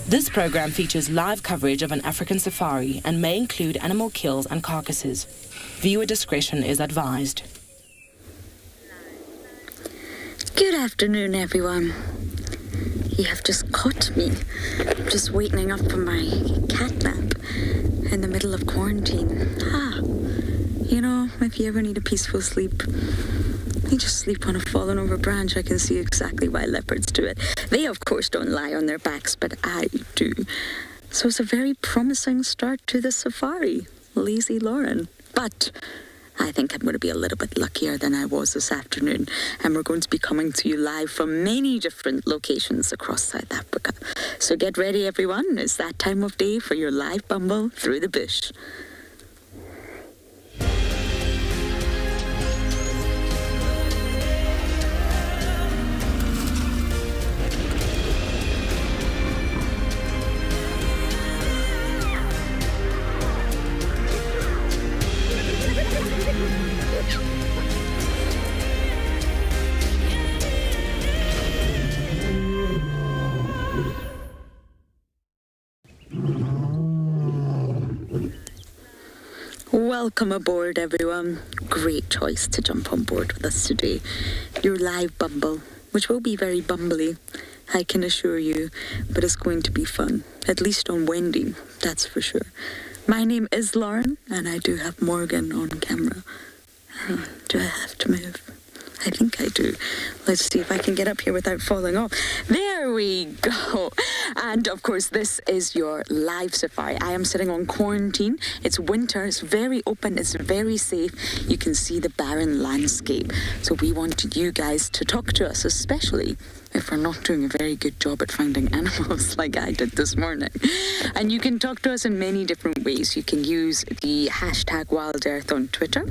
This program features live coverage of an African safari and may include animal kills and carcasses. Viewer discretion is advised. Good afternoon, everyone. You have just caught me, just waking up from my cat nap in the middle of quarantine. You know, if you ever need a peaceful sleep, you just sleep on a fallen over branch. I can see exactly why leopards do it. They, of course, don't lie on their backs, but I do. So it's a very promising start to the safari. Lazy Lauren. But I think I'm going to be a little bit luckier than I was this afternoon. And we're going to be coming to you live from many different locations across South Africa. So get ready, everyone. It's that time of day for your live bumble through the bush. Welcome aboard, everyone. Great choice to jump on board with us today. Your live bumble, which will be very bumbly, I can assure you, but it's going to be fun. At least on Wendy, that's for sure. My name is Lauren, and I do have Morgan on camera. Do I have to move? I think I do. Let's see if I can get up here without falling off. There we go. And of course, this is your live safari. I am sitting on quarantine. It's winter. It's very open. It's very safe. You can see the barren landscape. So we want you guys to talk to us, especially if we're not doing a very good job at finding animals like I did this morning. And you can talk to us in many different ways. You can use the hashtag WildEarth on Twitter.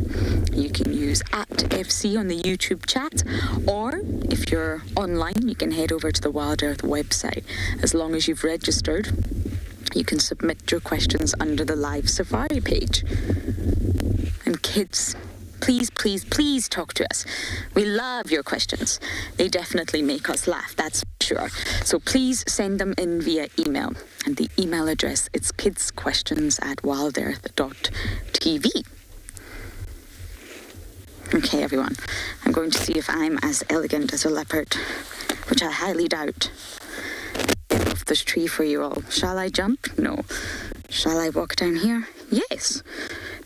You can use @FC on the YouTube chat. Or if you're online, you can head over to the WildEarth website. As long as you've registered, you can submit your questions under the live safari page. And kids, please, please, please talk to us. We love your questions. They definitely make us laugh, that's for sure. So please send them in via email. And the email address is kidssquestions@wildearth.tv. Okay, everyone. I'm going to see if I'm as elegant as a leopard, which I highly doubt. Off this tree for you all. Shall I jump? No. Shall I walk down here? Yes.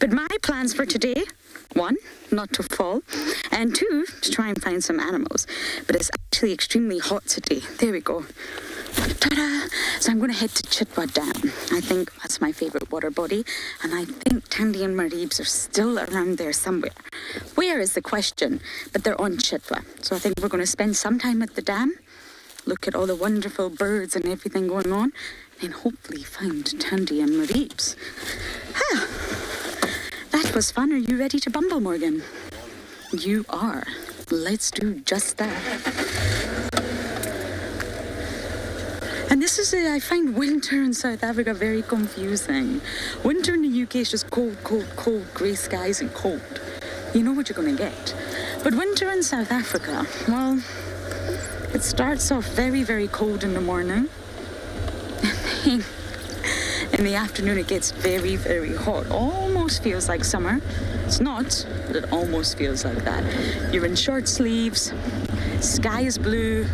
But my plans for today: 1, not to fall, and 2, to try and find some animals. But it's actually extremely hot today. There we go. Ta-da! So I'm going to head to Chitwa Dam. I think that's my favourite water body, and I think Tandy and Maribs are still around there somewhere. Where is the question? But they're on Chitwa. So I think we're going to spend some time at the dam, look at all the wonderful birds and everything going on, and hopefully find Tandy and Maribs. That was fun. Are you ready to bumble, Morgan? You are. Let's do just that. And this is it. I find winter in South Africa very confusing. Winter in the UK is just cold, cold, cold, grey skies and cold. You know what you're going to get. But winter in South Africa, well, it starts off very, very cold in the morning. And then in the afternoon, it gets very, very hot. Almost feels like summer. It's not, but it almost feels like that. You're in short sleeves, sky is blue,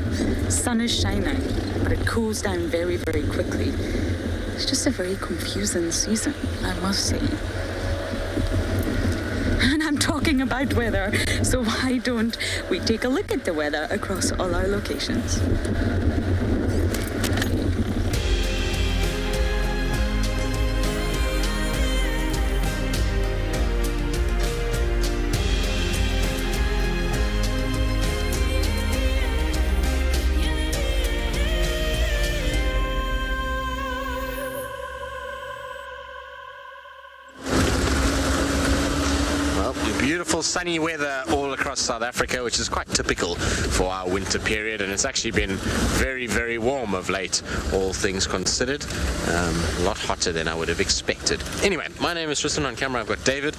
sun is shining, but it cools down very, very quickly. It's just a very confusing season, I must say. And I'm talking about weather, so why don't we take a look at the weather across all our locations? Beautiful sunny weather all across South Africa, which is quite typical for our winter period, and it's actually been very, very warm of late, all things considered. A lot hotter than I would have expected. Anyway, my name is Tristan. On camera I've got David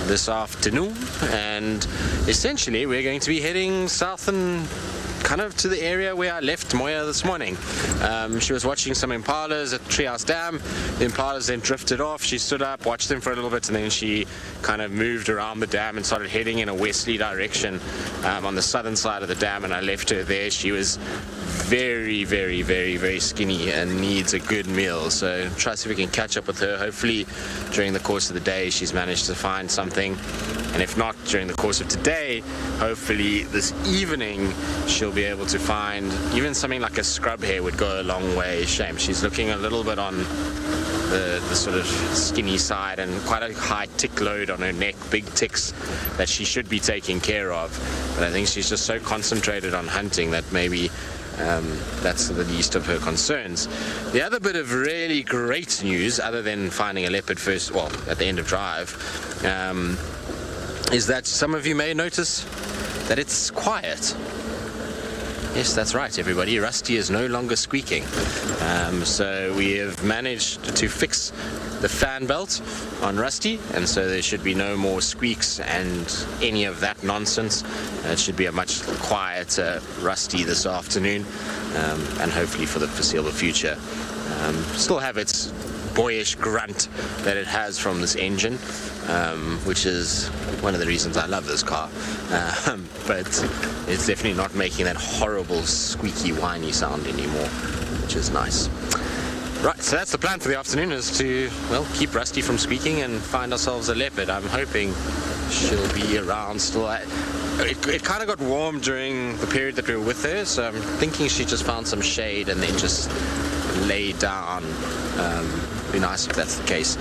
this afternoon, and essentially we're going to be heading south and kind of to the area where I left Moya this morning. She was watching some impalas at Treehouse Dam. The impalas then drifted off. She stood up, watched them for a little bit, and then she kind of moved around the dam and started heading in a westerly direction on the southern side of the dam, and I left her there. She was very, very, very, very skinny and needs a good meal, so try to see if we can catch up with her. Hopefully during the course of the day she's managed to find something, and if not during the course of today, hopefully this evening she'll be able to find even something like a scrub hare would go a long way. Shame she's looking a little bit on the sort of skinny side and quite a high tick load on her neck, big ticks that she should be taking care of, but I think she's just so concentrated on hunting that maybe that's the least of her concerns. The other bit of really great news, other than finding a leopard first, well, at the end of drive, is that some of you may notice that it's quiet. Yes, that's right, everybody. Rusty is no longer squeaking. So we have managed to fix the fan belt on Rusty, and so there should be no more squeaks and any of that nonsense. It should be a much quieter Rusty this afternoon, and hopefully for the foreseeable future. Still have its boyish grunt that it has from this engine, which is one of the reasons I love this car, but it's definitely not making that horrible squeaky whiny sound anymore, which is nice. Right, so that's the plan for the afternoon, is to, well, keep Rusty from squeaking and find ourselves a leopard. I'm hoping she'll be around still. It kind of got warm during the period that we were with her, so I'm thinking she just found some shade and then just lay down. Be nice if that's the case.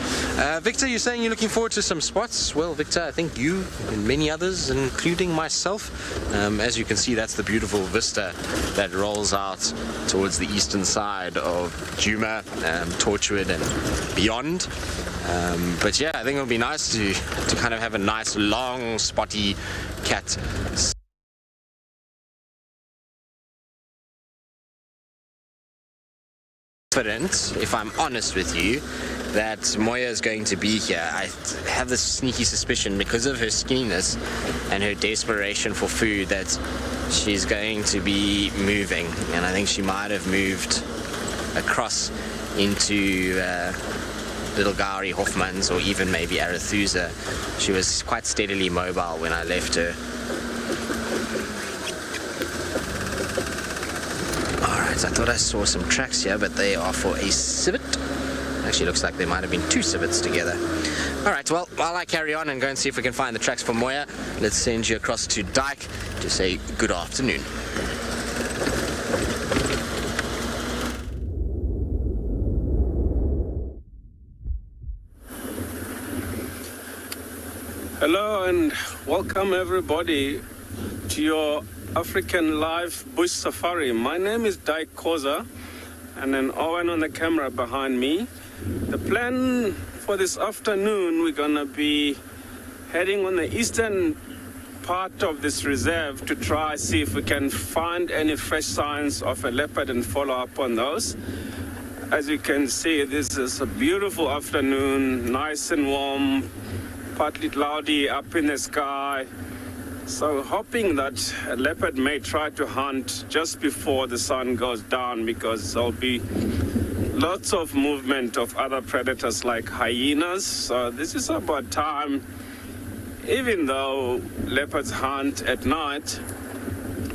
Victor, you're saying you're looking forward to some spots. Well, Victor, I think you and many others, including myself, as you can see, that's the beautiful vista that rolls out towards the eastern side of Djuma, Torchwood and beyond. But yeah, I think it'll be nice to kind of have a nice long spotty cat. Confident, if I'm honest with you, that Moya is going to be here. I have this sneaky suspicion, because of her skinniness and her desperation for food, that she's going to be moving, and I think she might have moved across into Little Gowrie, Hoffman's, or even maybe Arathusa. She was quite steadily mobile when I left her. I thought I saw some tracks here, but they are for a civet. Actually, looks like there might have been two civets together. All right, well, while I carry on and go and see if we can find the tracks for Moya, let's send you across to Dyke to say good afternoon. Hello and welcome everybody to your African Live Bush Safari. My name is Dyke Koza, and then Owen on the camera behind me. The plan for this afternoon, we're gonna be heading on the eastern part of this reserve to try see if we can find any fresh signs of a leopard and follow up on those. As you can see, this is a beautiful afternoon, nice and warm, partly cloudy up in the sky. So hoping that a leopard may try to hunt just before the sun goes down, because there'll be lots of movement of other predators like hyenas. So this is about time. Even though leopards hunt at night,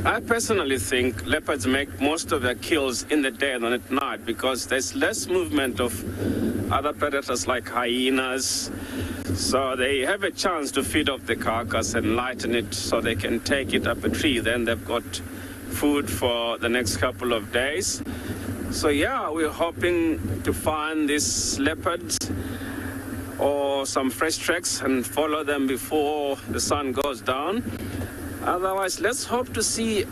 I personally think leopards make most of their kills in the day than at night, because there's less movement of other predators like hyenas. So they have a chance to feed off the carcass and lighten it so they can take it up a tree. Then they've got food for the next couple of days. So yeah, we're hoping to find these leopards or some fresh tracks and follow them before the sun goes down. Otherwise, let's hope to see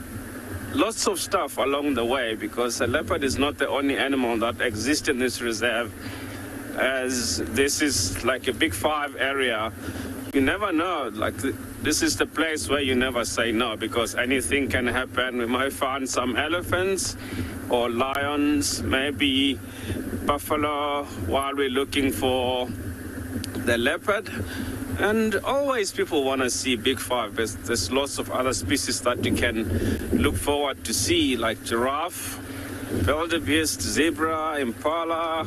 lots of stuff along the way, because a leopard is not the only animal that exists in this reserve. As this is like a big five area, you never know. Like this is the place where you never say no, because anything can happen. We might find some elephants or lions, maybe buffalo, while we're looking for the leopard. And always people want to see big five. There's lots of other species that you can look forward to see, like giraffe, wildebeest, zebra, impala,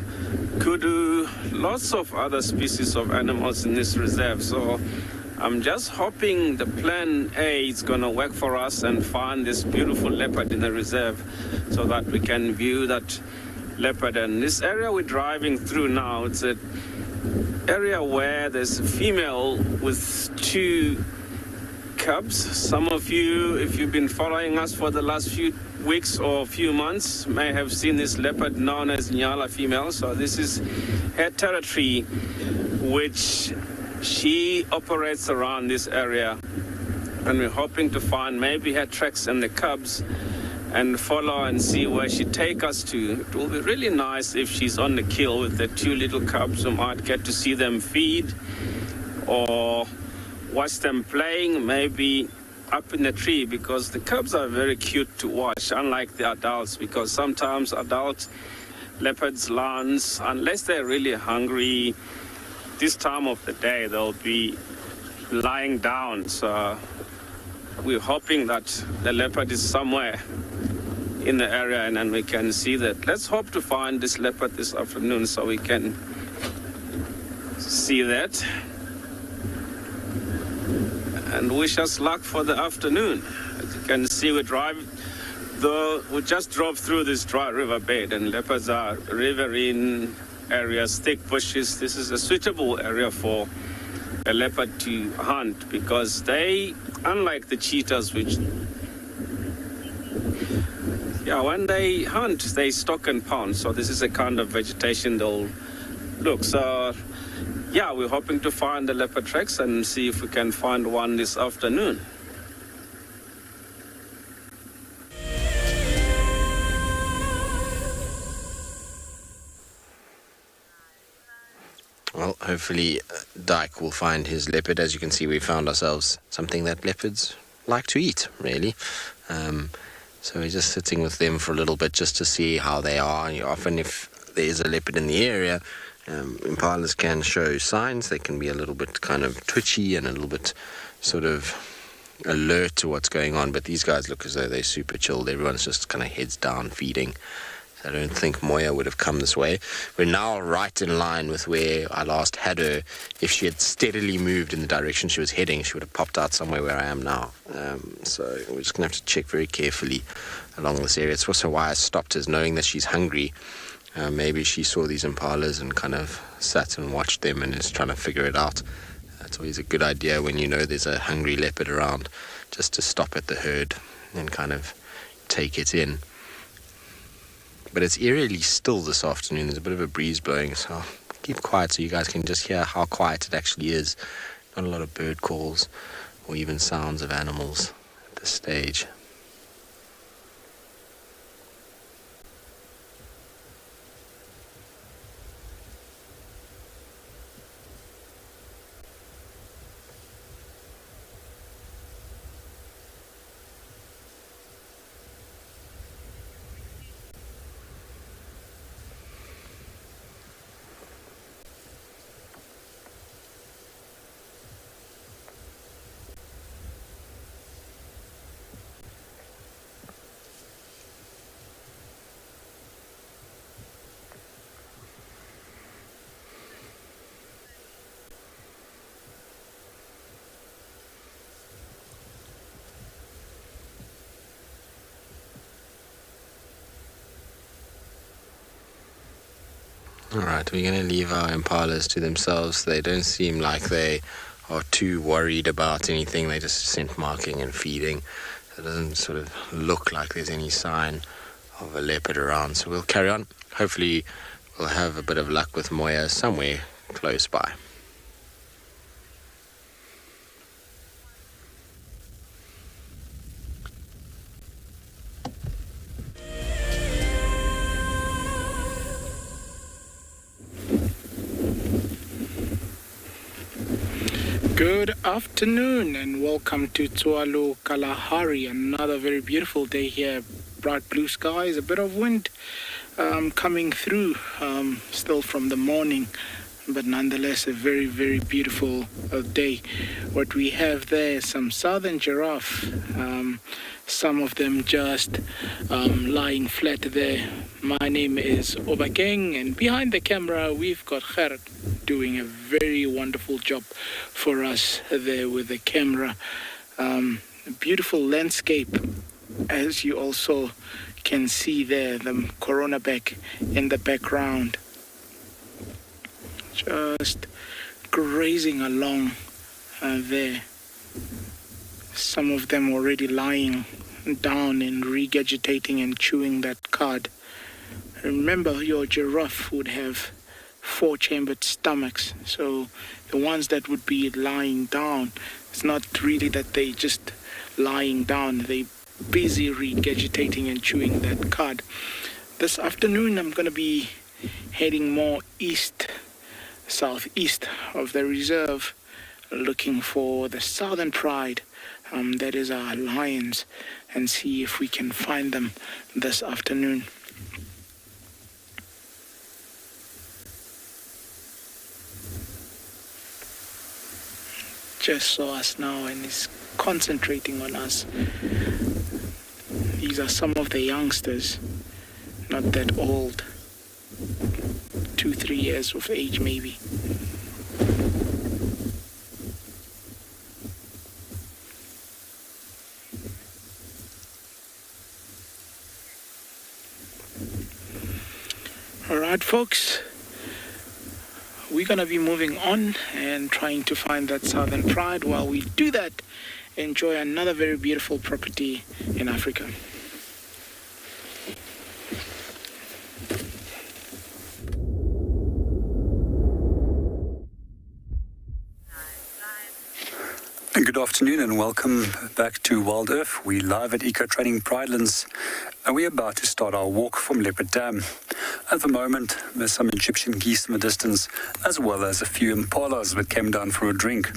kudu, lots of other species of animals in this reserve. So I'm just hoping the plan A is going to work for us and find this beautiful leopard in the reserve so that we can view that leopard. And this area we're driving through now, it's a area where there's a female with 2 cubs. Some of you, if you've been following us for the last few weeks or few months, may have seen this leopard known as Ngala female. So this is her territory, which she operates around this area. And we're hoping to find maybe her tracks and the cubs and follow and see where she take us to. It will be really nice if she's on the kill with the 2 little cubs. We might get to see them feed or watch them playing, maybe up in the tree, because the cubs are very cute to watch, unlike the adults, because sometimes adult leopards lands, unless they're really hungry, this time of the day they'll be lying down. So we're hoping that the leopard is somewhere in the area and then we can see that. Let's hope to find this leopard this afternoon so we can see that. And wish us luck for the afternoon. As you can see, we just drove through this dry riverbed, and leopards are riverine areas, thick bushes. This is a suitable area for a leopard to hunt because they, unlike the cheetahs, which, when they hunt, they stalk and pounce. So this is a kind of vegetation they'll look. So, we're hoping to find the leopard tracks and see if we can find one this afternoon. Well, hopefully Dyke will find his leopard. As you can see, we found ourselves something that leopards like to eat, really. So we're just sitting with them for a little bit just to see how they are. Often if there is a leopard in the area, impalas can show signs. They can be a little bit kind of twitchy and a little bit sort of alert to what's going on. But these guys look as though they're super chilled. Everyone's just kind of heads down feeding. I don't think Moya would have come this way. We're now right in line with where I last had her. If she had steadily moved in the direction she was heading, she would have popped out somewhere where I am now. So we're just going to have to check very carefully along this area. It's also why I stopped, is knowing that she's hungry. Maybe she saw these impalas and kind of sat and watched them and is trying to figure it out. It's always a good idea when you know there's a hungry leopard around, just to stop at the herd and kind of take it in. But it's eerily still this afternoon. There's a bit of a breeze blowing, so I'll keep quiet so you guys can just hear how quiet it actually is. Not a lot of bird calls or even sounds of animals at this stage. Alright, we're going to leave our impalas to themselves. They don't seem like they are too worried about anything. They're just scent marking and feeding. It doesn't sort of look like there's any sign of a leopard around. So we'll carry on. Hopefully we'll have a bit of luck with Moya somewhere close by. Good afternoon and welcome to Tswalu Kalahari. Another very beautiful day here. Bright blue skies, a bit of wind coming through still from the morning. but nonetheless a very, very beautiful day. What we have there is some southern giraffe, some of them just lying flat there. My name is Obakeng, and behind the camera we've got Gerrit doing a very wonderful job for us there with the camera. A beautiful landscape, as you also can see there, the corona back in the background. Just grazing along there. Some of them already lying down and regurgitating and chewing that cud. Remember, your giraffe would have 4-chambered stomachs, so the ones that would be lying down, it's not really that they just lying down, they busy regurgitating and chewing that cud. This afternoon I'm going to be heading more southeast of the reserve, looking for the southern pride, that is our lions, and see if we can find them this afternoon. Just saw us now and is concentrating on us. These are some of the youngsters, not that old, 2-3 years of age maybe. Alright folks, we're going to be moving on and trying to find that southern pride. While we do that, enjoy another very beautiful property in Africa. Good afternoon and welcome back to WildEarth. We're live at Eco Training Pridelands and we're about to start our walk from Leopard Dam. At the moment, there's some Egyptian geese in the distance, as well as a few impalas that came down for a drink.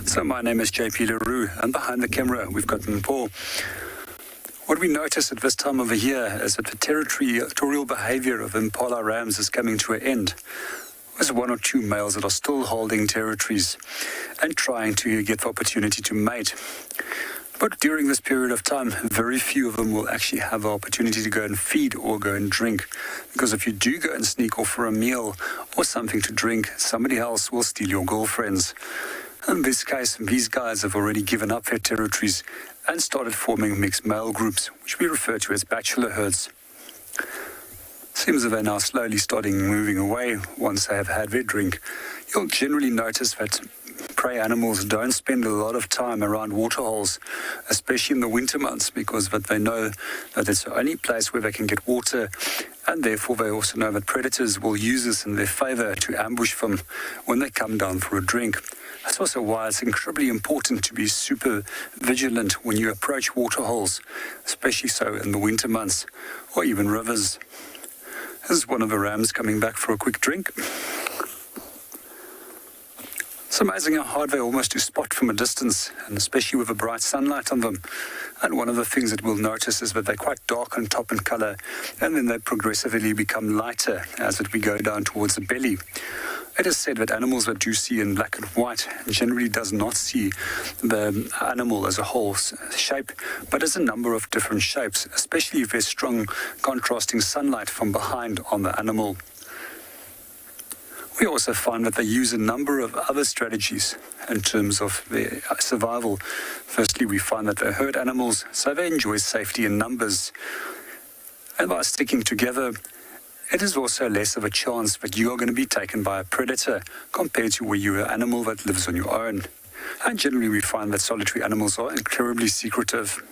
So my name is JP Leroux, and behind the camera we've got Mpho. What we notice at this time of the year is that the territorial behavior of impala rams is coming to an end. There's 1 or 2 males that are still holding territories and trying to get the opportunity to mate. But during this period of time, very few of them will actually have the opportunity to go and feed or go and drink. Because if you do go and sneak off for a meal or something to drink, somebody else will steal your girlfriends. In this case, these guys have already given up their territories and started forming mixed male groups, which we refer to as bachelor herds. Seems that they're now slowly starting moving away once they have had their drink. You'll generally notice that prey animals don't spend a lot of time around waterholes, especially in the winter months, because that they know that it's the only place where they can get water, and therefore they also know that predators will use this in their favor to ambush them when they come down for a drink. That's also why it's incredibly important to be super vigilant when you approach waterholes, especially so in the winter months or even rivers. This is one of the rams coming back for a quick drink. It's amazing how hard they almost do spot from a distance, and especially with the bright sunlight on them. And one of the things that we'll notice is that they're quite dark on top in color, and then they progressively become lighter as we go down towards the belly. It is said that animals that do see in black and white generally does not see the animal as a whole shape, but as a number of different shapes, especially if there's strong contrasting sunlight from behind on the animal. We also find that they use a number of other strategies in terms of their survival. Firstly, we find that they're herd animals, so they enjoy safety in numbers. And by sticking together, it is also less of a chance that you are going to be taken by a predator compared to where you're an animal that lives on your own. And generally we find that solitary animals are incredibly secretive.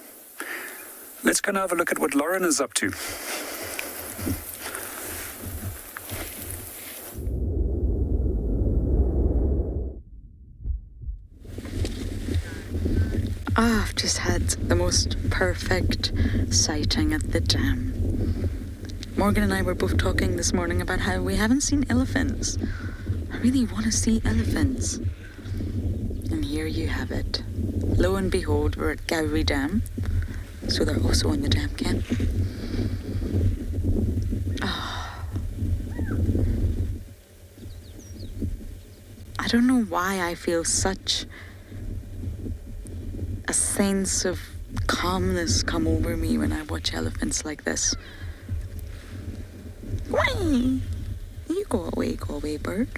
Let's go and have a look at what Lauren is up to. I've just had the most perfect sighting at the dam. Morgan and I were both talking this morning about how we haven't seen elephants. I really want to see elephants. And here you have it. Lo and behold, we're at Gowrie Dam. So they're also on the dam camp. don't know why I feel such a sense of calmness come over me when I watch elephants like this. Whee! You go away, bird.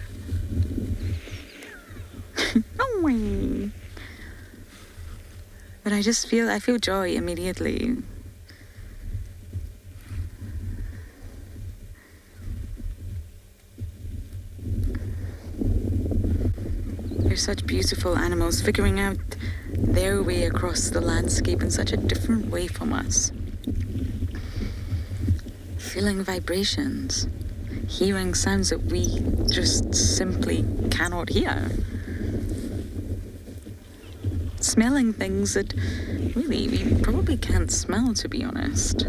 Whee! But I feel joy immediately. They're such beautiful animals, figuring out their way across the landscape in such a different way from us. Feeling vibrations, hearing sounds that we just simply cannot hear. Smelling things that really we probably can't smell, to be honest.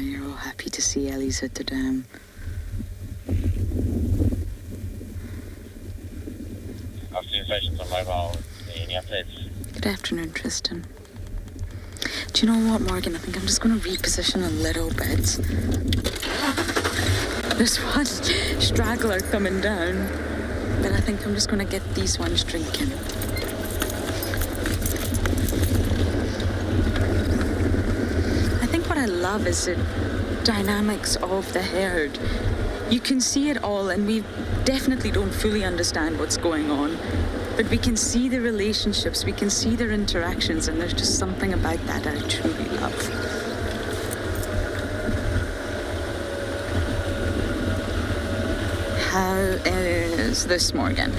You're all happy to see Ellie's at the dam. Stations on mobile. Any updates? Good afternoon, Tristan. Do you know what, Morgan? I think I'm just going to reposition a little bit. There's one straggler coming down, but I think I'm just going to get these ones drinking. I think what I love is the dynamics of the herd. You can see it all, and we definitely don't fully understand what's going on. But we can see the relationships, we can see their interactions, and there's just something about that I truly love. How is this, Morgan?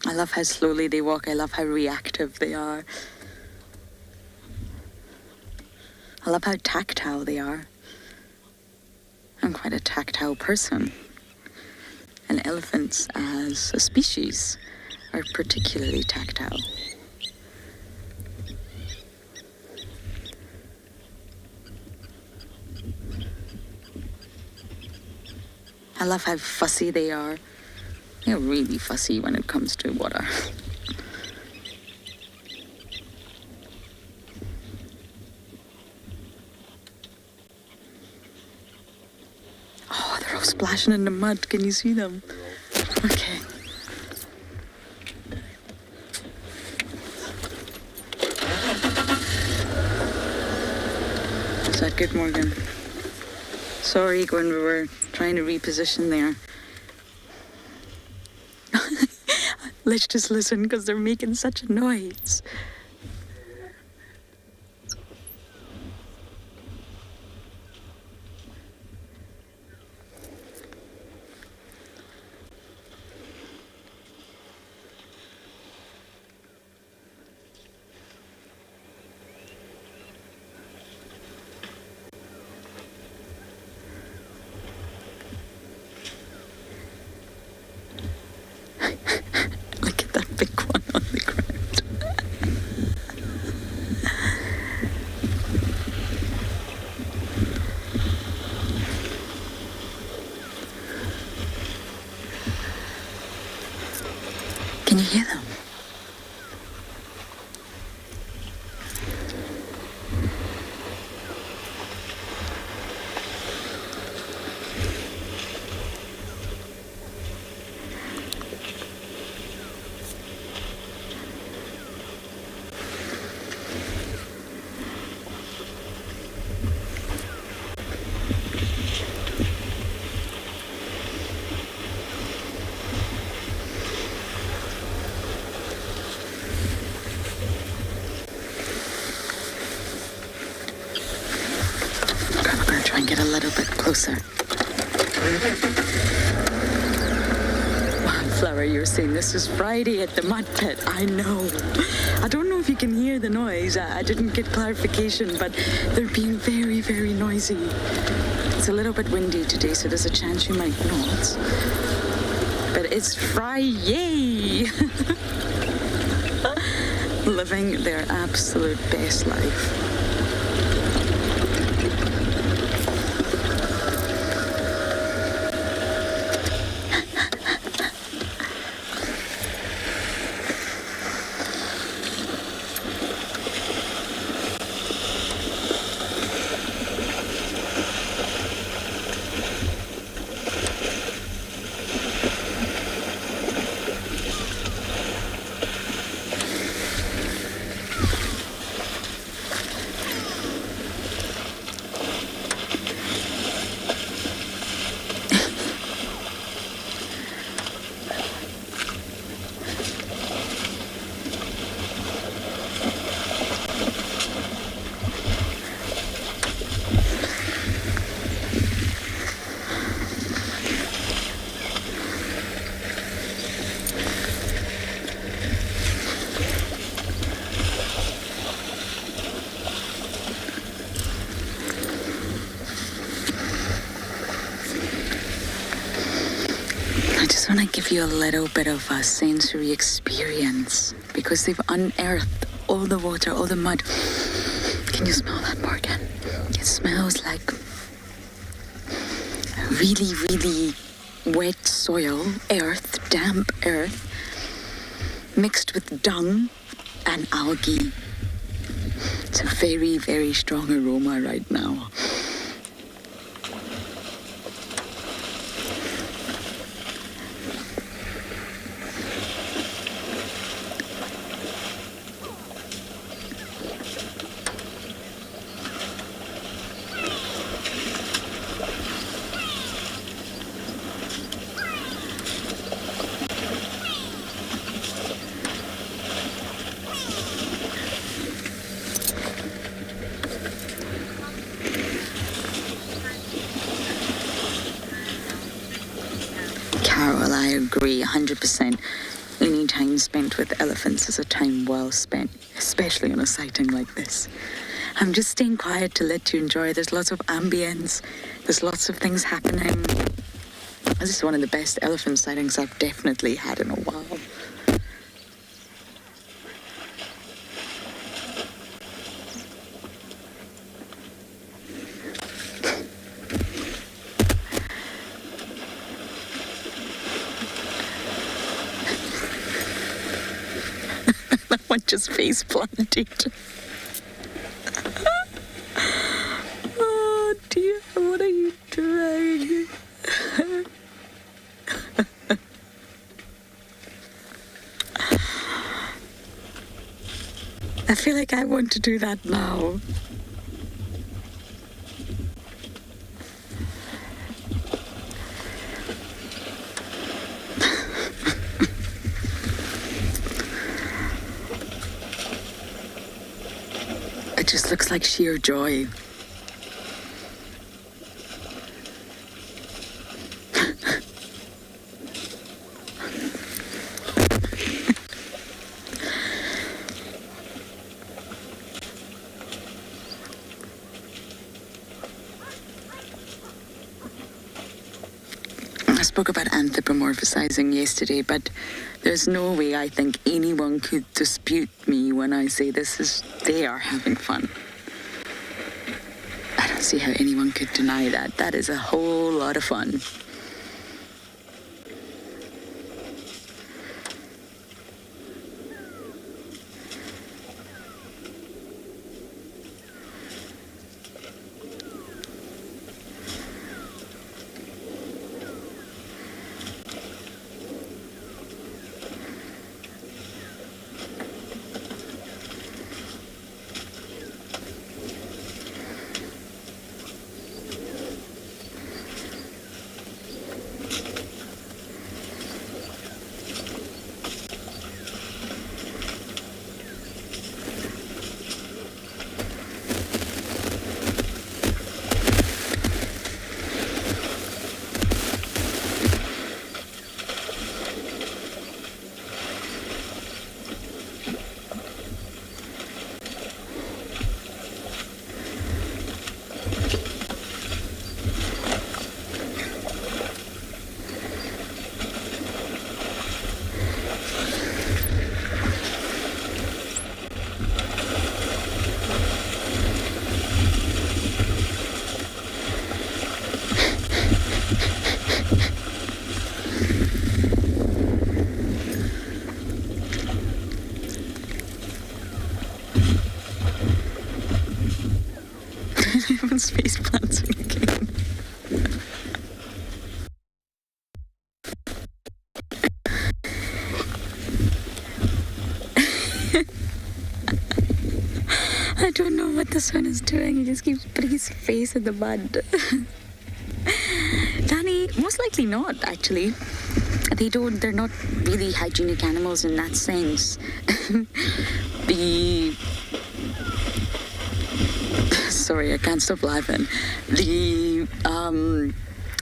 I love how slowly they walk. I love how reactive they are. I love how tactile they are. I'm quite a tactile person. And elephants as a species are particularly tactile. I love how fussy they are. They're really fussy when it comes to water. Oh, they're all splashing in the mud. Can you see them? Okay. Is that good, Morgan? Sorry when we were trying to reposition there. Let's just listen because they're making such a noise. Can you hear them? Get a little bit closer. Wildflower, you're saying this is Friday at the mud pit. I know. I don't know if you can hear the noise. I didn't get clarification, but they're being very, very noisy. It's a little bit windy today, so there's a chance you might not. that it's Friday. Living their absolute best life. I want to give you a little bit of a sensory experience because they've unearthed all the water, all the mud. Can you smell that, Morgan? Yeah. It smells like really, really wet soil, earth, damp earth, mixed with dung and algae. It's a very, very strong aroma right now. I agree 100%. Any time spent with elephants is a time well spent, especially on a sighting like this. I'm just staying quiet to let you enjoy. There's lots of ambience. There's lots of things happening. This is one of the best elephant sightings I've definitely had in a while. Just face planted. Oh dear, what are you doing? I feel like I want to do that now. It just looks like sheer joy. I spoke about anthropomorphizing yesterday, but there's no way I think anyone could dispute me when I say they are having fun. I don't see how anyone could deny that. That is a whole lot of fun. Everyone's face planting again. I don't know what this one is doing. He just keeps putting his face in the mud. Danny, most likely not, actually. They're not really hygienic animals in that sense. Sorry, I can't stop laughing.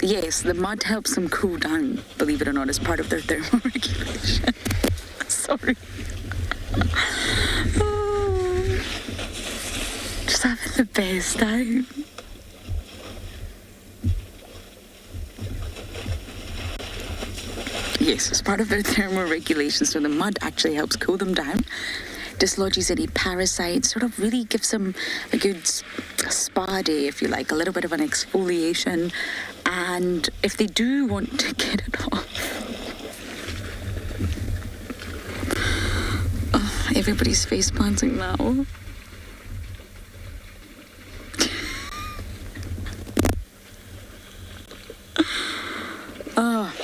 Yes, the mud helps them cool down, believe it or not, as part of their thermoregulation. Sorry. Oh, just having the best time. Yes, as part of their thermoregulation, so the mud actually helps cool them down, dislodges any parasites, sort of really gives them a good spa day, if you like, a little bit of an exfoliation. And if they do want to get it off, everybody's face planting now.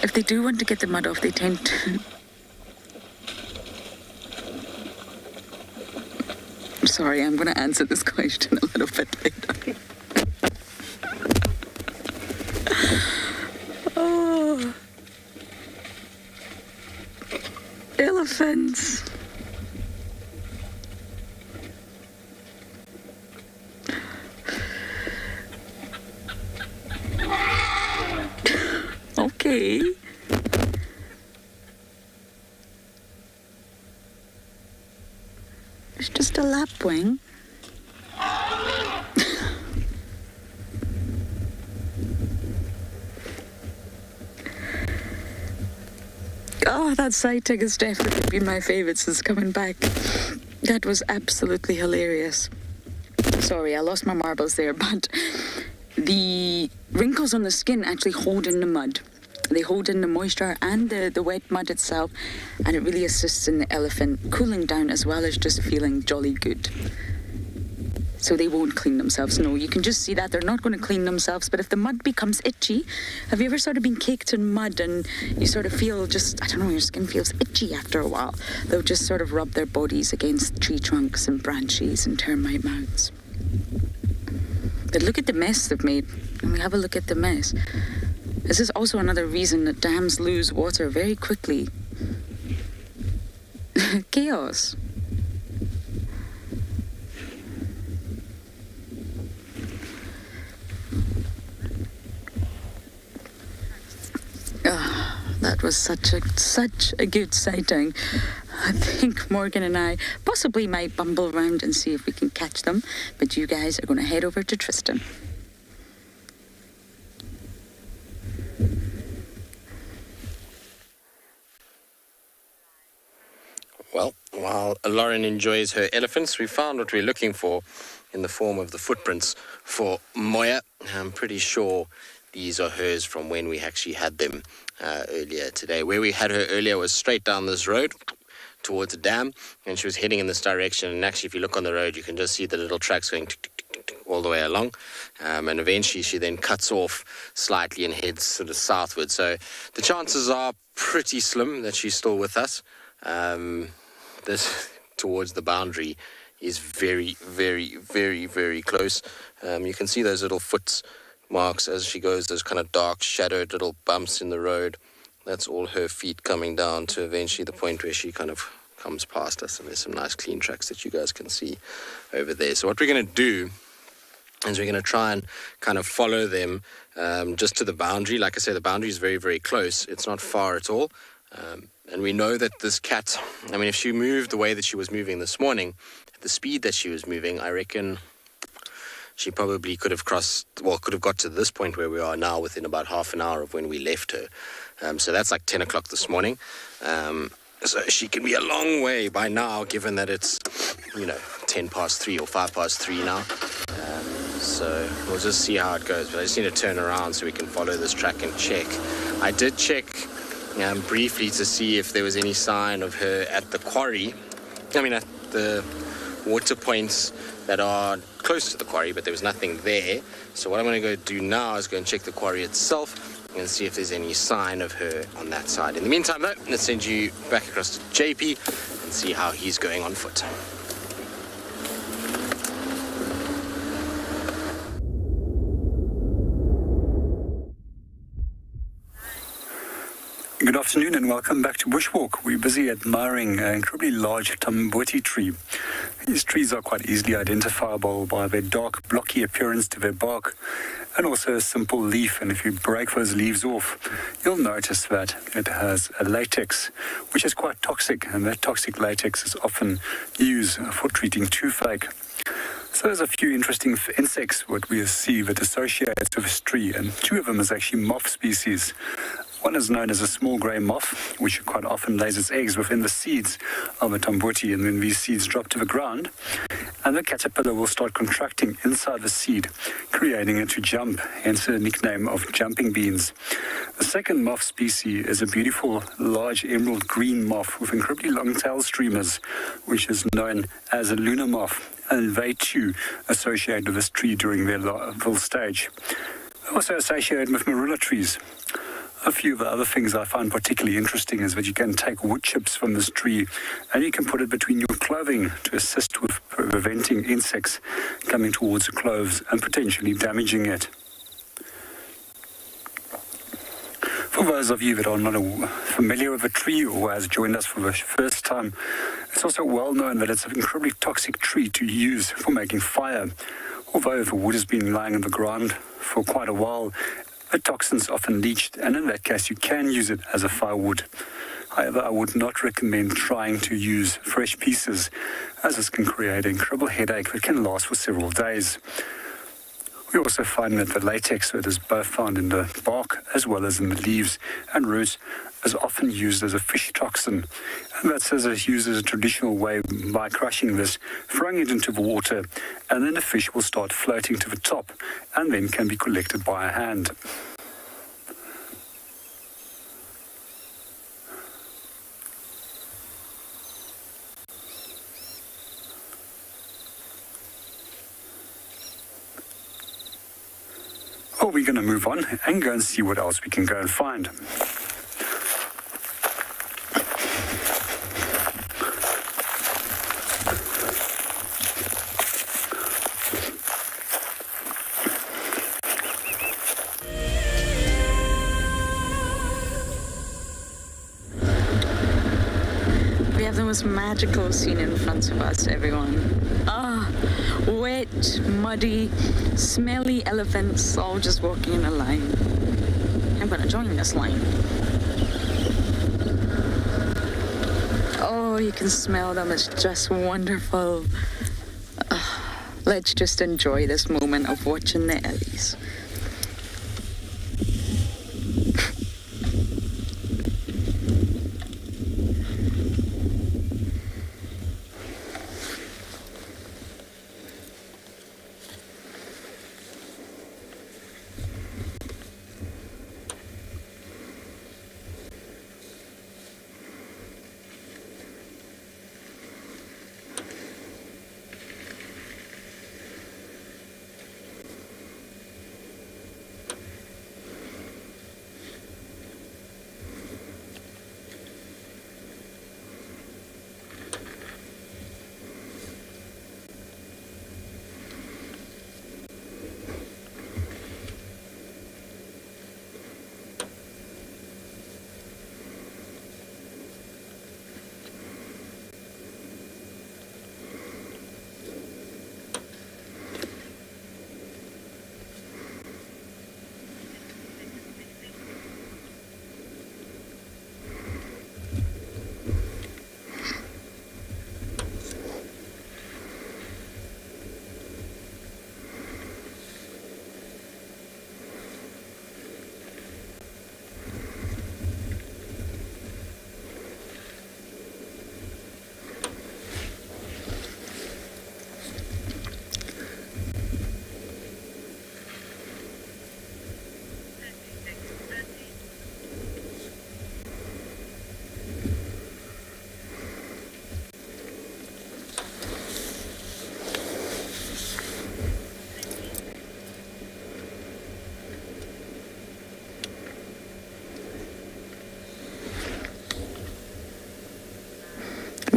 If they do want to get the mud off, they tend to... Sorry, I'm going to answer this question a little bit later. Oh. Elephants. Okay. It's just a lapwing. Oh, that sighting has definitely been my favourite since coming back. That was absolutely hilarious. Sorry, I lost my marbles there, but the wrinkles on the skin actually hold in the mud. They hold in the moisture and the wet mud itself, and it really assists in the elephant cooling down as well as just feeling jolly good. So they won't clean themselves. No, you can just see that they're not going to clean themselves, but if the mud becomes itchy, have you ever sort of been caked in mud and you sort of feel just, I don't know, your skin feels itchy after a while? They'll just sort of rub their bodies against tree trunks and branches and termite mounds. But look at the mess they've made. Can we have a look at the mess? This is also another reason that dams lose water very quickly. Chaos. Oh, that was such a good sighting. I think Morgan and I possibly might bumble around and see if we can catch them, but you guys are going to head over to Tristan. Well, while Lauren enjoys her elephants, we found what we're looking for in the form of the footprints for Moya. I'm pretty sure these are hers from when we actually had them earlier today. Where we had her earlier was straight down this road towards a dam, and she was heading in this direction. And actually, if you look on the road, you can just see the little tracks going tick, tick, tick, tick, all the way along. And eventually, she then cuts off slightly and heads sort of southward. So the chances are pretty slim that she's still with us. This towards the boundary is very, very, very, very close. You can see those little foot marks as she goes, those kind of dark shadowed little bumps in the road. That's all her feet coming down to eventually the point where she kind of comes past us, and there's some nice clean tracks that you guys can see over there. So what we're going to do is we're going to try and kind of follow them just to the boundary. Like I say, the boundary is very, very close. It's not far at all. And we know that this cat, I mean, if she moved the way that she was moving this morning, at the speed that she was moving, I reckon she probably could have got to this point where we are now within about half an hour of when we left her. So that's like 10 o'clock this morning. So she can be a long way by now, given that it's, 10 past 3 or 5 past 3 now. So we'll just see how it goes. But I just need to turn around so we can follow this track and check. I did check briefly to see if there was any sign of her at the quarry. At the water points that are close to the quarry, but there was nothing there. So what I'm going to go do now is go and check the quarry itself and see if there's any sign of her on that side. In the meantime, though, let's send you back across to JP and see how he's going on foot. Good afternoon and welcome back to Bushwalk. We're busy admiring an incredibly large tamboti tree. These trees are quite easily identifiable by their dark, blocky appearance to their bark and also a simple leaf. And if you break those leaves off, you'll notice that it has a latex, which is quite toxic, and that toxic latex is often used for treating toothache. So there's a few interesting insects what we see that associates with this tree, and two of them is actually moth species. One is known as a small grey moth, which quite often lays its eggs within the seeds of a tamboti, and then these seeds drop to the ground, and the caterpillar will start contracting inside the seed, creating it to jump, hence the nickname of jumping beans. The second moth species is a beautiful, large emerald green moth with incredibly long tail streamers, which is known as a lunar moth, and they too associate with this tree during their larval stage. Also associated with marula trees. A few of the other things I find particularly interesting is that you can take wood chips from this tree and you can put it between your clothing to assist with preventing insects coming towards the clothes and potentially damaging it. For those of you that are not familiar with the tree or has joined us for the first time, it's also well known that it's an incredibly toxic tree to use for making fire. Although the wood has been lying on the ground for quite a while, the toxins often leached, and in that case you can use it as a firewood. However, I would not recommend trying to use fresh pieces, as this can create an incredible headache that can last for several days. We also find that the latex that is both found in the bark as well as in the leaves and roots is often used as a fish toxin, and that's used as a traditional way by crushing this, throwing it into the water, and then the fish will start floating to the top and then can be collected by a hand. Well, we're going to move on and go and see what else we can go and find. We have the most magical scene in front of us, everyone. Wet, muddy, smelly elephants all just walking in a line. I'm gonna join this line. Oh, you can smell them. It's just wonderful. Let's just enjoy this moment of watching the ellies.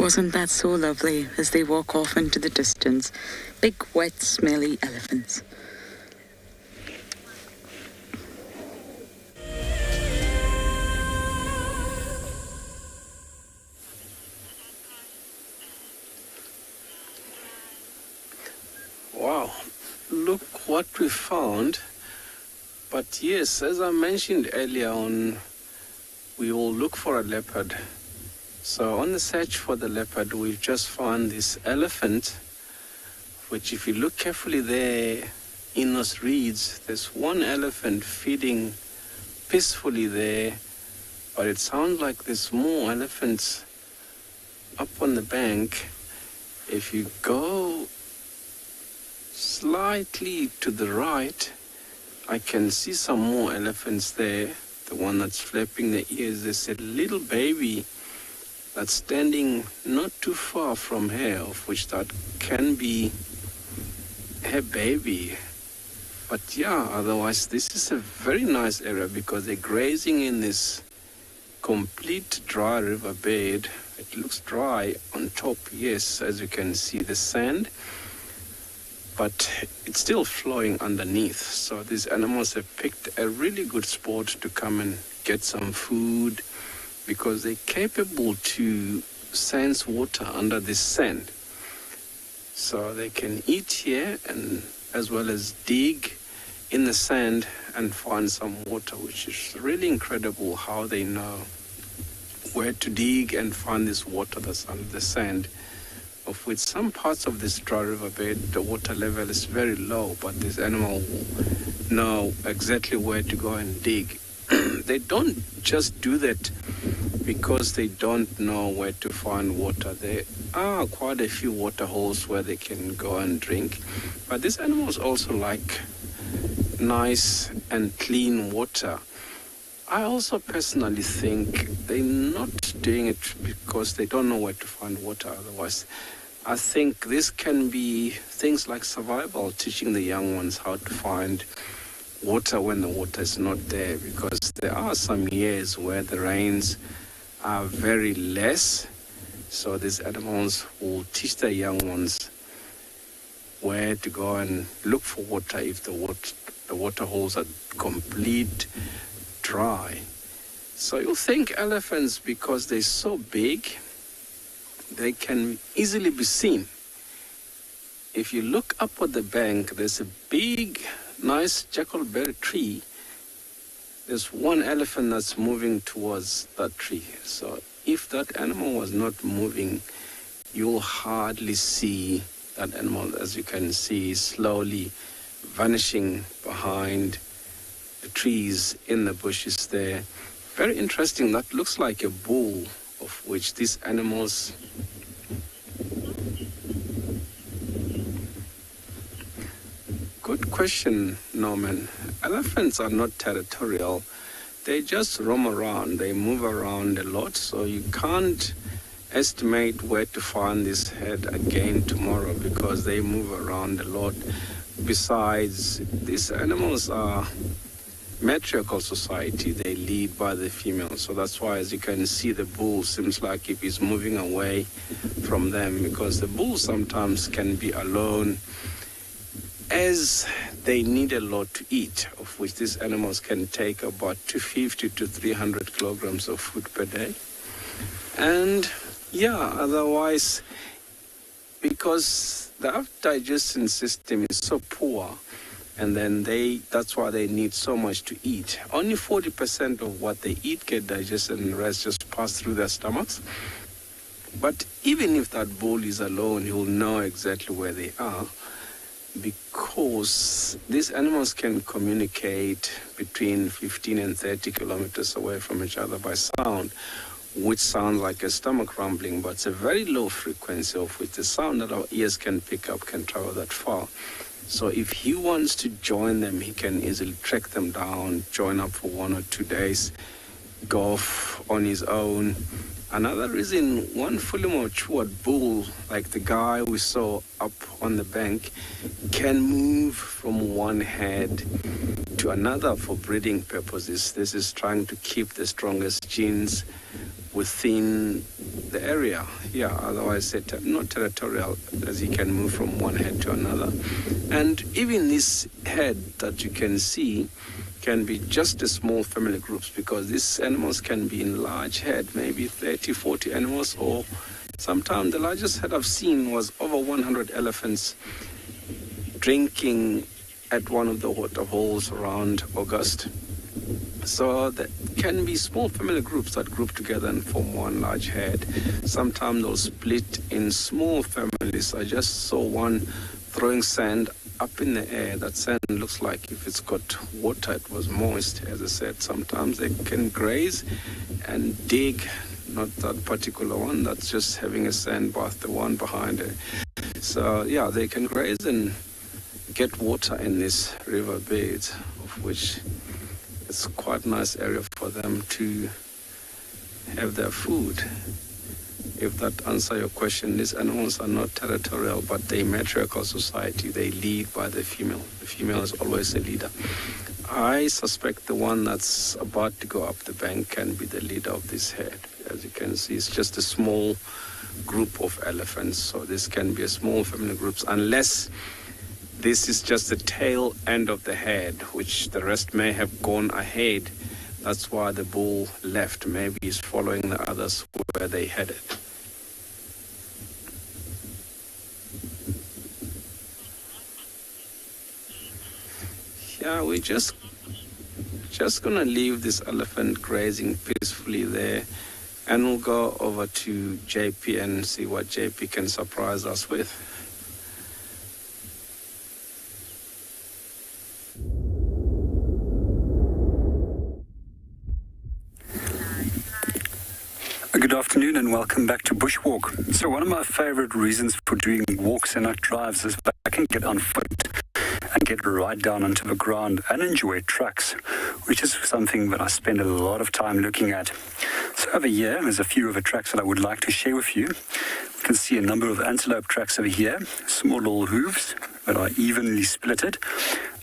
Wasn't that so lovely as they walk off into the distance? Big, wet, smelly elephants. Wow, look what we found. But yes, as I mentioned earlier on, we will look for a leopard. So on the search for the leopard, we've just found this elephant, which if you look carefully there in those reeds, there's one elephant feeding peacefully there, but it sounds like there's more elephants up on the bank. If you go slightly to the right, I can see some more elephants there. The one that's flapping their ears, there's a little baby that's standing not too far from her, of which that can be her baby. But yeah, otherwise this is a very nice area because they're grazing in this complete dry riverbed. It looks dry on top, yes, as you can see the sand, but it's still flowing underneath. So these animals have picked a really good spot to come and get some food, because they're capable to sense water under this sand. So they can eat here and as well as dig in the sand and find some water, which is really incredible how they know where to dig and find this water that's under the sand. Of which some parts of this dry riverbed, the water level is very low, but this animal will know exactly where to go and dig. They don't just do that because they don't know where to find water. There are quite a few water holes where they can go and drink, but these animals also like nice and clean water. I also personally think they're not doing it because they don't know where to find water. Otherwise, I think this can be things like survival, teaching the young ones how to find water when the water is not there, because there are some years where the rains are very less. So these animals will teach their young ones where to go and look for water if the water holes are complete dry. So you think elephants, because they're so big, they can easily be seen. If you look up at the bank, there's a big, nice jackalberry tree. There's one elephant that's moving towards that tree. So if that animal was not moving, you'll hardly see that animal. As you can see, slowly vanishing behind the trees in the bushes there. Very interesting. That looks like a bull, of which these animals Good question, Norman. Elephants are not territorial. They just roam around. They move around a lot, so you can't estimate where to find this herd again tomorrow because they move around a lot. Besides, these animals are matriarchal society. They lead by the female, so that's why, as you can see, the bull seems like if he's moving away from them, because the bulls sometimes can be alone as they need a lot to eat, of which these animals can take about 250 to 300 kilograms of food per day. And yeah, otherwise, because the digestion system is so poor, and then that's why they need so much to eat. Only 40% of what they eat get digested, and the rest just pass through their stomachs. But even if that bull is alone, he will know exactly where they are, because these animals can communicate between 15 and 30 kilometers away from each other by sound, which sounds like a stomach rumbling, but it's a very low frequency of which the sound that our ears can pick up can travel that far. So if he wants to join them, he can easily track them down, join up for 1 or 2 days, go off on his own. Another reason, one fully matured bull, like the guy we saw up on the bank, can move from one herd to another for breeding purposes. This is trying to keep the strongest genes within the area. Yeah, otherwise they're not territorial, as he can move from one head to another. And even this head that you can see can be just a small family groups, because these animals can be in large head, maybe 30, 40 animals, or sometimes the largest head I've seen was over 100 elephants drinking at one of the waterholes around August. So there can be small family groups that group together and form one large head. Sometimes they'll split in small families. I just saw one throwing sand up in the air. That sand looks like if it's got water, it was moist. As I said, sometimes they can graze and dig. Not that particular one, that's just having a sand bath, the one behind it. So yeah, they can graze and get water in this river beds, of which it's quite a nice area for them to have their food. If that answers your question, these animals are not territorial, but they matriarchal society. They lead by the female. The female is always the leader. I suspect the one that's about to go up the bank can be the leader of this herd. As you can see, it's just a small group of elephants. So this can be a small family groups, unless this is just the tail end of the herd, which the rest may have gone ahead. That's why the bull left. Maybe he's following the others where they headed. Yeah, we're just gonna leave this elephant grazing peacefully there, and we'll go over to JP and see what JP can surprise us with. Good afternoon and welcome back to Bushwalk. So one of my favorite reasons for doing walks and not drives is that I can get on foot and get right down onto the ground and enjoy tracks, which is something that I spend a lot of time looking at. So over here, there's a few of the tracks that I would like to share with you. You can see a number of antelope tracks over here, small little hooves that are evenly splitted.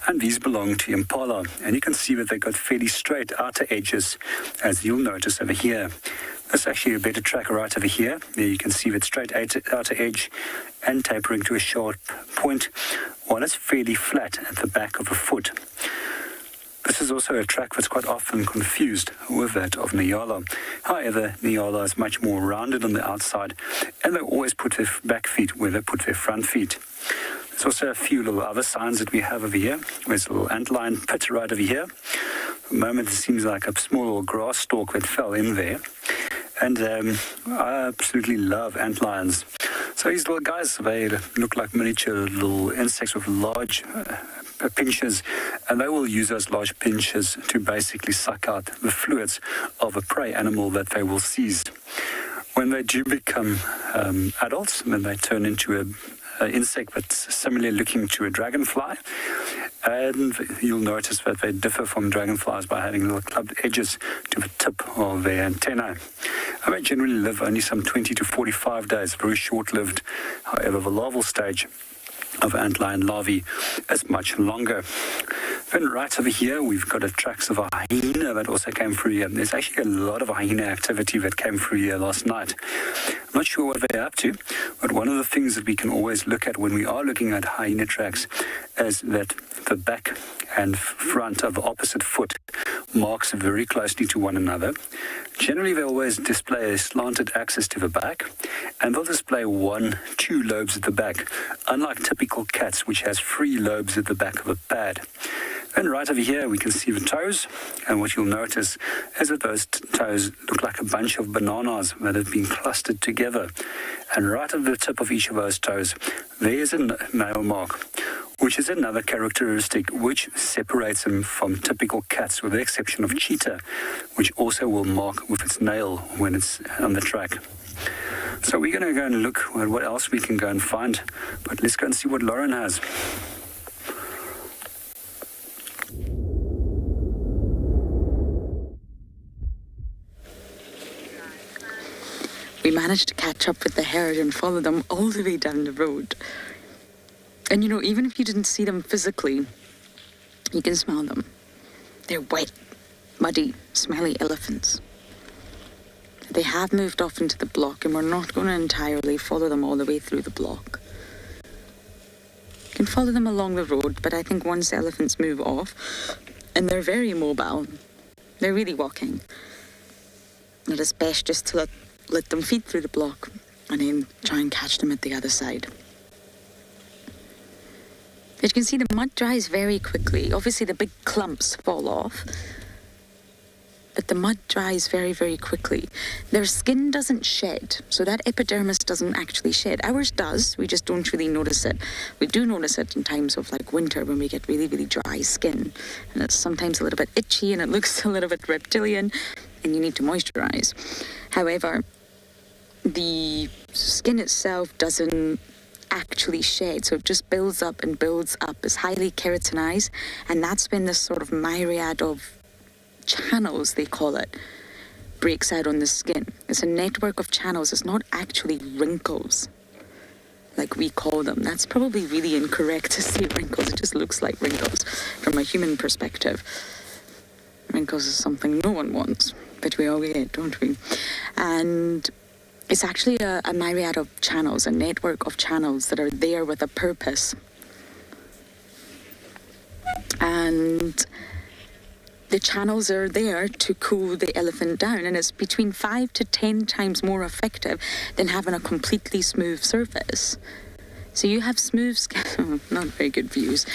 And these belong to impala. And you can see that they've got fairly straight outer edges, as you'll notice over here. There's actually a better track right over here. There you can see that straight outer edge and tapering to a sharp point, while it's fairly flat at the back of the foot. This is also a track that's quite often confused with that of Nyala. However, Nyala is much more rounded on the outside, and they always put their back feet where they put their front feet. There's also a few little other signs that we have over here. There's a little antlion pit right over here. At the moment, it seems like a small little grass stalk that fell in there. And I absolutely love antlions. So these little guys, they look like miniature little insects with large pinchers, and they will use those large pinchers to basically suck out the fluids of a prey animal that they will seize. When they do become adults, then they turn into an insect that's similarly looking to a dragonfly. And you'll notice that they differ from dragonflies by having little clubbed edges to the tip of their antennae. And they generally live only some 20 to 45 days, very short-lived. However, the larval stage of antlion larvae is much longer. Then right over here, we've got tracks of a hyena that also came through here. There's actually a lot of hyena activity that came through here last night. I'm not sure what they're up to, but one of the things that we can always look at when we are looking at hyena tracks is that the back and front of the opposite foot marks very closely to one another. Generally, they always display a slanted axis to the back, and they'll display 2 lobes at the back, unlike typical cats, which has 3 lobes at the back of a pad. And right over here, we can see the toes, and what you'll notice is that those toes look like a bunch of bananas that have been clustered together. And right at the tip of each of those toes, there's a nail mark, which is another characteristic which separates them from typical cats, with the exception of cheetah, which also will mark with its nail when it's on the track. So we're going to go and look at what else we can go and find, but let's go and see what Lauren has. We managed to catch up with the herd and follow them all the way down the road. And you know, even if you didn't see them physically, you can smell them. They're wet, muddy, smelly elephants. They have moved off into the block, and we're not going to entirely follow them all the way through the block. You can follow them along the road, but I think once elephants move off, and they're very mobile, they're really walking, it is best just to let them feed through the block and then try and catch them at the other side. As you can see, the mud dries very quickly. Obviously, the big clumps fall off, but the mud dries very, very quickly. Their skin doesn't shed, so that epidermis doesn't actually shed. Ours does, we just don't really notice it. We do notice it in times of like winter when we get really, really dry skin. And it's sometimes a little bit itchy and it looks a little bit reptilian and you need to moisturize. However, the skin itself doesn't actually shed, so it just builds up and builds up. It's highly keratinized, and that's when this sort of myriad of channels, they call it, breaks out on the skin. It's a network of channels. It's not actually wrinkles like we call them. That's probably really incorrect to say wrinkles. It just looks like wrinkles from a human perspective. Wrinkles is something no one wants, but we all get, don't we? And it's actually a myriad of channels, a network of channels that are there with a purpose. And the channels are there to cool the elephant down, and it's between 5 to 10 times more effective than having a completely smooth surface. So you have smooth skin, not very good views.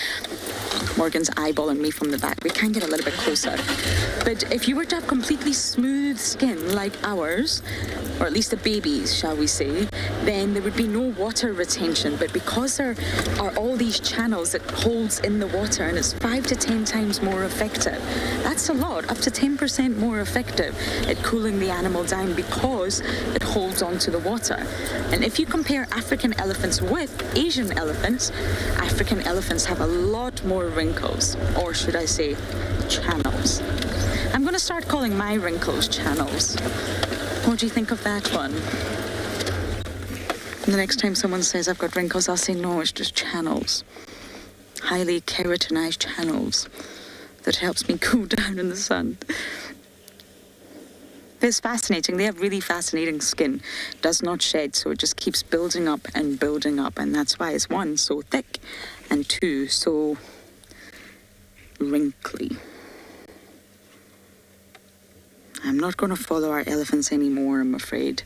Morgan's eyeballing me from the back. We can get a little bit closer. But if you were to have completely smooth skin like ours, or at least the babies, shall we say, then there would be no water retention. But because there are all these channels that holds in the water, and it's 5 to 10 times more effective. That's a lot, up to 10% more effective at cooling the animal down because it holds onto the water. And if you compare African elephants with Asian elephants, African elephants have a lot more wrinkles, or should I say channels. I'm going to start calling my wrinkles channels. What do you think of that one? The next time someone says I've got wrinkles, I'll say no, it's just channels. Highly keratinized channels that helps me cool down in the sun. It's fascinating. They have really fascinating skin. Does not shed, so it just keeps building up, and that's why it's 1, so thick, and 2, so wrinkly. I'm not going to follow our elephants anymore, I'm afraid.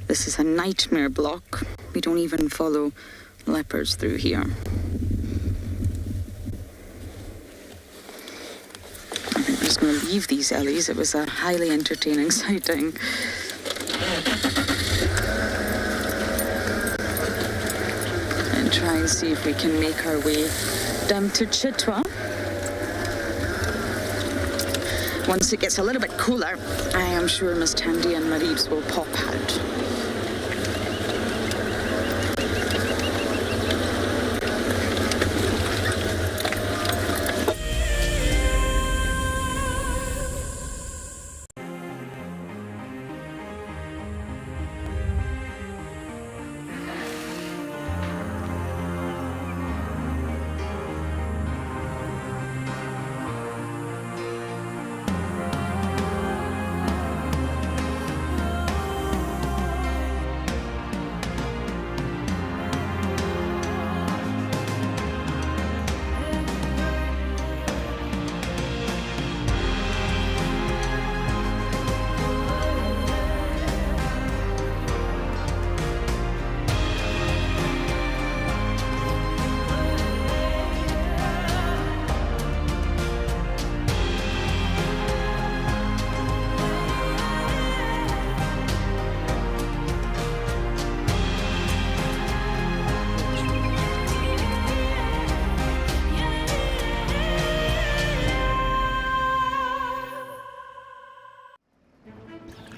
This is a nightmare block. We don't even follow leopards through here. I think we're just going to leave these Ellies. It was a highly entertaining sighting. And try and see if we can make our way down to Chitwa. Once it gets a little bit cooler, I am sure Miss Tandy and Mareebs will pop out.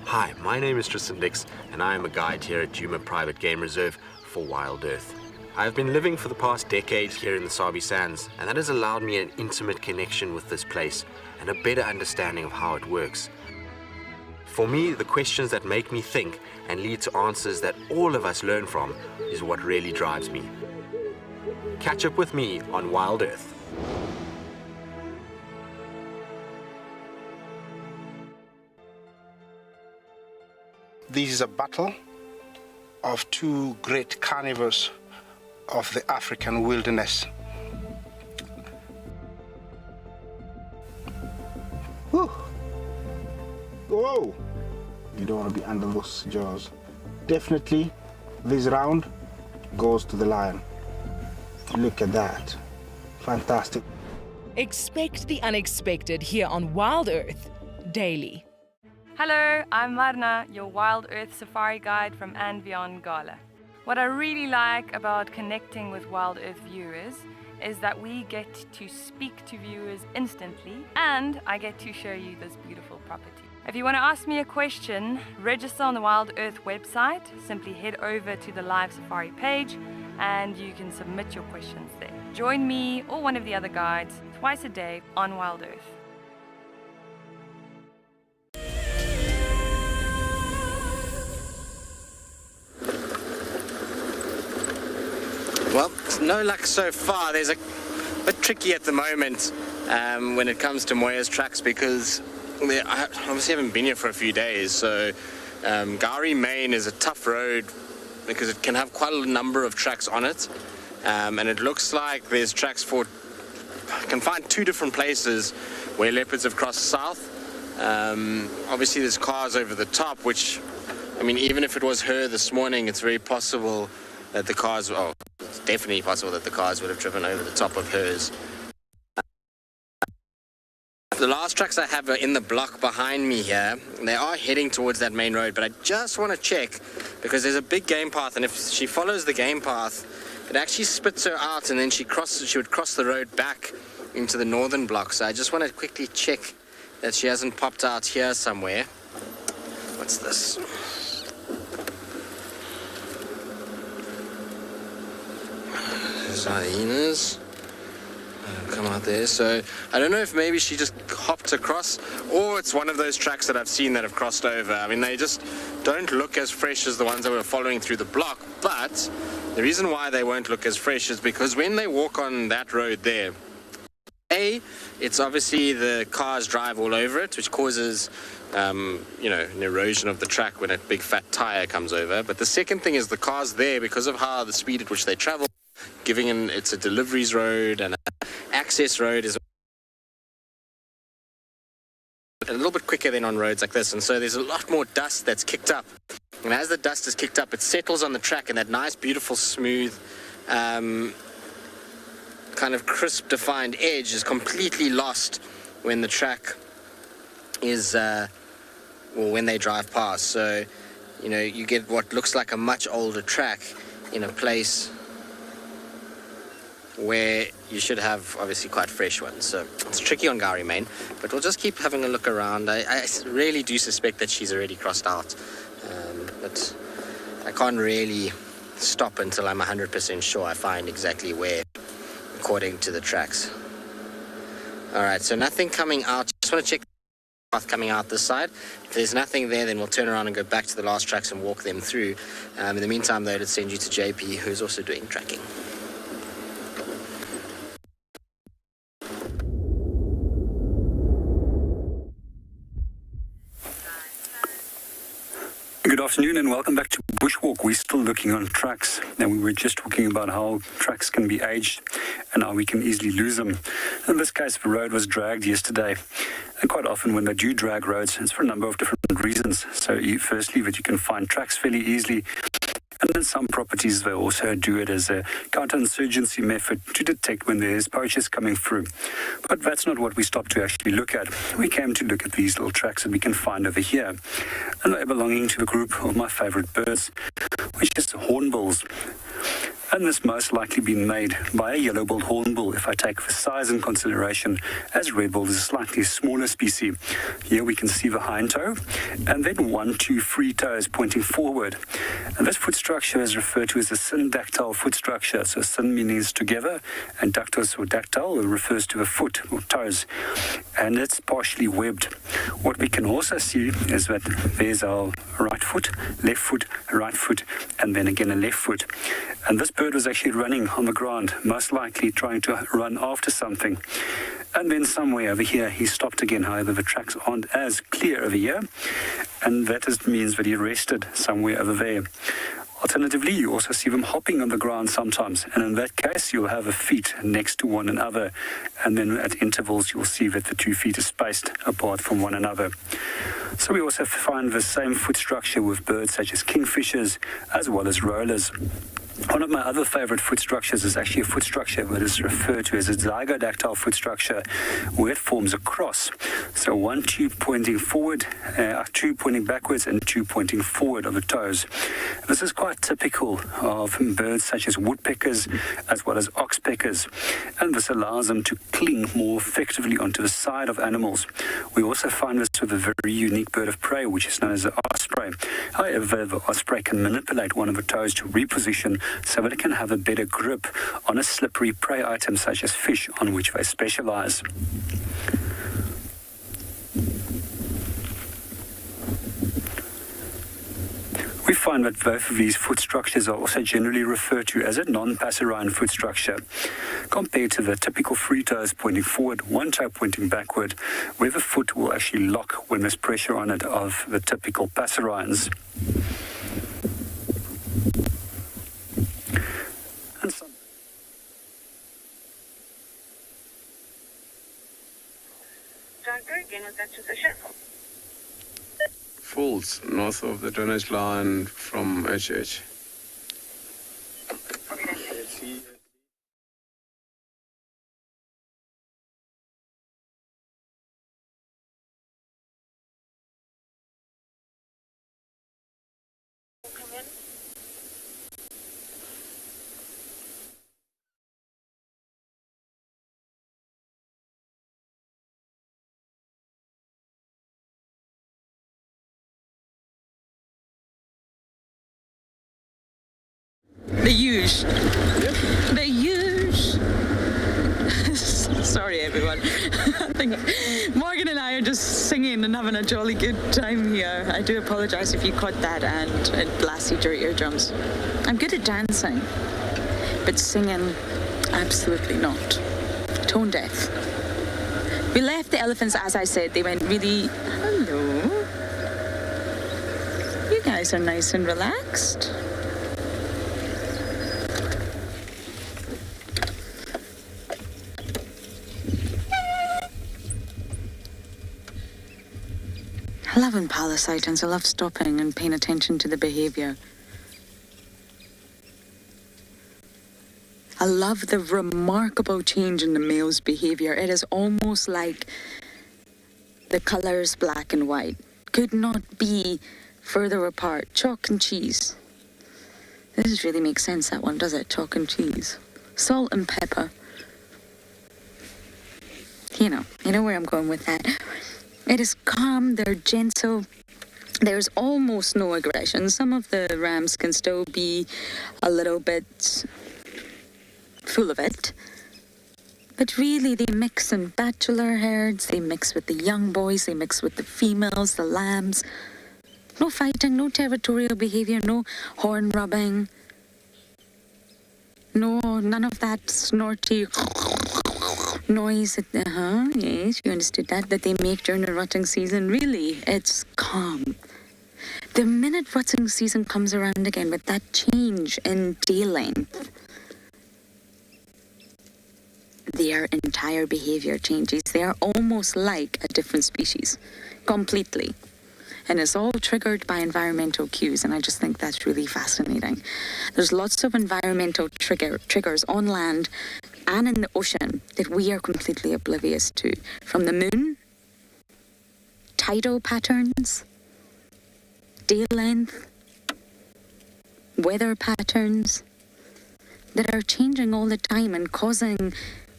Hi, my name is Tristan Dix, and I am a guide here at Djuma Private Game Reserve for WildEarth. I have been living for the past decades here in the Sabi Sands, and that has allowed me an intimate connection with this place and a better understanding of how it works. For me, the questions that make me think and lead to answers that all of us learn from is what really drives me. Catch up with me on WildEarth. this is a battle of two great carnivores of the African wilderness. Whew. Whoa! You don't want to be under those jaws. Definitely, this round goes to the lion. Look at that. Fantastic. Expect the unexpected here on WildEarth Daily. Hello, I'm Marna, your WildEarth Safari Guide from andBeyond Ngala. What I really like about connecting with WildEarth viewers is that we get to speak to viewers instantly, and I get to show you this beautiful property. If you want to ask me a question, register on the WildEarth website. Simply head over to the live safari page and you can submit your questions there. Join me or one of the other guides twice a day on WildEarth. Well, no luck so far. There's a bit tricky at the moment when it comes to Moya's tracks, because I obviously haven't been here for a few days. So Gowrie Main is a tough road because it can have quite a number of tracks on it, and it looks like there's tracks for, I can find two different places where leopards have crossed south. Obviously there's cars over the top, which, I mean, even if it was her this morning, it's very possible that the cars, oh, it's definitely possible that the cars would have driven over the top of hers. The last tracks I have are in the block behind me here. They are heading towards that main road, but I just want to check because there's a big game path, and if she follows the game path, it actually spits her out, and then she would cross the road back into the northern block. So I just want to quickly check that she hasn't popped out here somewhere. What's this? There's hyenas. Come out there. So I don't know if maybe she just hopped across, or it's one of those tracks that I've seen that have crossed over. I mean, they just don't look as fresh as the ones that were following through the block, but the reason why they won't look as fresh is because when they walk on that road there, it's obviously the cars drive all over it, which causes you know, an erosion of the track when a big fat tire comes over. But the second thing is the cars there, because of how the speed at which they travel, it's a deliveries road and an access road is a little bit quicker than on roads like this, and so there's a lot more dust that's kicked up, and as the dust is kicked up, it settles on the track, and that nice, beautiful, smooth, kind of crisp, defined edge is completely lost when the track is, well, when they drive past. So, you know, you get what looks like a much older track in a place where you should have obviously quite fresh ones. So it's tricky on Gowrie Main, but we'll just keep having a look around. I really do suspect that she's already crossed out, but I can't really stop until I'm 100% sure I find exactly where, according to the tracks. All right, so nothing coming out. Just want to check the path coming out this side. If there's nothing there, then we'll turn around and go back to the last tracks and walk them through. In the meantime, though, let's send you to JP, who's also doing tracking. Good afternoon and welcome back to Bushwalk. We're still looking on tracks, and we were just talking about how tracks can be aged and how we can easily lose them. In this case, the road was dragged yesterday, and quite often when they do drag roads, it's for a number of different reasons. So firstly, that you can find tracks fairly easily, and in some properties they also do it as a counterinsurgency method to detect when there's poachers coming through. But that's not what we stopped to actually look at. We came to look at these little tracks that we can find over here, and they're belonging to the group of my favorite birds, which is hornbills. And this most likely been made by a yellow-billed hornbill, if I take the size in consideration, as red-billed is a slightly smaller species. Here we can see the hind toe, and then 1, 2, 3 toes pointing forward. And this foot structure is referred to as a syndactyl foot structure. So syn means together, and dactylus or dactyl refers to the foot or toes. And it's partially webbed. What we can also see is that there's our right foot, right foot, and then again a left foot. And this bird was actually running on the ground, most likely trying to run after something. And then somewhere over here, he stopped again. However, the tracks aren't as clear over here. and that just means that he rested somewhere over there. Alternatively, you also see them hopping on the ground sometimes, and in that case, you'll have a feet next to one another, and then at intervals, you'll see that the 2 feet is spaced apart from one another. So we also find the same foot structure with birds such as kingfishers, as well as rollers. One of my other favorite foot structures is actually a foot structure that is referred to as a zygodactyl foot structure, where it forms a cross. So 1 tube pointing forward, 2 pointing backwards, and 2 pointing forward of the toes. This is quite typical of birds such as woodpeckers as well as oxpeckers, and this allows them to cling more effectively onto the side of animals. We also find this with a very unique bird of prey, which is known as the osprey. However, the osprey can manipulate one of the toes to reposition so that it can have a better grip on a slippery prey item such as fish on which they specialize. We find that both of these foot structures are also generally referred to as a non-passerine foot structure, compared to the typical 3 toes pointing forward, 1 toe pointing backward, where the foot will actually lock when there's pressure on it of the typical passerines. Falls north of the drainage line from HH. The huge. The huge. Sorry, everyone. I think Morgan and I are just singing and having a jolly good time here. I do apologize if you caught that and it blasted your eardrums. I'm good at dancing, but singing, absolutely not. Tone deaf. We left the elephants, as I said. They went really... Hello. You guys are nice and relaxed. I love impala sightings. I love stopping and paying attention to the behavior. I love the remarkable change in the male's behavior. It is almost like the colors black and white. Could not be further apart. Chalk and cheese. This really makes sense, that one, does it? Chalk and cheese. Salt and pepper. You know where I'm going with that. It is calm, they're gentle, there's almost no aggression. Some of the rams can still be a little bit full of it. But really, they mix in bachelor herds, they mix with the young boys, they mix with the females, the lambs. No fighting, no territorial behavior, no horn rubbing. No, none of that snorty noise. Yes, you understood that they make during the rutting season. Really, it's calm. The minute rutting season comes around again with that change in day length, their entire behavior changes. They are almost like a different species, completely. And it's all triggered by environmental cues, and I just think that's really fascinating. There's lots of environmental triggers on land and in the ocean that we are completely oblivious to. From the moon, tidal patterns, day length, weather patterns that are changing all the time and causing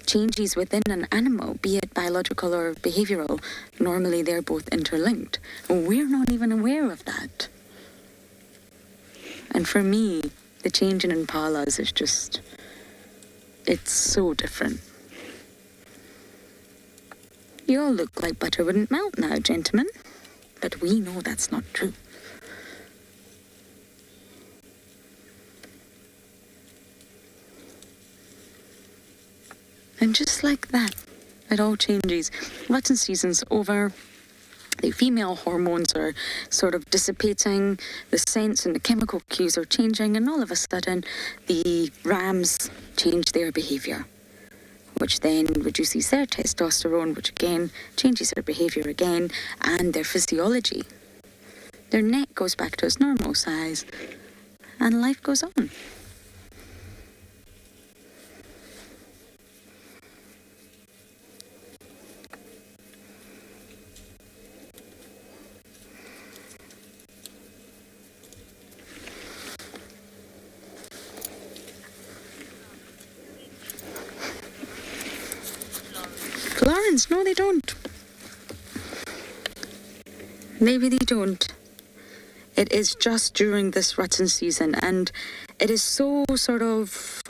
changes within an animal, be it biological or behavioral. Normally they're both interlinked. We're not even aware of that. And for me, the change in impalas is just, it's so different. You all look like butter wouldn't melt now, gentlemen. But we know that's not true. And just like that, it all changes. Rutting season's over. The female hormones are sort of dissipating, the scents and the chemical cues are changing, and all of a sudden the rams change their behaviour, which then reduces their testosterone, which again changes their behaviour again, and their physiology. Their neck goes back to its normal size, and life goes on. Florence, no, they don't. They really don't. It is just during this rutting season, and it is so sort of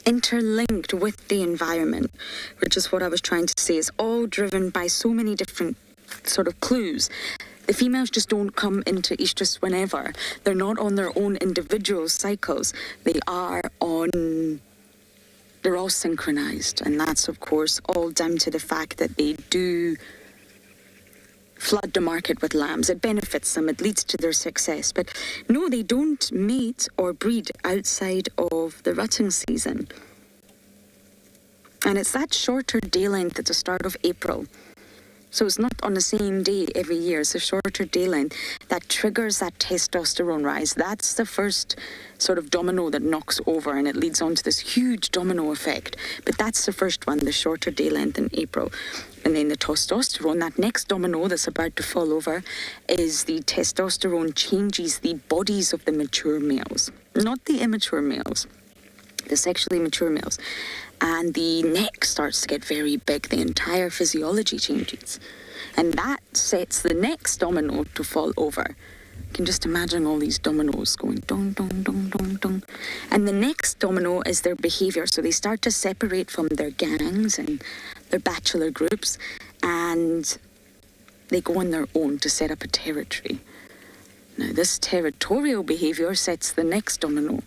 interlinked with the environment, which is what I was trying to say. It's all driven by so many different sort of clues. The females just don't come into estrus whenever. They're not on their own individual cycles. They're all synchronized, and that's of course all down to the fact that they do flood the market with lambs. It benefits them, it leads to their success. But no, they don't mate or breed outside of the rutting season. And it's that shorter day length at the start of April. So it's not on the same day every year. It's a shorter day length that triggers that testosterone rise. That's the first sort of domino that knocks over, and it leads on to this huge domino effect. But that's the first one, the shorter day length in April. And then the testosterone, that next domino that's about to fall over, is the testosterone changes the bodies of the mature males, not the immature males, the sexually mature males. And the neck starts to get very big. The entire physiology changes. And that sets the next domino to fall over. You can just imagine all these dominoes going dong, dong, dong, dong, dong. And the next domino is their behaviour. So they start to separate from their gangs and their bachelor groups, and they go on their own to set up a territory. Now, this territorial behaviour sets the next domino,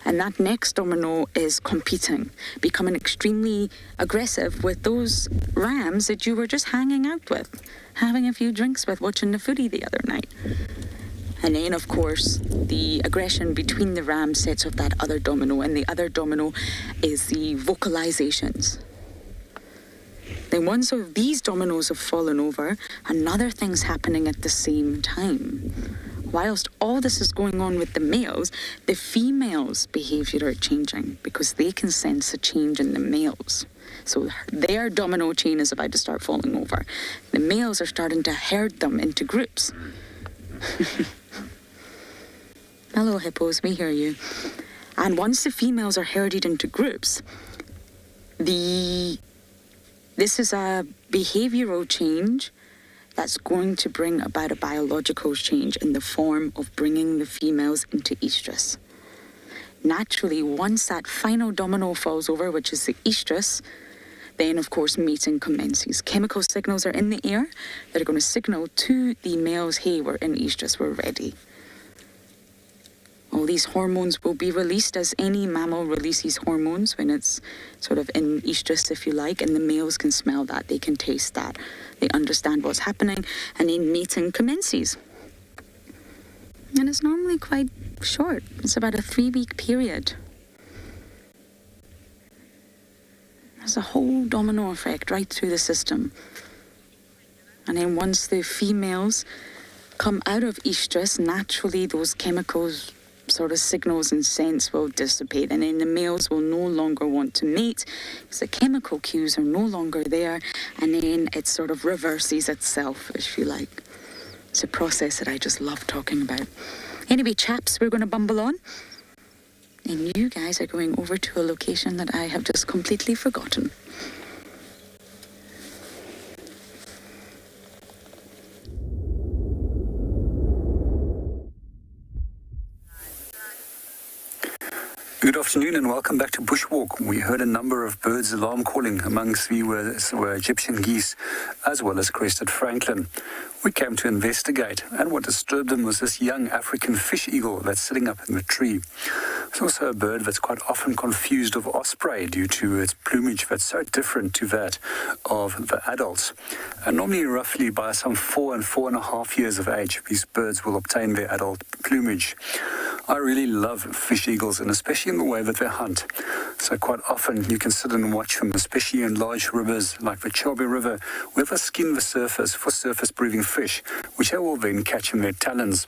and that next domino is competing, becoming extremely aggressive with those rams that you were just hanging out with, having a few drinks with, watching the footy the other night. And then, of course, the aggression between the rams sets off that other domino, and the other domino is the vocalizations. Then once of these dominoes have fallen over, another thing's happening at the same time. Whilst all this is going on with the males, the females' behaviour are changing because they can sense a change in the males. So their domino chain is about to start falling over. The males are starting to herd them into groups. Hello, hippos, we hear you. And once the females are herded into groups, this is a behavioural change that's going to bring about a biological change in the form of bringing the females into estrus. Naturally, once that final domino falls over, which is the estrus, then of course mating commences. Chemical signals are in the air that are going to signal to the males, hey, we're in estrus, we're ready. All these hormones will be released as any mammal releases hormones when it's sort of in estrus, if you like, and the males can smell that, they can taste that, they understand what's happening, and then mating commences. And it's normally quite short. It's about a 3-week period. There's a whole domino effect right through the system. And then once the females come out of estrus, naturally those chemicals sort of signals and scents will dissipate, and then the males will no longer want to mate because the chemical cues are no longer there, and then it sort of reverses itself, if you like. It's a process that I just love talking about. Anyway, chaps, we're going to bumble on, and you guys are going over to a location that I have just completely forgotten. Good afternoon and welcome back to Bushwalk. We heard a number of birds alarm calling. Amongst these were Egyptian geese as well as crested francolin. We came to investigate, and what disturbed them was this young African fish eagle that's sitting up in the tree. It's also a bird that's quite often confused with osprey due to its plumage that's so different to that of the adults. And normally roughly by some 4 and 4.5 years of age, these birds will obtain their adult plumage. I really love fish eagles, and especially in the way that they hunt. So quite often you can sit and watch them, especially in large rivers like the Sabi River, where they skin the surface for surface-breathing fish, which they will then catch in their talons.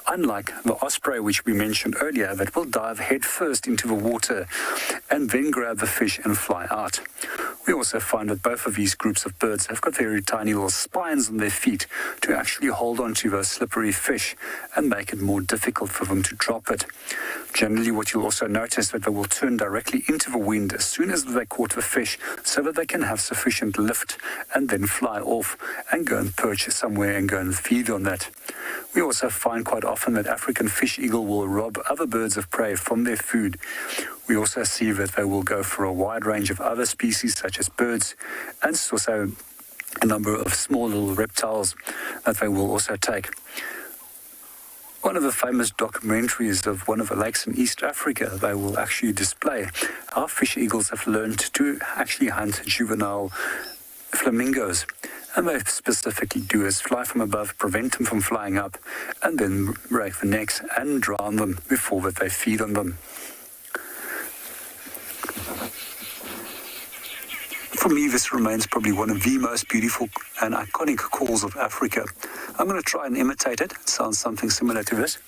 Unlike the osprey, which we mentioned earlier, that will dive head first into the water and then grab the fish and fly out. We also find that both of these groups of birds have got very tiny little spines on their feet to actually hold on to those slippery fish and make it more difficult for them to drop it. Generally, what you'll also notice that they will turn directly into the wind as soon as they caught the fish, so that they can have sufficient lift and then fly off and go and perch somewhere and go and feed on that. We also find quite often that African fish eagle will rob other birds of prey from their food. We also see that they will go for a wide range of other species such as birds, and also a number of small little reptiles that they will also take. One of the famous documentaries of one of the lakes in East Africa, they will actually display how fish eagles have learned to actually hunt juvenile flamingos. And they specifically do is fly from above, prevent them from flying up, and then break the necks and drown them before that they feed on them. For me, this remains probably one of the most beautiful and iconic calls of Africa. I'm going to try and imitate it. It sounds something similar to this.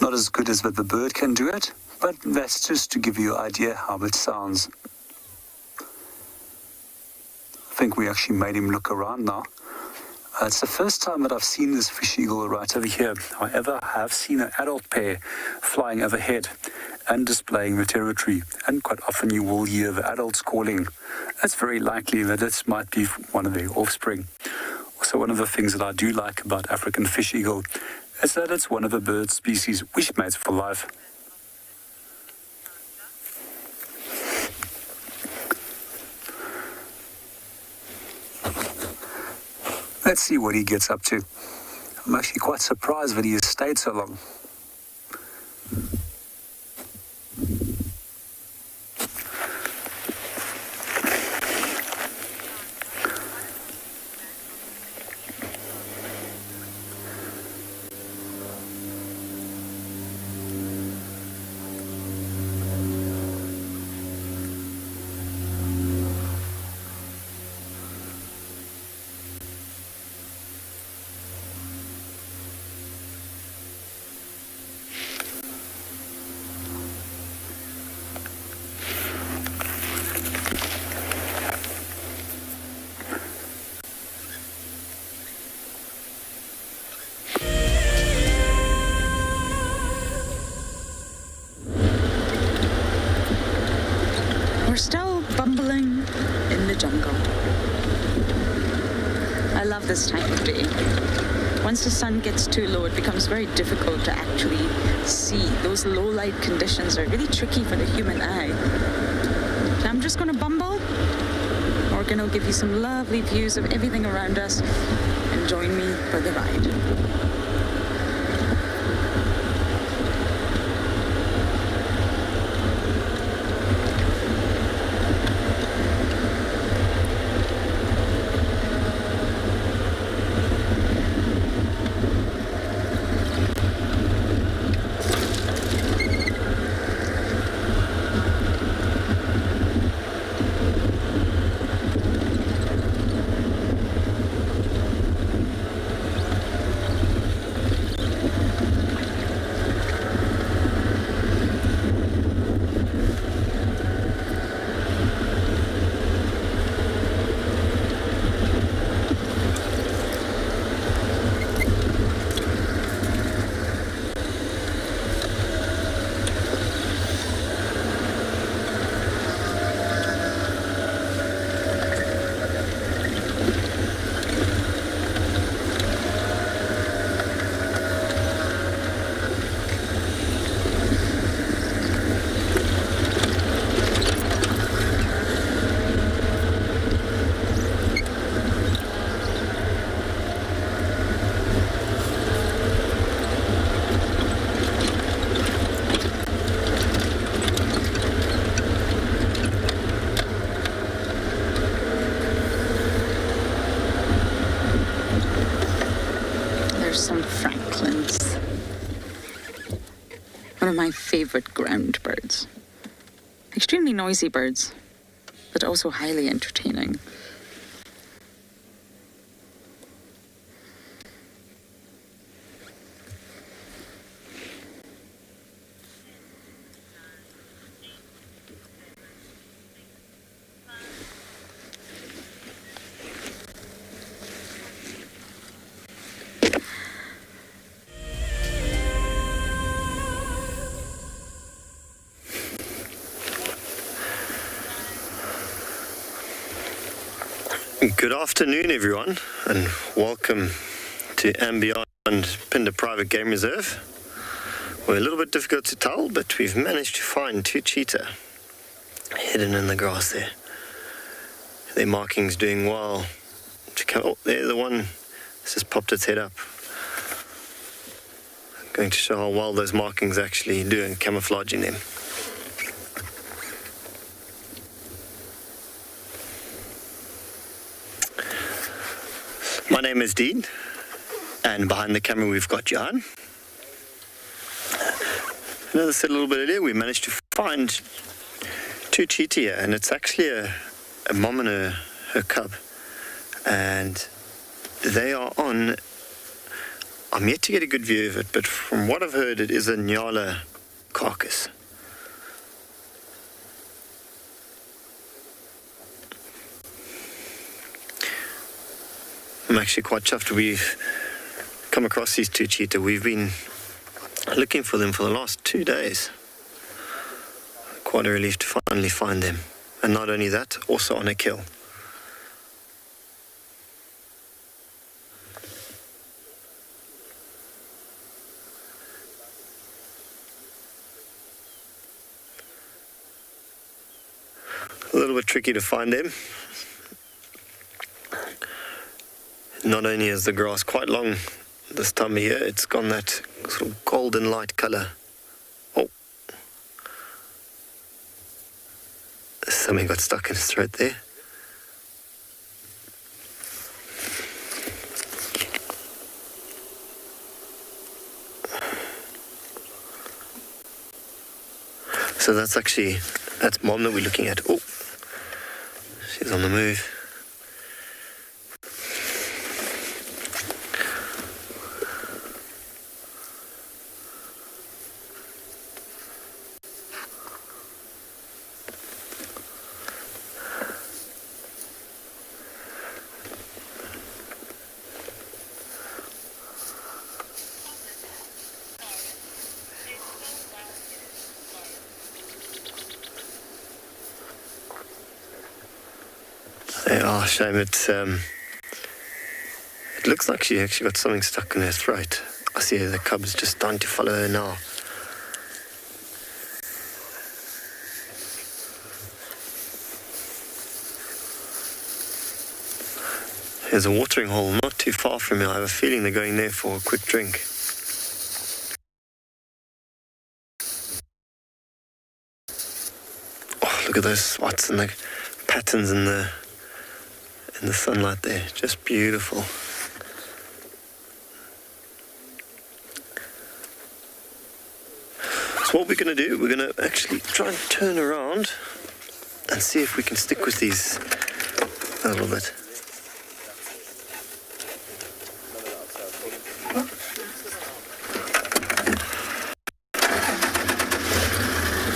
Not as good as that the bird can do it, but that's just to give you an idea how it sounds. I think we actually made him look around now. It's the first time that I've seen this fish eagle right over here. However, I have seen an adult pair flying overhead and displaying the territory, and quite often you will hear the adults calling. It's very likely that this might be one of their offspring. Also, one of the things that I do like about African fish eagle is that it's one of the bird species which mates for life. Let's see what he gets up to. I'm actually quite surprised that he has stayed so long. Still bumbling in the jungle. I love this time of day. Once the sun gets too low, it becomes very difficult to actually see. Those low light conditions are really tricky for the human eye. So I'm just going to bumble. We're going to give you some lovely views of everything around us, and join me for the ride. francolins. One of my favourite ground birds. Extremely noisy birds, but also highly entertaining. Good afternoon, everyone, and welcome to andBeyond Phinda Private Game Reserve. We're a little bit difficult to tell, but we've managed to find two cheetah hidden in the grass there. Their marking's doing well. Oh, there, the one has just popped its head up. I'm going to show how well those markings actually do in camouflaging them. My name is Dean, and behind the camera we've got Jan. And as I said a little bit earlier, we managed to find two cheetah here, and it's actually a mom and her cub. And they are on, I'm yet to get a good view of it, but from what I've heard, it is a Ngala carcass. I'm actually quite chuffed we've come across these two cheetah. We've been looking for them for the last 2 days. Quite a relief to finally find them. And not only that, also on a kill. A little bit tricky to find them. Not only is the grass quite long this time of year, it's gone that sort of golden light colour. Oh. Something got stuck in his throat there. So that's Mom that we're looking at. Oh, she's on the move. Oh, shame. It looks like she actually got something stuck in her throat. I see the cub's just starting to follow her now. There's a watering hole not too far from here. I have a feeling they're going there for a quick drink. Oh, look at those spots and the patterns in the sunlight there. Just beautiful. So what we're going to do, we're going to actually try and turn around and see if we can stick with these a little bit.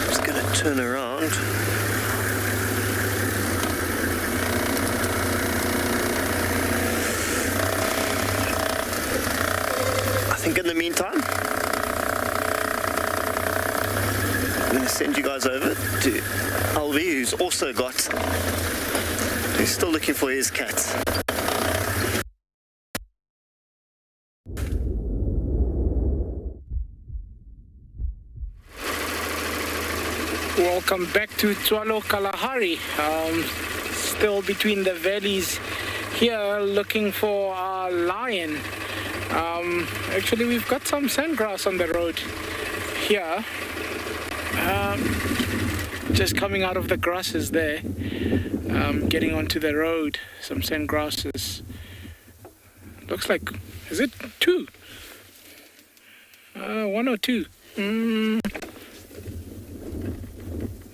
Just going to turn around. I think in the meantime, I'm going to send you guys over to Alvi, who's still looking for his cats. Welcome back to Tswalu Kalahari. Still between the valleys here looking for our lion. Actually, we've got some sandgrass on the road here. Just coming out of the grasses there. Getting onto the road, some sandgrasses. Looks like, is it two? One or two.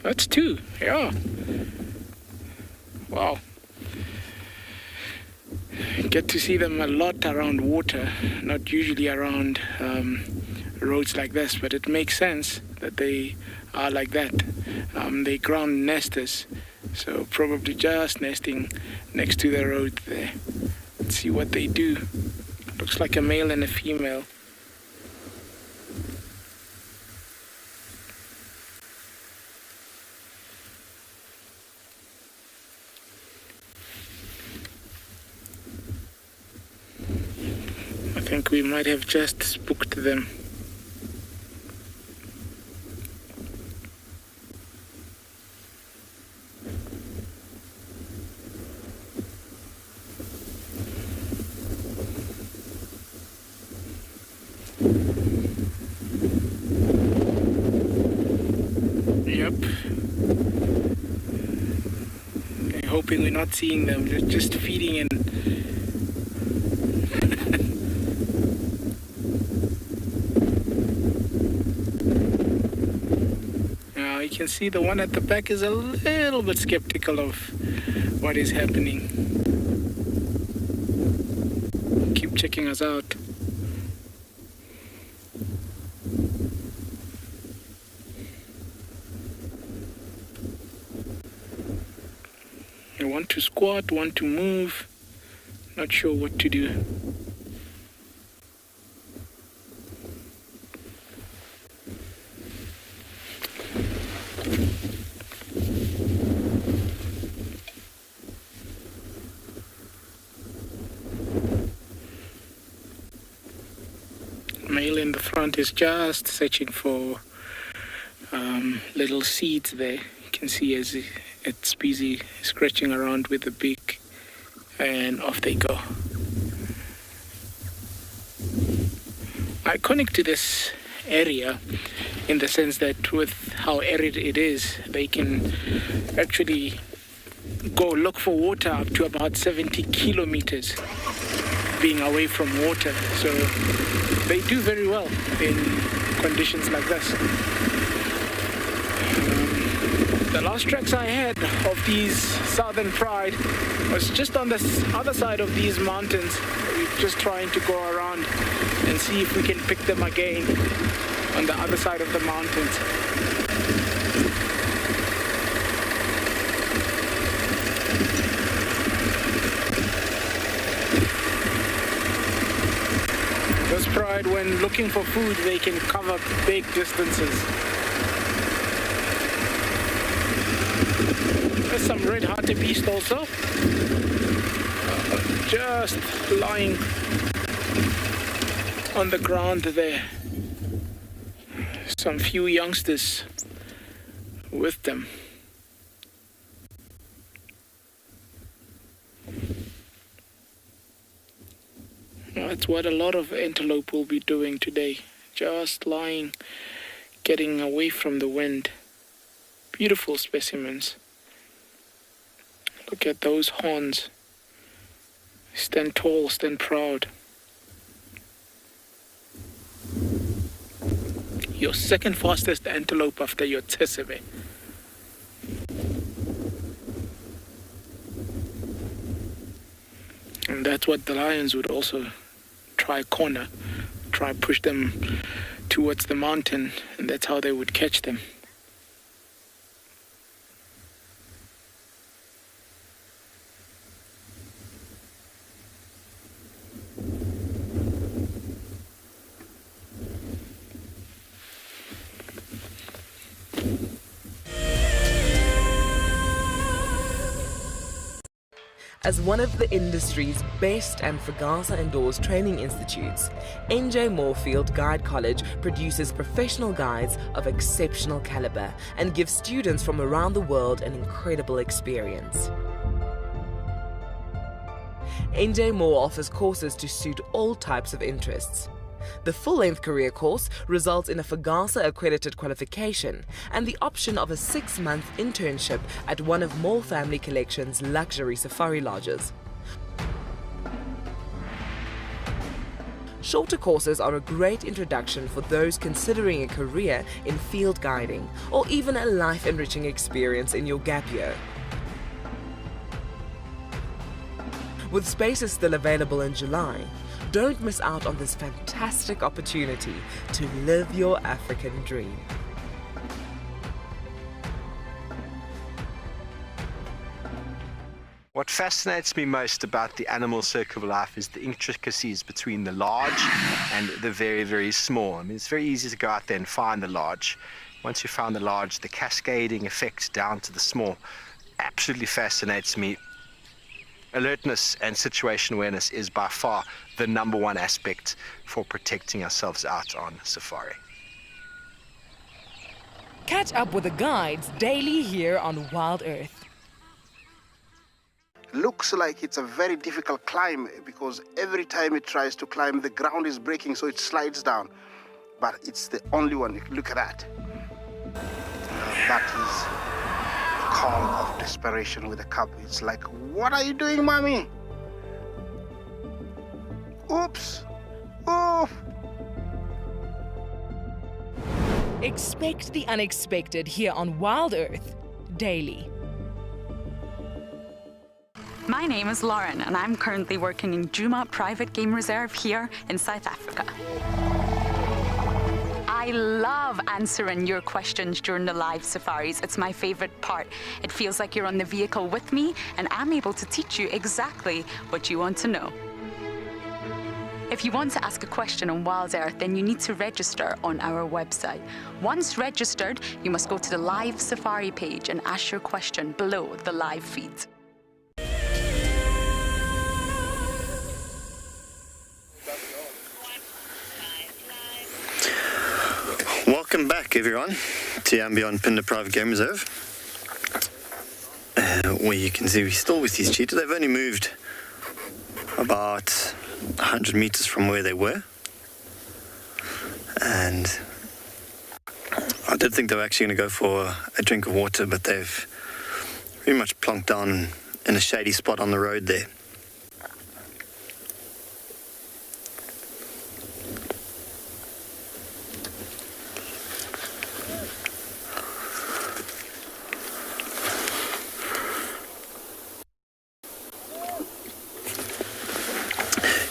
That's two, yeah. Wow. Get to see them a lot around water, not usually around roads like this, but it makes sense that they are like that. They ground nesters, so probably just nesting next to the road there. Let's see what they do. Looks like a male and a female. I think we might have just spooked them. Yep. I'm hoping we're not seeing them. They're just feeding in. You can see the one at the back is a little bit skeptical of what is happening. Keep checking us out. I want to squat, want to move, not sure what to do. Male in the front is just searching for little seeds there. You can see as it's busy scratching around with the beak, and off they go. Iconic to this area in the sense that with how arid it is, they can actually go look for water up to about 70 kilometers being away from water. So they do very well in conditions like this. The last tracks I had of these Southern Pride was just on the other side of these mountains. We're just trying to go around and see if we can pick them again on the other side of the mountains. This pride, when looking for food, they can cover big distances. There's some red hartebeest also, just lying on the ground there. Some few youngsters with them. That's what a lot of antelope will be doing today, just lying, getting away from the wind. Beautiful specimens. Look at those horns. Stand tall, stand proud. Your second fastest antelope after your tsesebe. And that's what the lions would also try corner, try push them towards the mountain, and that's how they would catch them. As one of the industry's best and FAGASA-endorsed training institutes, NJ Moorfield Guide College produces professional guides of exceptional caliber and gives students from around the world an incredible experience. NJ Moore offers courses to suit all types of interests. The full-length career course results in a FAGASA-accredited qualification and the option of a 6-month internship at one of Moore Family Collection's luxury safari lodges. Shorter courses are a great introduction for those considering a career in field guiding or even a life-enriching experience in your gap year. With spaces still available in July, don't miss out on this fantastic opportunity to live your African dream. What fascinates me most about the animal circle of life is the intricacies between the large and the very, very small. I mean, it's very easy to go out there and find the large. Once you found the large, the cascading effects down to the small absolutely fascinates me. Alertness and situation awareness is by far the #1 aspect for protecting ourselves out on safari. Catch up with the guides daily here on WildEarth. Looks like it's a very difficult climb because every time it tries to climb, the ground is breaking, so it slides down. But it's the only one. Look at that. That is the call of desperation with a cub. It's like, what are you doing, mommy? Oops. Oof. Expect the unexpected here on WildEarth daily. My name is Lauren, and I'm currently working in Djuma Private Game Reserve here in South Africa. I love answering your questions during the live safaris. It's my favorite part. It feels like you're on the vehicle with me, and I'm able to teach you exactly what you want to know. If you want to ask a question on WildEarth, then you need to register on our website. Once registered, you must go to the live safari page and ask your question below the live feed. Welcome back, everyone, to andBeyond Phinda Private Game Reserve, where you can see we're still with these cheetahs. They've only moved about 100 meters from where they were, and I did think they were actually going to go for a drink of water, but they've pretty much plonked down in a shady spot on the road there.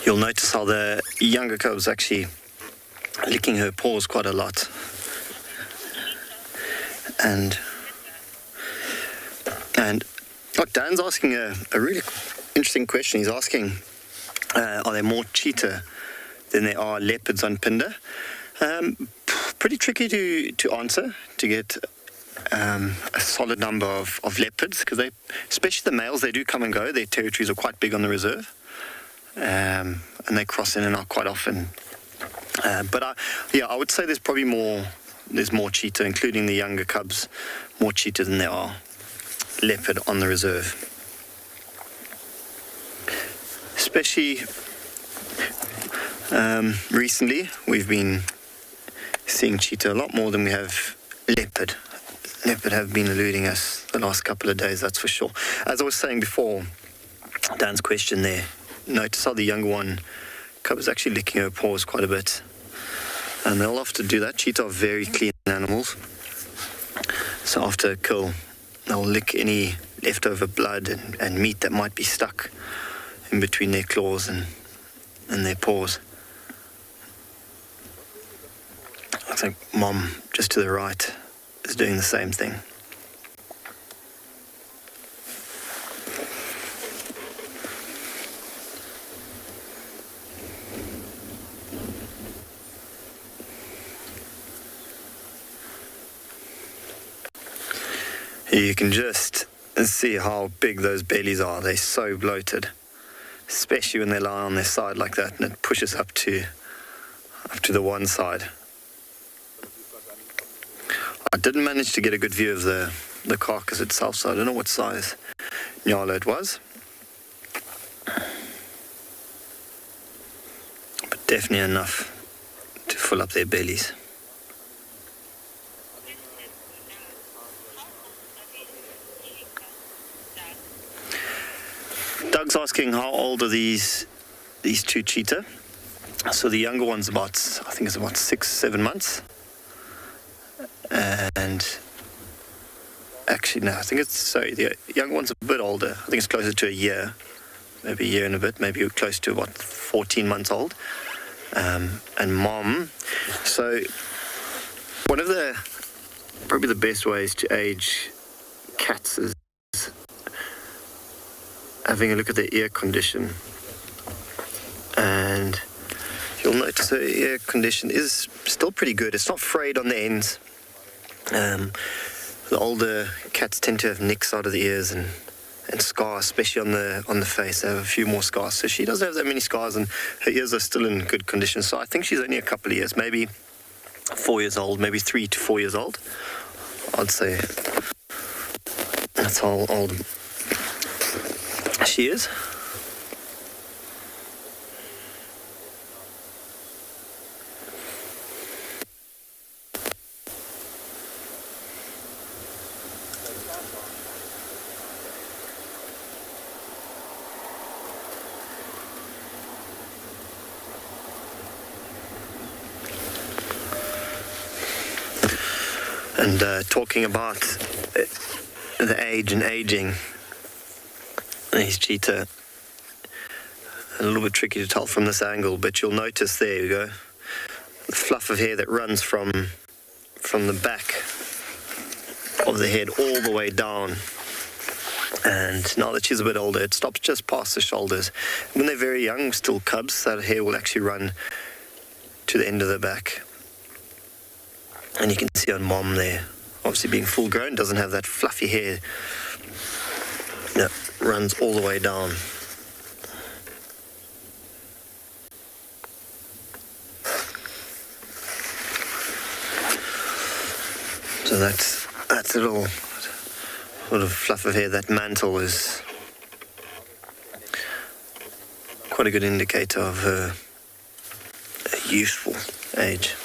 You'll notice how the younger cub's actually licking her paws quite a lot. And look, Dan's asking a really interesting question. He's asking, are there more cheetah than there are leopards on Phinda? Pretty tricky to answer, to get a solid number of leopards, because they, especially the males, they do come and go. Their territories are quite big on the reserve. And they cross in and out quite often. But I would say there's probably there's more cheetah, including the younger cubs, more cheetah than there are leopard on the reserve. Especially recently, we've been seeing cheetah a lot more than we have leopard. Leopard have been eluding us the last couple of days, that's for sure. As I was saying before, Dan's question there, notice how the younger one cub is actually licking her paws quite a bit, and they'll often do that. Cheetah are very clean animals, so after a kill they'll lick any leftover blood and meat that might be stuck in between their claws and their paws. I think Mom just to the right is doing the same thing. You can just see how big those bellies are. They're so bloated, especially when they lie on their side like that, and it pushes up to the one side. I didn't manage to get a good view of the carcass itself, so I don't know what size Ngala it was, but definitely enough to fill up their bellies. Doug's asking how old are these two cheetah. So the younger one's I think it's about 6-7 months. And actually, no, I think the young one's a bit older. I think it's closer to a year, maybe a year and a bit, maybe close to about 14 months old. And mom, so one of probably the best ways to age cats is having a look at their ear condition. And you'll notice her ear condition is still pretty good. It's not frayed on the ends. The older cats tend to have nicks out of the ears and scars, especially on the face. They have a few more scars. So she doesn't have that many scars, and her ears are still in good condition. So I think she's only a couple of years, maybe 4 years old, maybe 3 to 4 years old. I'd say that's how old she is. And talking about the age and aging, these cheetah, a little bit tricky to tell from this angle, but you'll notice there you go, the fluff of hair that runs from the back of the head all the way down. And now that she's a bit older, it stops just past the shoulders. When they're very young, still cubs, that hair will actually run to the end of the back. And you can see on mom there, obviously being full grown, doesn't have that fluffy hair that runs all the way down. So that little sort of fluff of hair, that mantle, is quite a good indicator of her youthful age.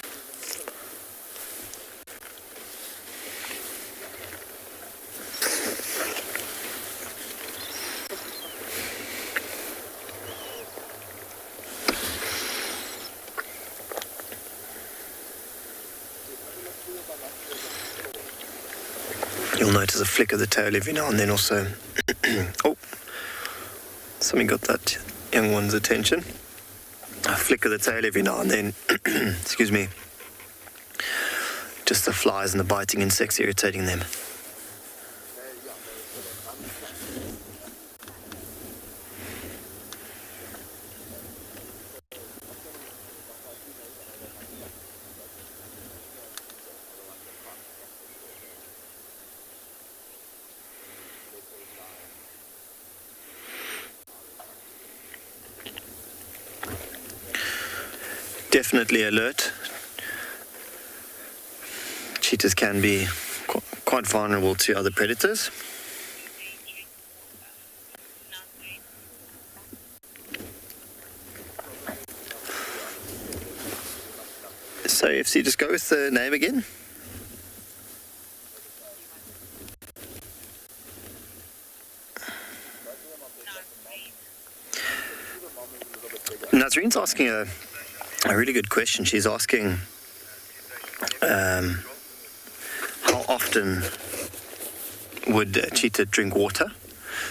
You'll notice a flick of the tail every now and then also. Oh, something got that young one's attention. A flick of the tail every now and then. Excuse me. Just the flies and the biting insects irritating them. Definitely alert. Cheetahs can be quite vulnerable to other predators. So if you just go with the name again. Nazreen's asking a really good question. She's asking how often would cheetah drink water?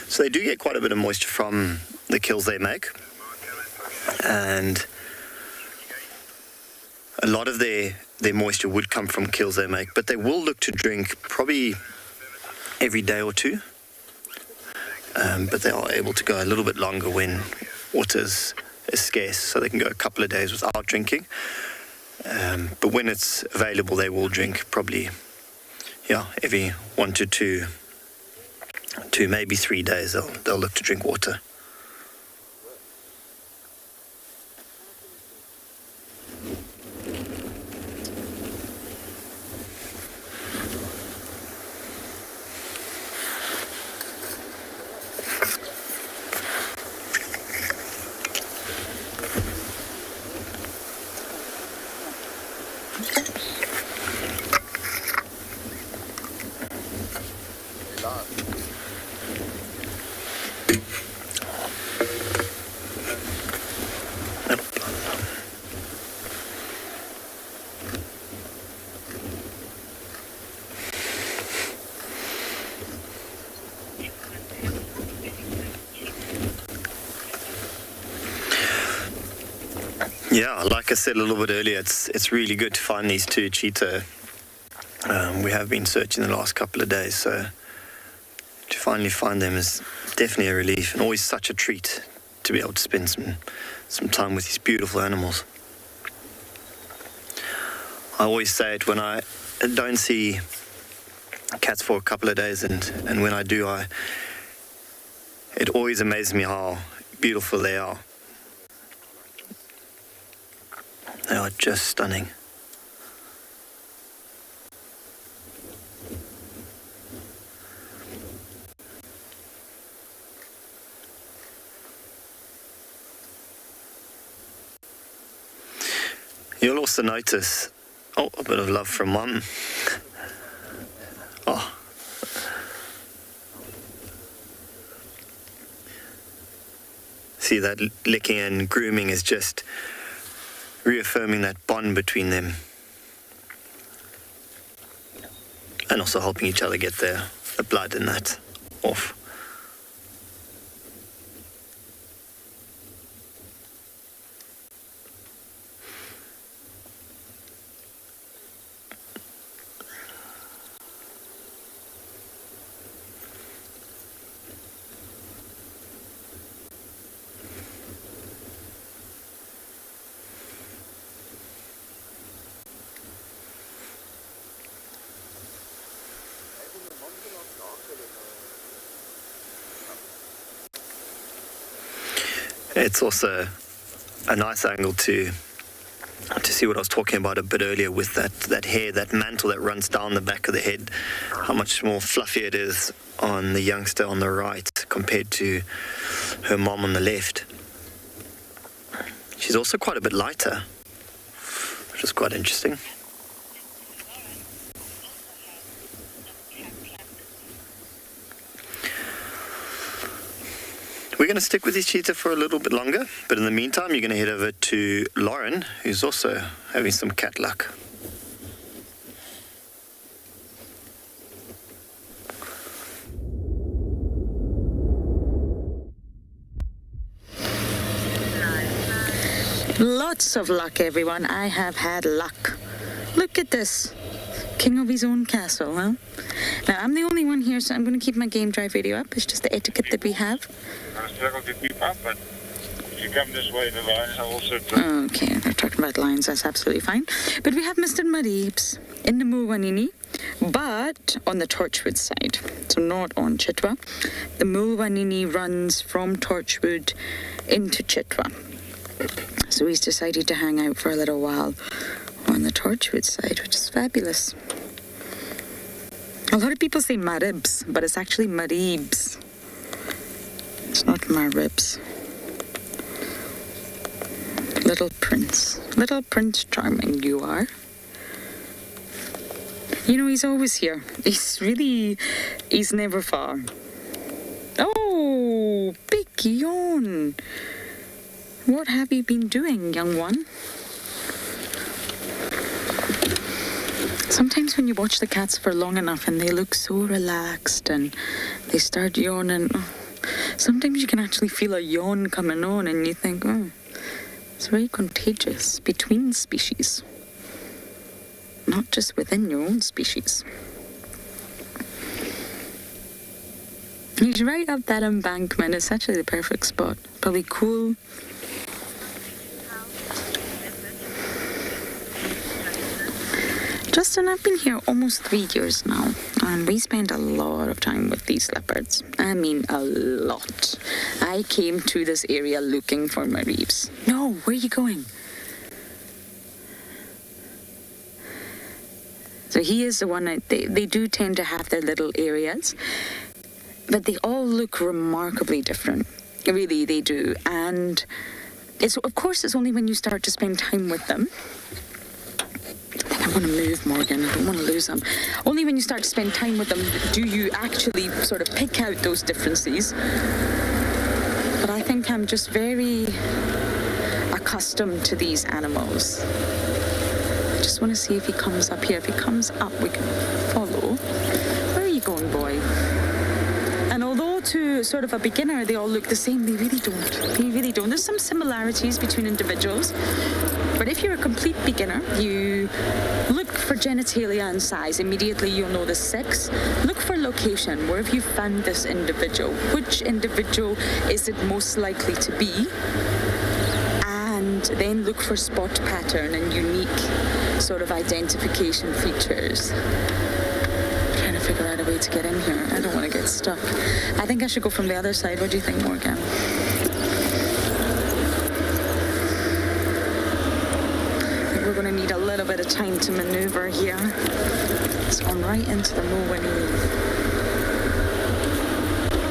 So they do get quite a bit of moisture from the kills they make, and a lot of their moisture would come from kills they make, but they will look to drink probably every day or two, but they are able to go a little bit longer when water's is scarce, so they can go a couple of days without drinking. But when it's available, they will drink probably, every 1 to 2, maybe 3 days. They'll look to drink water. Yeah, like I said a little bit earlier, it's really good to find these two cheetah. We have been searching the last couple of days, so to finally find them is definitely a relief, and always such a treat to be able to spend some time with these beautiful animals. I always say it when I don't see cats for a couple of days, and when I do, it always amazes me how beautiful they are. They are just stunning. You'll also notice, a bit of love from Mum. Oh. See, that licking and grooming is just reaffirming that bond between them, and also helping each other get the blood and that off. It's also a nice angle to see what I was talking about a bit earlier with that hair, that mantle that runs down the back of the head, how much more fluffy it is on the youngster on the right compared to her mom on the left. She's also quite a bit lighter, which is quite interesting. We're going to stick with this cheetah for a little bit longer, but in the meantime, you're going to head over to Lauren, who's also having some cat luck. Lots of luck, everyone. I have had luck. Look at this. King of his own castle, huh? Now, I'm the only one here, so I'm going to keep my game drive radio up. It's just the etiquette that we have. I struggle to keep up, but if you come this way, the lines are also... Okay, they're talking about lines. That's absolutely fine. But we have Mr. Maribs in the Mulwanini, but on the Torchwood side, so not on Chitwa. The Mulwanini runs from Torchwood into Chitwa. So he's decided to hang out for a little while on the Torchwood side, which is fabulous. A lot of people say Maribs, but it's actually Maribs. It's not Maribs. Little Prince Charming, you are. You know, he's always here. He's never far. Oh, big yawn. What have you been doing, young one? Sometimes when you watch the cats for long enough and they look so relaxed and they start yawning, sometimes you can actually feel a yawn coming on and you think, it's very contagious between species, not just within your own species. He's right up that embankment. It's actually the perfect spot. Probably cool. Justin, I've been here almost 3 years now, and we spend a lot of time with these leopards. I mean, a lot. I came to this area looking for Maribs. No, where are you going? So he is the one that they do tend to have their little areas, but they all look remarkably different. Really, they do. And of course, it's only when you start to spend time with them. I want to move, Morgan. I don't want to lose them. Only when you start to spend time with them do you actually sort of pick out those differences. But I think I'm just very accustomed to these animals. I just just want to see if he comes up here. If he comes up, we can follow. Where are you going, boy? And although to sort of a beginner they all look the same, they really don't. They really don't. There's some similarities between individuals. But if you're a complete beginner, you look for genitalia and size. Immediately you'll know the sex. Look for location. Where have you found this individual? Which individual is it most likely to be? And then look for spot pattern and unique sort of identification features. Trying to figure out a way to get in here. I don't want to get stuck. I think I should go from the other side. What do you think, Morgan? We're going to need a little bit of time to maneuver here. It's gone right into the Mulwanini.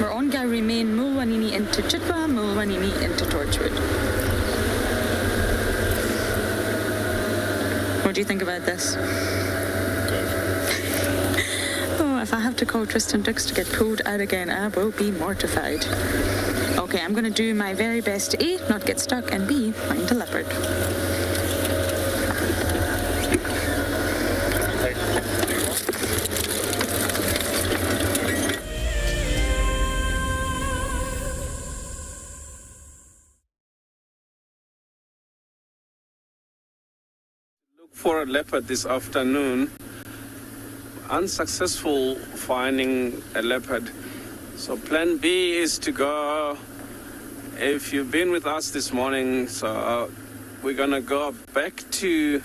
We're on Gau Remain, Mulwanini into Chitwa, Mulwanini into Torchwood. What do you think about this? Oh, if I have to call Tristan Dix to get pulled out again, I will be mortified. Okay, I'm going to do my very best to A, not get stuck, and B, find a leopard. For a leopard this afternoon, unsuccessful finding a leopard. So plan B is to go, if you've been with us this morning, so we're gonna go back to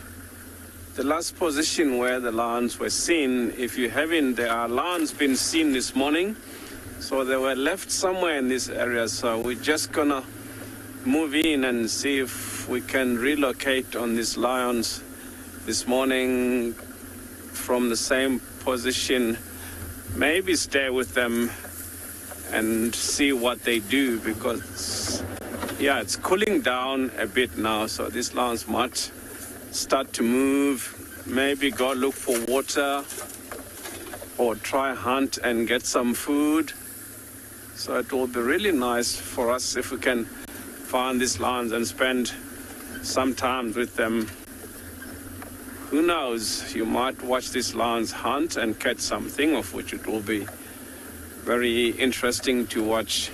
the last position where the lions were seen. If you haven't, there are lions been seen this morning, so they were left somewhere in this area. So we're just gonna move in and see if we can relocate on these lions this morning from the same position, maybe stay with them and see what they do, because yeah, it's cooling down a bit now, so these lions might start to move, maybe go look for water or try hunt and get some food. So it will be really nice for us if we can find these lions and spend some time with them. Who knows, you might watch these lions hunt and catch something, of which it will be very interesting to watch.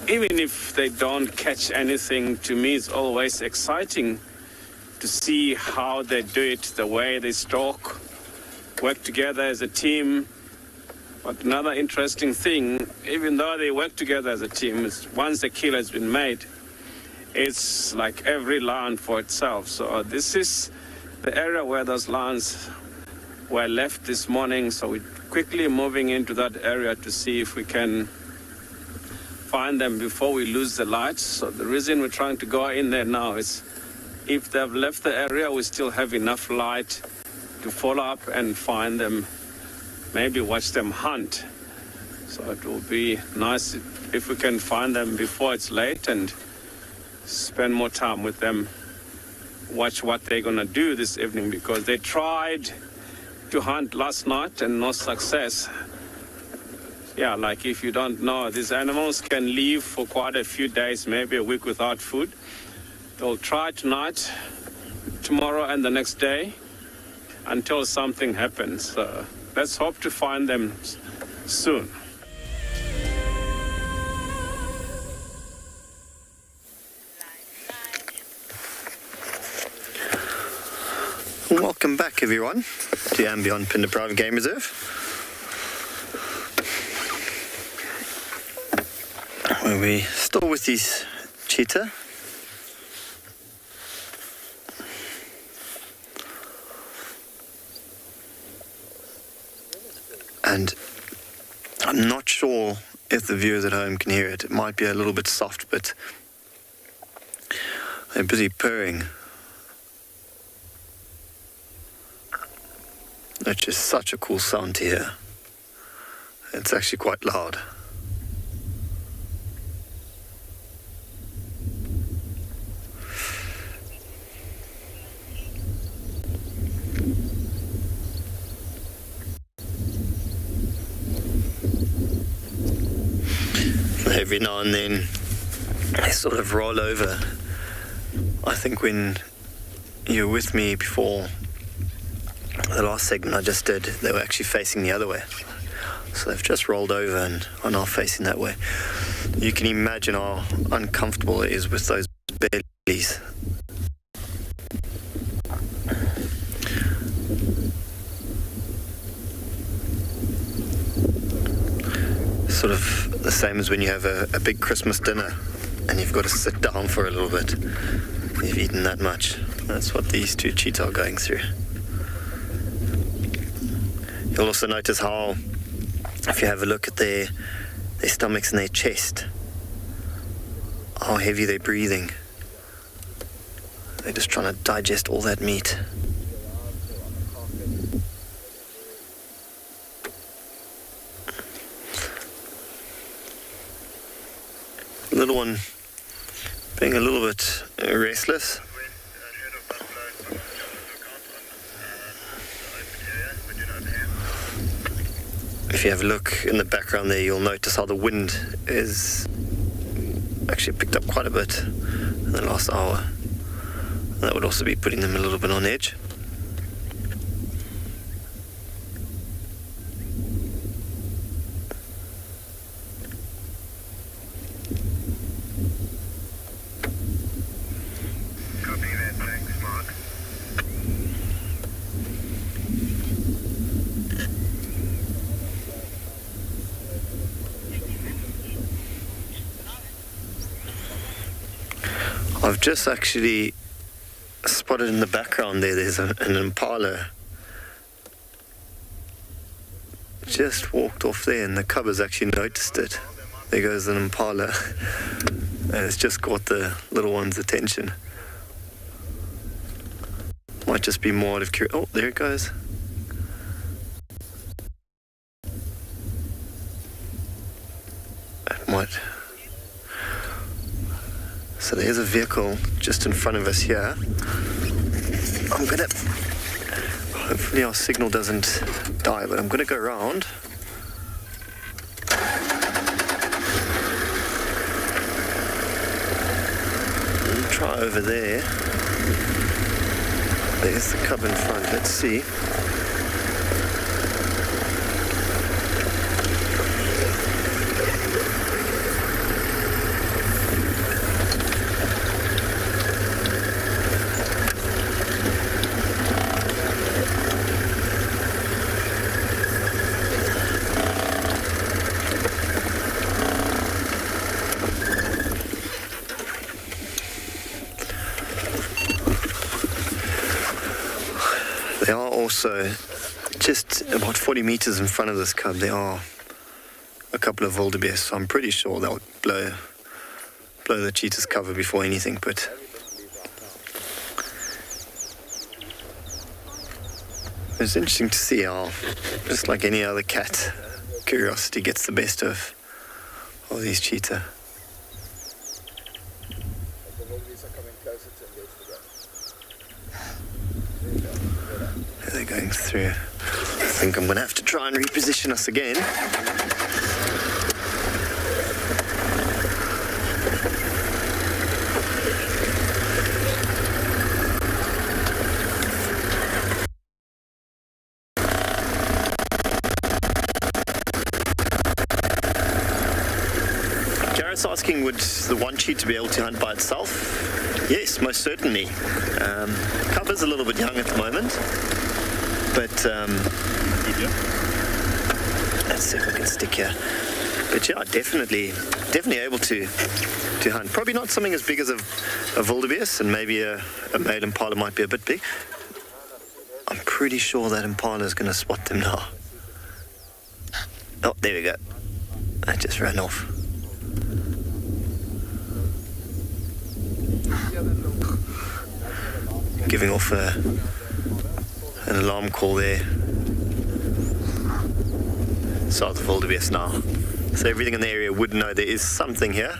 Even if they don't catch anything, to me it's always exciting to see how they do it, the way they stalk, work together as a team. But another interesting thing, even though they work together as a team, is once the kill has been made, it's like every lion for itself. So this is the area where those lions were left this morning, so we're quickly moving into that area to see if we can find them before we lose the light. So the reason we're trying to go in there now is if they've left the area, we still have enough light to follow up and find them, maybe watch them hunt. So it will be nice if we can find them before it's late and spend more time with them. Watch what they're gonna do this evening, because they tried to hunt last night and no success. Yeah, like if you don't know, these animals can live for quite a few days, maybe a week without food. They'll try tonight, tomorrow and the next day until something happens. So let's hope to find them soon. Welcome back, everyone, to andBeyond Phinda Private Game Reserve. Where we still with these cheetah. And I'm not sure if the viewers at home can hear it. It might be a little bit soft, but they're busy purring. It's just such a cool sound to hear. It's actually quite loud. Every now and then they sort of roll over. I think when you were with me before the last segment I just did, they were actually facing the other way. So they've just rolled over and are now facing that way. You can imagine how uncomfortable it is with those bellies. Sort of the same as when you have a big Christmas dinner and you've got to sit down for a little bit. You've eaten that much. That's what these two cheetah are going through. You'll also notice how, if you have a look at their stomachs and their chest, how heavy they're breathing. They're just trying to digest all that meat. Little one being a little bit restless. If you have a look in the background there, you'll notice how the wind is actually picked up quite a bit in the last hour. That would also be putting them a little bit on edge. I've just actually spotted in the background there's an impala. Just walked off there and the cub has actually noticed it. There goes an impala. And it's just got the little one's attention. Might just be more out of curiosity. Oh, there it goes. It might. So there's a vehicle just in front of us here. I'm gonna, hopefully our signal doesn't die, but I'm gonna go around. And try over there. There's the cub in front, let's see. They are also just about 40 meters in front of this cub. There are a couple of wildebeest, so I'm pretty sure they'll blow the cheetah's cover before anything. But it's interesting to see how, just like any other cat, curiosity gets the best of these cheetah. They're going through. I think I'm going to have to try and reposition us again. Jared's asking, would the one cheetah be able to hunt by itself? Yes, most certainly. Cub's a little bit young at the moment, but let's see if we can stick here. But yeah, definitely able to hunt. Probably not something as big as a wildebeest, and maybe a male impala might be a bit big. I'm pretty sure that impala is going to spot them now. Oh, there we go. That just ran off. Giving off an alarm call there. South of wildebeest now. So everything in the area would know there is something here.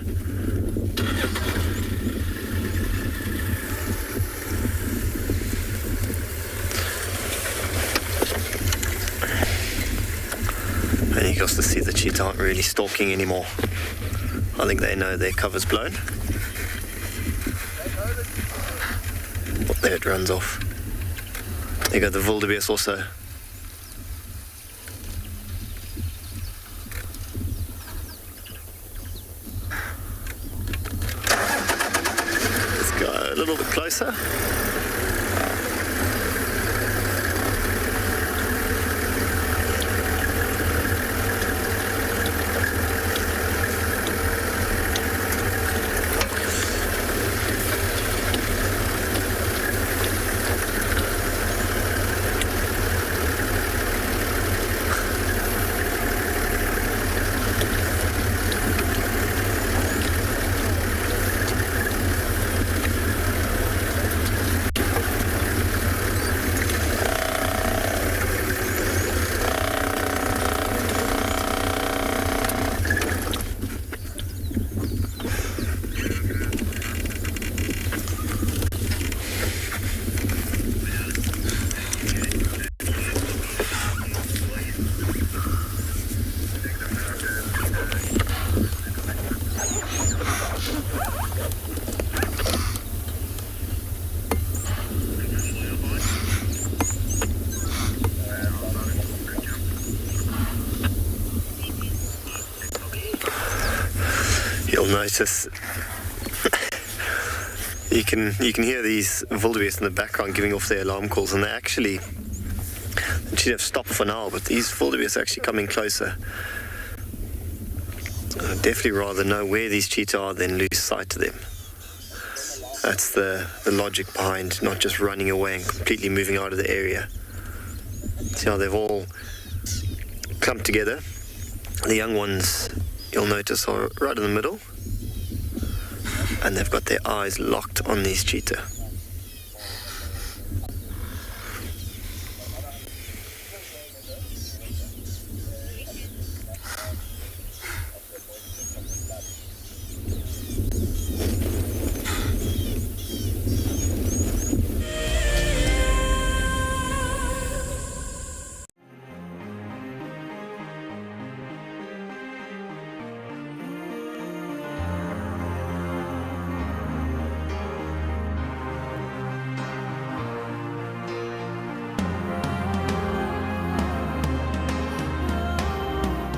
And you can also see the cheetah aren't really stalking anymore. I think they know their cover's blown. Oh, there it runs off. They got the wildebeest also. Let's go a little bit closer. You'll notice you can hear these wildebeest in the background giving off their alarm calls, and they should have stopped for now, but these wildebeest are actually coming closer. I'd definitely rather know where these cheetah are than lose sight of them. That's the logic behind not just running away and completely moving out of the area. See how they've all clumped together. The young ones, you'll notice, are right in the middle, and they've got their eyes locked on these cheetah.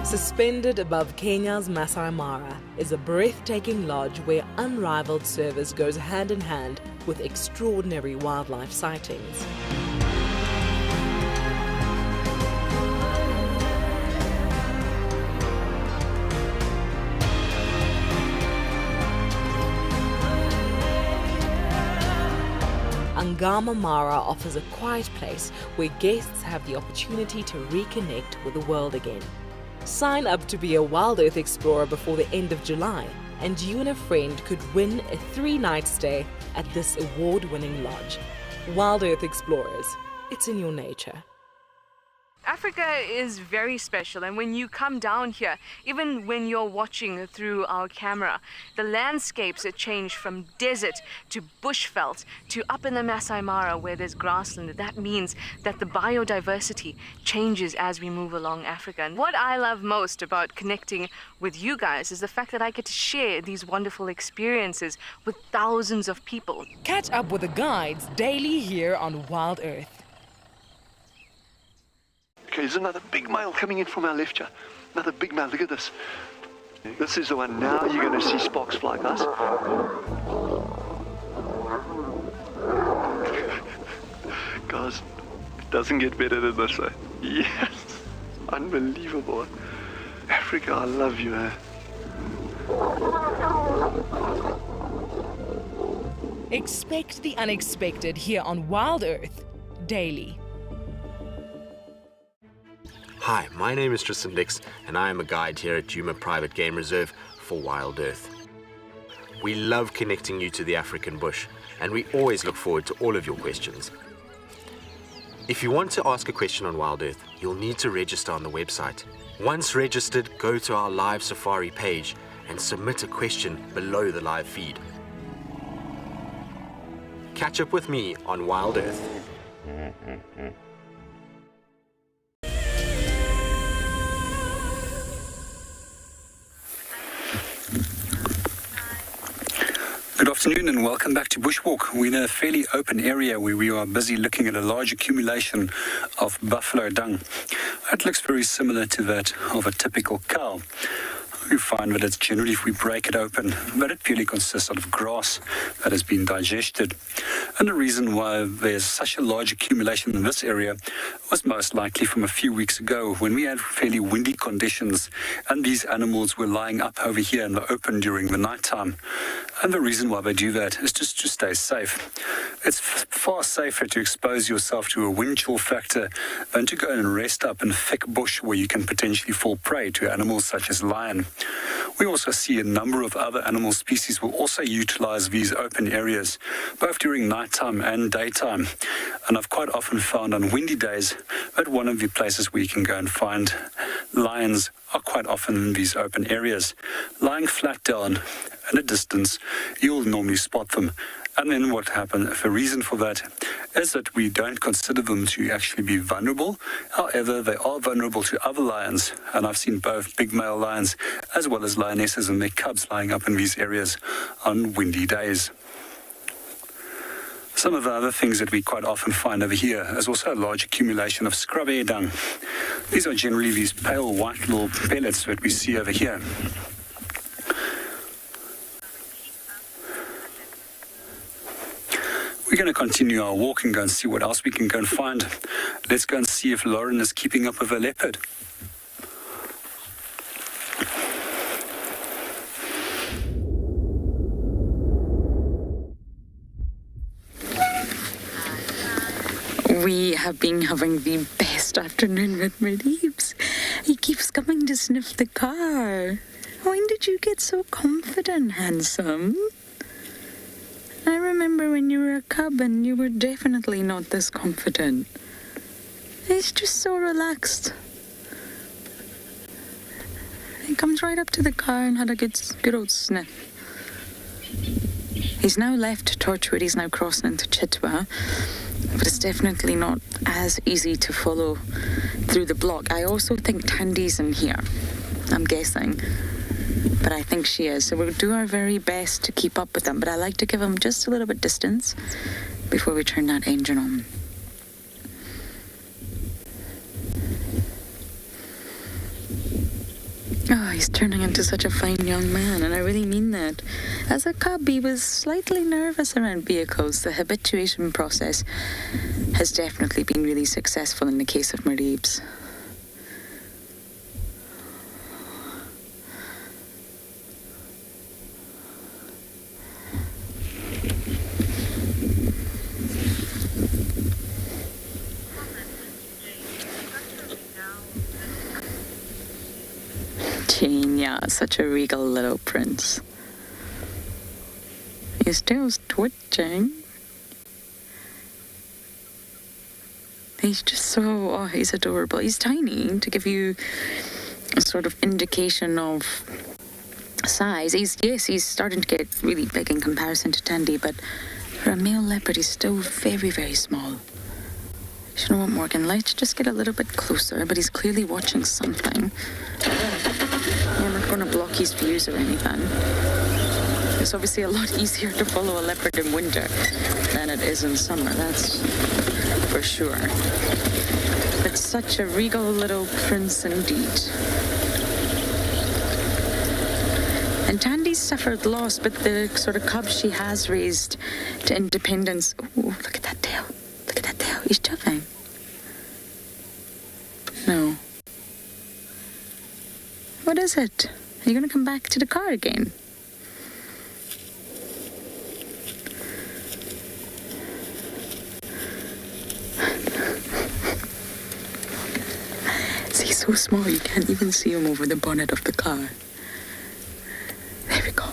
Suspended above Kenya's Masai Mara is a breathtaking lodge where unrivaled service goes hand in hand with extraordinary wildlife sightings. Ngala Mara offers a quiet place where guests have the opportunity to reconnect with the world again. Sign up to be a WildEarth explorer before the end of July, and you and a friend could win a 3-night stay at this award-winning lodge. WildEarth Explorers, it's in your nature. Africa is very special, and when you come down here, even when you're watching through our camera, the landscapes change from desert to bushveld to up in the Masai Mara where there's grassland. That means that the biodiversity changes as we move along Africa. And what I love most about connecting with you guys is the fact that I get to share these wonderful experiences with thousands of people. Catch up with the guides daily here on WildEarth. Okay, there's another big male coming in from our left here. Another big male, look at this. This is the one. Now you're going to see sparks fly, guys. Guys, it doesn't get better than this, eh? Yes, unbelievable. Africa, I love you, eh? Expect the unexpected here on WildEarth daily. Hi, my name is Tristan Dix, and I am a guide here at Djuma Private Game Reserve for WildEarth. We love connecting you to the African bush, and we always look forward to all of your questions. If you want to ask a question on WildEarth, you'll need to register on the website. Once registered, go to our live safari page and submit a question below the live feed. Catch up with me on WildEarth. Good afternoon and welcome back to Bushwalk. We're in a fairly open area where we are busy looking at a large accumulation of buffalo dung. It looks very similar to that of a typical cow. We find that it's generally, if we break it open, that it purely consists of grass that has been digested. And the reason why there's such a large accumulation in this area was most likely from a few weeks ago when we had fairly windy conditions and these animals were lying up over here in the open during the nighttime. And the reason why they do that is just to stay safe. It's far safer to expose yourself to a wind chill factor than to go and rest up in thick bush where you can potentially fall prey to animals such as lion. We also see a number of other animal species will also utilize these open areas, both during nighttime and daytime. And I've quite often found on windy days that one of the places where you can go and find lions are quite often in these open areas. Lying flat down in a distance, you'll normally spot them. And then what happens, the reason for that is that we don't consider them to actually be vulnerable. However, they are vulnerable to other lions. And I've seen both big male lions as well as lionesses and their cubs lying up in these areas on windy days. Some of the other things that we quite often find over here is also a large accumulation of scrub air dung. These are generally these pale white little pellets that we see over here. We're going to continue our walk and go and see what else we can go and find. Let's go and see if Lauren is keeping up with a leopard. We have been having the best afternoon with Mareebs. He keeps coming to sniff the car. When did you get so confident, handsome? I remember when you were a cub and you were definitely not this confident. He's just so relaxed. He comes right up to the car and had a good old sniff. He's now left Torchwood, he's now crossing into Chitwa, but it's definitely not as easy to follow through the block. I also think Tandy's in here, I'm guessing. But I think she is. So we'll do our very best to keep up with them. But I like to give them just a little bit distance before we turn that engine on. Oh, he's turning into such a fine young man, and I really mean that. As a cub, he was slightly nervous around vehicles. The habituation process has definitely been really successful in the case of Mareebs. Yeah, such a regal little prince. His tail's twitching. He's just so, he's adorable. He's tiny, to give you a sort of indication of size. He's starting to get really big in comparison to Tandy, but for a male leopard, he's still very, very small. You know what, Morgan? Let's just get a little bit closer, but he's clearly watching something. I'm not going to block his views or anything. It's obviously a lot easier to follow a leopard in winter than it is in summer, that's for sure. But such a regal little prince indeed. And Tandy's suffered loss, but the sort of cub she has raised to independence. Oh, look at that tail. Look at that tail. He's chuffing. No. What is it? Are you going to come back to the car again? See, he's so small you can't even see him over the bonnet of the car. There we go.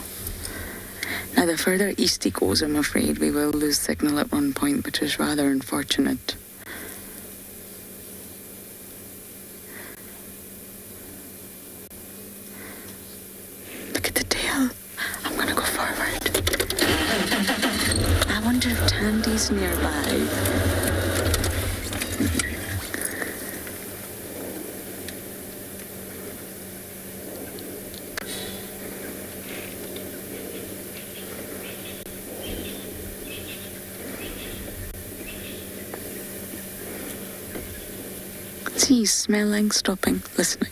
Now, the further east he goes, I'm afraid we will lose signal at one point, which is rather unfortunate. Tandy's nearby. See, smelling, stopping, listening.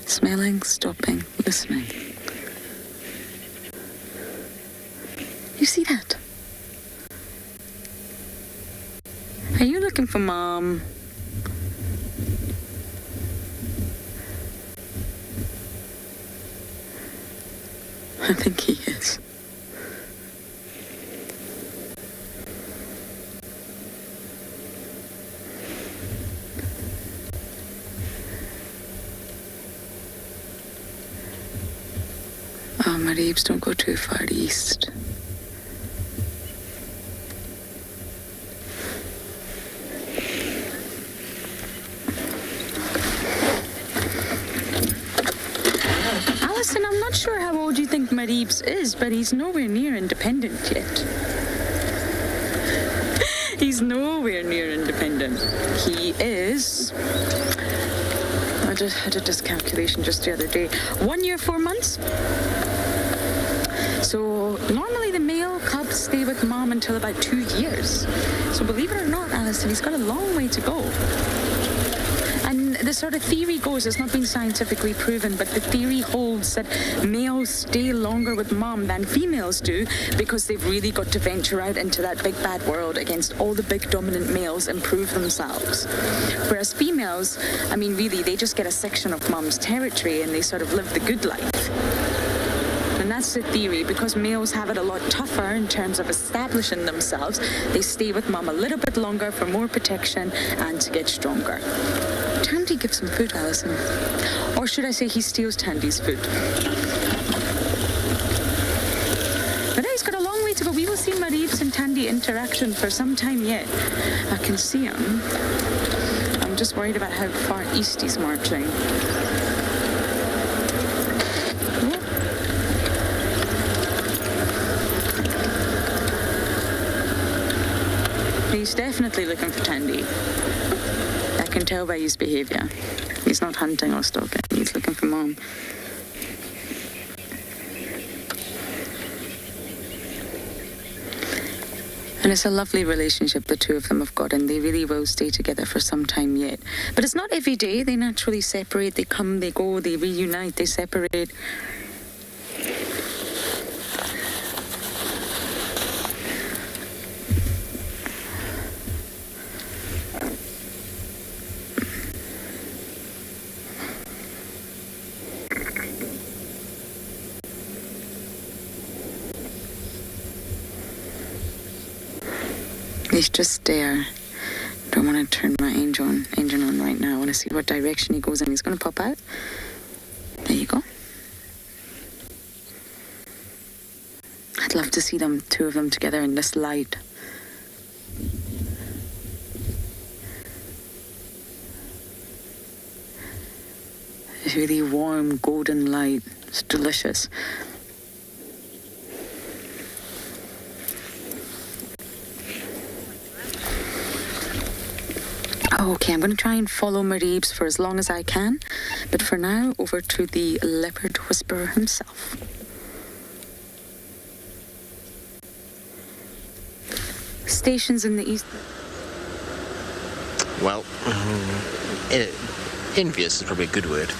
Smelling, stopping, listening. You see that? Are you looking for Mom? I think he is. Oh, Mareebs, don't go too far east. Alison, I'm not sure how old you think Mareebs is, but he's nowhere near independent yet. He's nowhere near independent. He is... I did this calculation just the other day. 1 year, 4 months. So normally the male cubs stay with Mom until about 2 years. So believe it or not, Alison, he's got a long way to go. And the sort of theory goes, it's not been scientifically proven, but the theory holds that males stay longer with Mom than females do because they've really got to venture out into that big bad world against all the big dominant males and prove themselves. Whereas females, I mean, really, they just get a section of Mom's territory and they sort of live the good life. And that's the theory. Because males have it a lot tougher in terms of establishing themselves, they stay with Mom a little bit longer for more protection and to get stronger. Tandy gives him food, Alison. Or should I say he steals Tandy's food? But he's got a long way to go. We will see Mareebs and Tandy interaction for some time yet. I can see him. I'm just worried about how far east he's marching. He's definitely looking for Tandy. I can tell by his behaviour. He's not hunting or stalking. He's looking for Mom. And it's a lovely relationship the two of them have got, and they really will stay together for some time yet. But it's not every day. They naturally separate. They come, they go, they reunite, they separate. He's just there. Don't want to turn my engine on right now. I want to see what direction he goes in. He's going to pop out. There you go. I'd love to see them, two of them together in this light. It's really warm, golden light. It's delicious. Okay, I'm going to try and follow Mareebs for as long as I can. But for now, over to the leopard whisperer himself. Stations in the east. Well, envious is probably a good word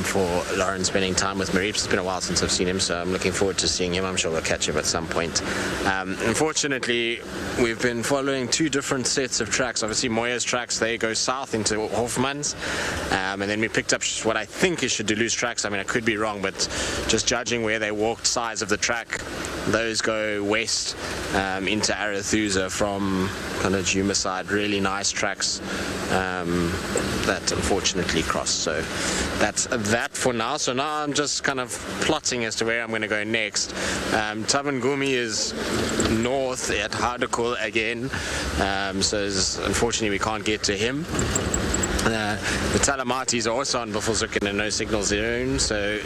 for Lauren spending time with Mareebs. It's been a while since I've seen him, so I'm looking forward to seeing him. I'm sure we'll catch up at some point. Unfortunately, we've been following two different sets of tracks. Obviously, Moya's tracks, they go south into Hofmann's, and then we picked up what I think is Shadulu's tracks. I mean, I could be wrong, but just judging where they walked, size of the track, those go west into Arathusa from kind of Djuma side. Really nice tracks that unfortunately crossed. So that's that for now. So now I'm just kind of plotting as to where I'm going to go next. Tabangumi is north at Hardekul again, so unfortunately we can't get to him. The Talamatis are also on Buffelshoek and no signal zone, so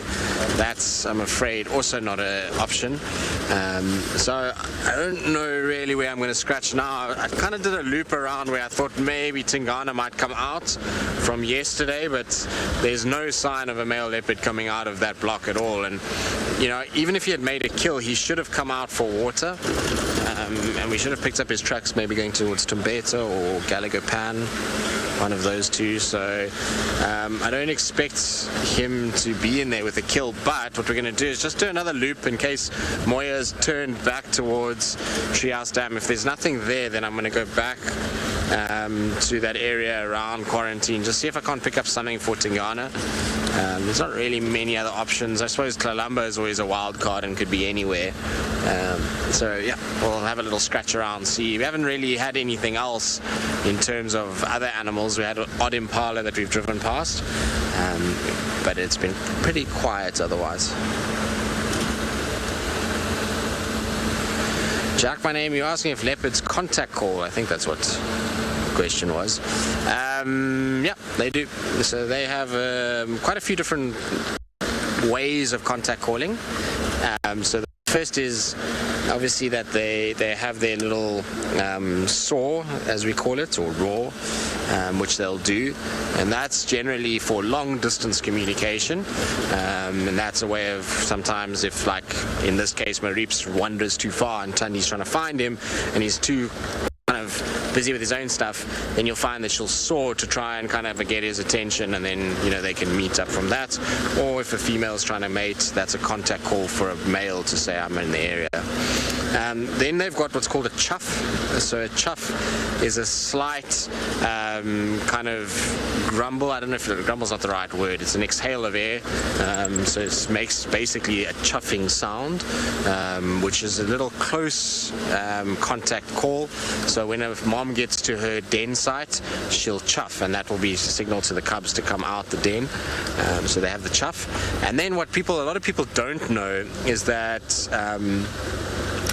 that's, I'm afraid, also not an option. So I don't know really where I'm going to scratch now. I kind of did a loop around where I thought maybe Tingana might come out from yesterday, but there's no sign of a male leopard coming out of that block at all. And you know, even if he had made a kill, he should have come out for water. And and we should have picked up his tracks maybe going towards Tumbeta or Galagopan, one of those two. So I don't expect him to be in there with a kill, but what we're going to do is just do another loop in case Moya's turned back towards Treehouse Dam. If there's nothing there, then I'm going to go back to that area around Quarantine, just see if I can't pick up something for Tingana. There's not really many other options. I suppose Kalamba is always a wild card and could be anywhere. So yeah, we'll have a little scratch around, see. We haven't really had anything else in terms of other animals. We had an odd impala that we've driven past, but it's been pretty quiet otherwise. Jack, my name, you're asking if leopards contact call. I think that's what the question was. Yeah, they do. So they have quite a few different ways of contact calling. So the first is obviously that they have their little saw, as we call it, or roar, which they'll do, and that's generally for long distance communication, and that's a way of sometimes if, like in this case, Marips wanders too far and Tandi's trying to find him and he's too kind of busy with his own stuff, then you'll find that she'll soar to try and kind of get his attention, and then they can meet up from that. Or if a female's trying to mate, that's a contact call for a male to say I'm in the area. Then they've got what's called a chuff. So a chuff is a slight kind of grumble. I don't know if grumble's not the right word. It's an exhale of air. So it makes basically a chuffing sound, which is a little close contact call. So when a mom gets to her den site, she'll chuff, and that will be a signal to the cubs to come out the den. So they have the chuff. And then what a lot of people don't know is that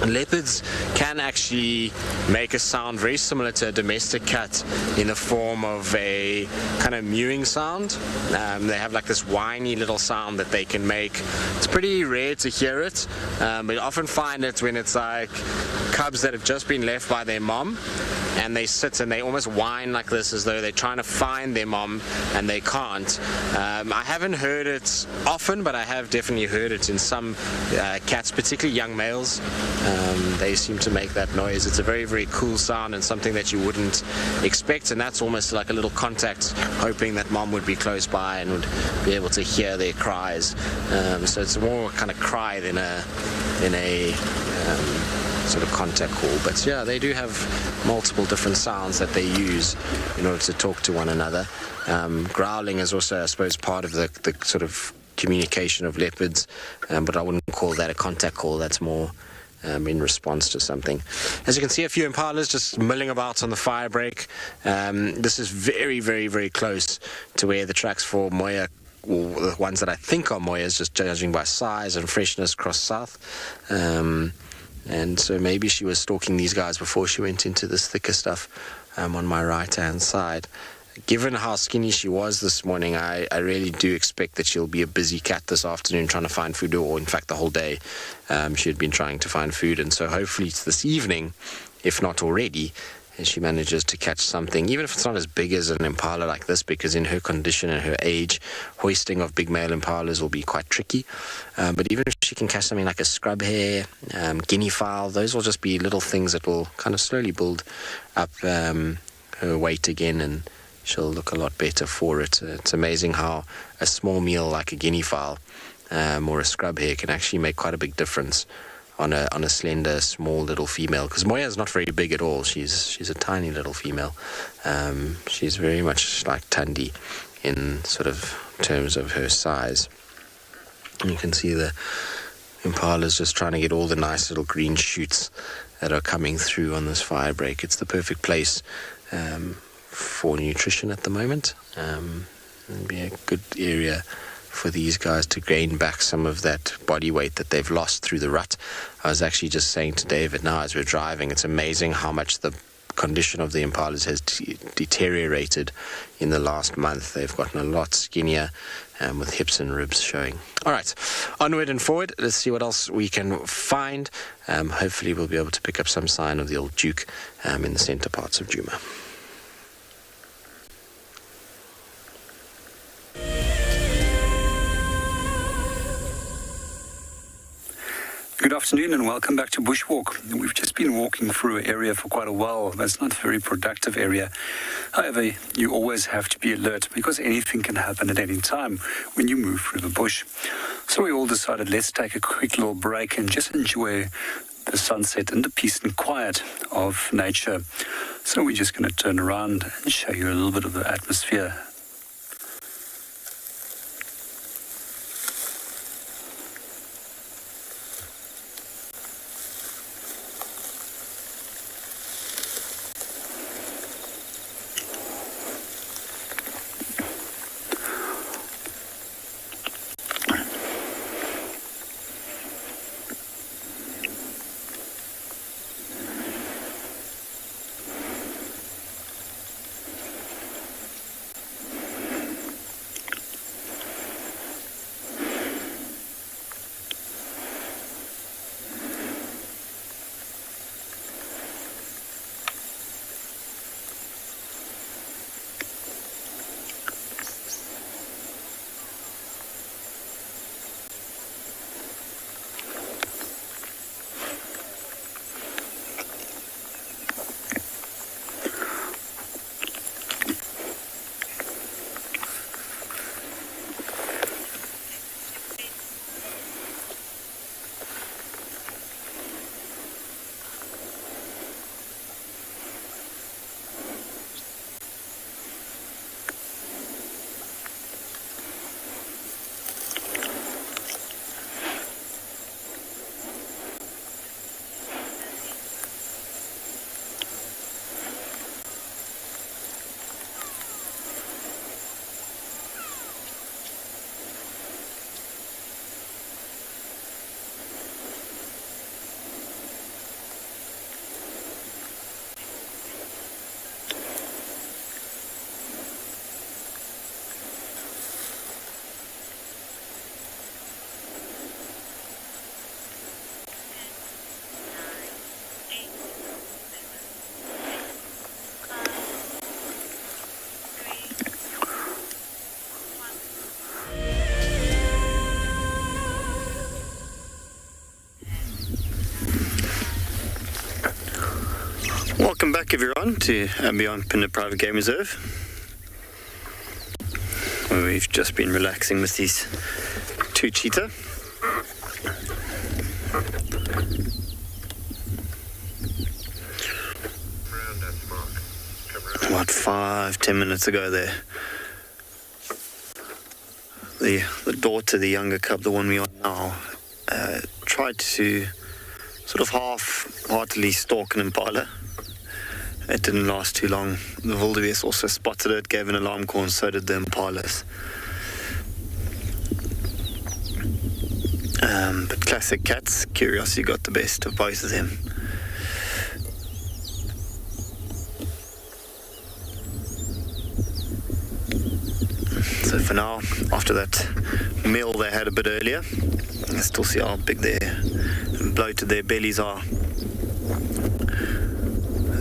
leopards can actually make a sound very similar to a domestic cat in the form of a kind of mewing sound. They have like this whiny little sound that they can make. It's pretty rare to hear it, but you often find it when it's like cubs that have just been left by their mom, and they sit and they almost whine like this as though they're trying to find their mom and they can't. I haven't heard it often, but I have definitely heard it in some cats, particularly young males. They seem to make that noise. It's a very, very cool sound and something that you wouldn't expect, and that's almost like a little contact, hoping that mom would be close by and would be able to hear their cries. So it's more kind of cry than a sort of contact call. But yeah, they do have multiple different sounds that they use in order to talk to one another. Growling is also, I suppose, part of the sort of communication of leopards, but I wouldn't call that a contact call. That's more in response to something. As you can see, a few impalas just milling about on the fire break. This is very, very, very close to where the tracks for Moya, or the ones that I think are Moyas, just judging by size and freshness, cross south. And so maybe she was stalking these guys before she went into this thicker stuff on my right-hand side. Given how skinny she was this morning, I really do expect that she'll be a busy cat this afternoon trying to find food, or in fact the whole day she had been trying to find food. And so hopefully it's this evening, if not already, and she manages to catch something, even if it's not as big as an impala like this, because in her condition and her age, hoisting of big male impalas will be quite tricky. But even if she can catch something like a scrub hare, guinea fowl, those will just be little things that will kind of slowly build up her weight again, and she'll look a lot better for it. It's amazing how a small meal like a guinea fowl or a scrub hare can actually make quite a big difference on a slender, small little female. Because Moya is not very big at all. She's a tiny little female. She's very much like Tandi in sort of terms of her size. And you can see the impala's just trying to get all the nice little green shoots that are coming through on this fire break. It's the perfect place for nutrition at the moment. It'd be a good area for these guys to gain back some of that body weight that they've lost through the rut. I was actually just saying to David now as we're driving, it's amazing how much the condition of the impalas has deteriorated in the last month. They've gotten a lot skinnier with hips and ribs showing. All right, onward and forward. Let's see what else we can find. Hopefully we'll be able to pick up some sign of the old Duke in the center parts of Djuma. Good afternoon and welcome back to Bushwalk. We've just been walking through an area for quite a while. That's not a very productive area. However, you always have to be alert because anything can happen at any time when you move through the bush. So we all decided let's take a quick little break and just enjoy the sunset and the peace and quiet of nature. So we're just going to turn around and show you a little bit of the atmosphere. Welcome back everyone to andBeyond Phinda Private Game Reserve, where we've just been relaxing with these two cheetah. About 5-10 minutes ago there, the daughter, the younger cub, the one we are now, tried to sort of half-heartedly stalk an impala. It didn't last too long. The wildebeest also spotted it, gave an alarm call, and so did the impalas. But classic cats, curiosity got the best of both of them. So for now, after that meal they had a bit earlier, you can still see how big and bloated their bellies are.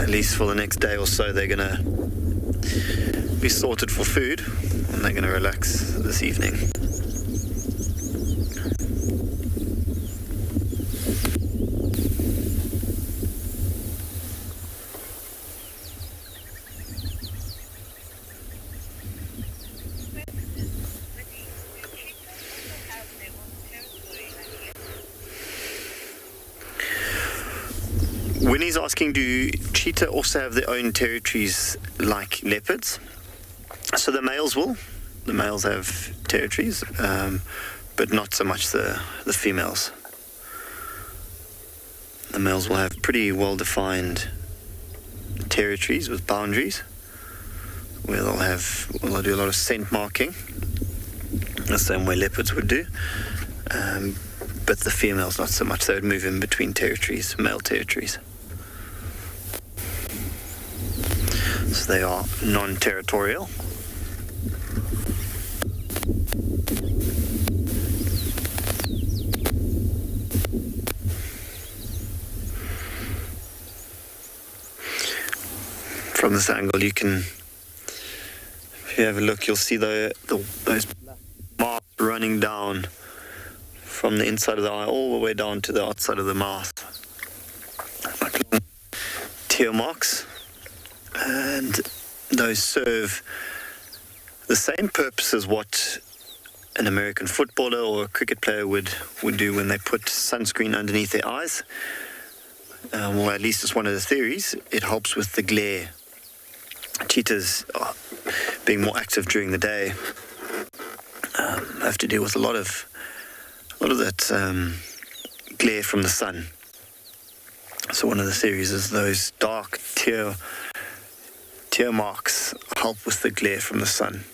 At least for the next day or so, they're going to be sorted for food, and they're going to relax this evening. Winnie's asking, do cheetah also have their own territories like leopards? So the males will. The males have territories, but not so much the females. The males will have pretty well-defined territories with boundaries, where they'll do a lot of scent marking, the same way leopards would do. But the females not so much. They would move in between territories, male territories. So they are non-territorial. From this angle, you can, if you have a look, you'll see those black marks running down from the inside of the eye all the way down to the outside of the mouth. Like long tear marks. And those serve the same purpose as what an American footballer or a cricket player would do when they put sunscreen underneath their eyes. Or at least it's one of the theories. It helps with the glare. Cheetahs, being more active during the day, have to deal with a lot of that glare from the sun. So one of the theories is those dark tear marks help with the glare from the sun.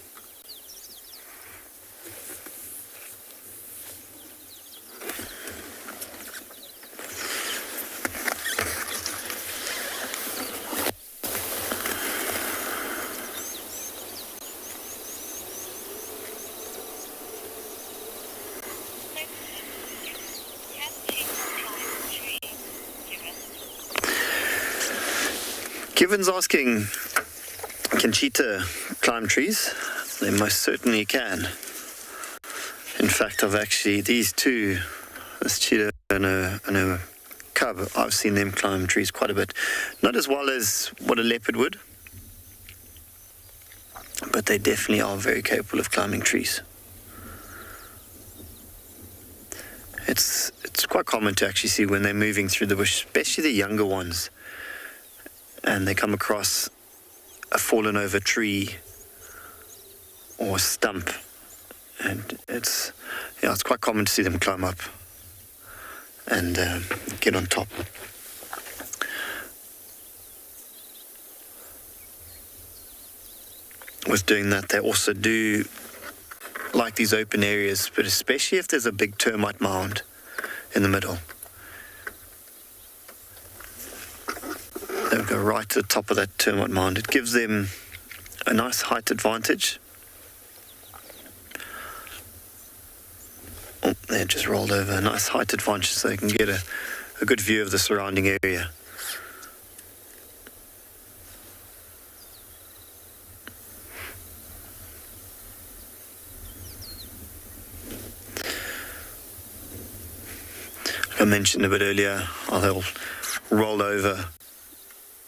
Given's asking, can cheetah climb trees? They most certainly can. In fact, I've actually, these two, this cheetah and a cub, I've seen them climb trees quite a bit. Not as well as what a leopard would, but they definitely are very capable of climbing trees. It's quite common to actually see when they're moving through the bush, especially the younger ones, and they come across a fallen over tree or a stump, and it's quite common to see them climb up and get on top. With doing that, they also do like these open areas, but especially if there's a big termite mound in the middle. They'll go right to the top of that termite mound. It gives them a nice height advantage. Oh, they just rolled over. A nice height advantage so they can get a good view of the surrounding area. I mentioned a bit earlier how they'll roll over.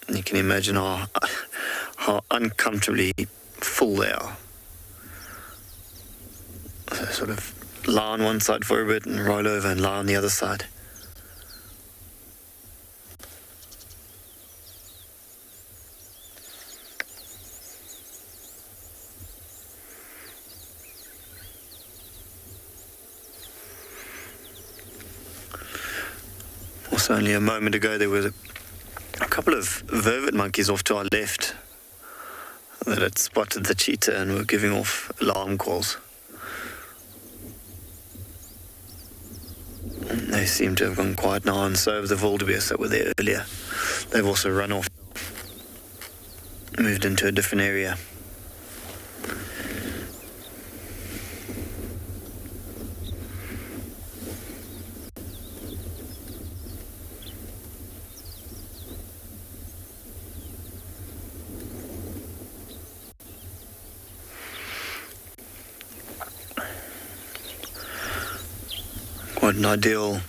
And you can imagine how uncomfortably full they are. So sort of lie on one side for a bit and roll over and lie on the other side. Also, only a moment ago there was a couple of vervet monkeys off to our left that had spotted the cheetah and were giving off alarm calls. They seem to have gone quiet now, and so have the wildebeest that were there earlier. They've also run off, moved into a different area. Quite an ideal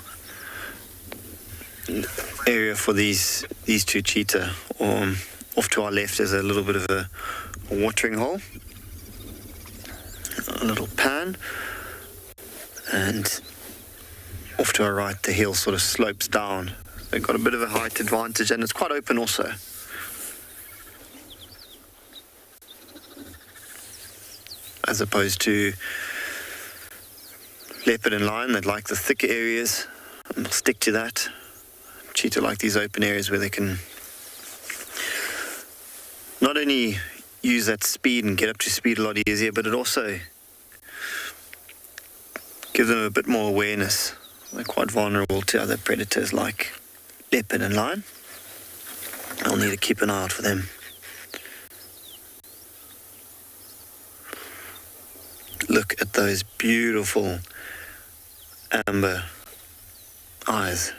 area for these two cheetah. Off to our left is a little bit of a watering hole, a little pan, and off to our right the hill sort of slopes down. They've got a bit of a height advantage, and it's quite open also. As opposed to leopard and lion, they'd like the thicker areas and they'll stick to that. Cheetah like these open areas where they can not only use that speed and get up to speed a lot easier, but it also gives them a bit more awareness. They're quite vulnerable to other predators like leopard and lion. I'll need to keep an eye out for them. Look at those beautiful amber eyes.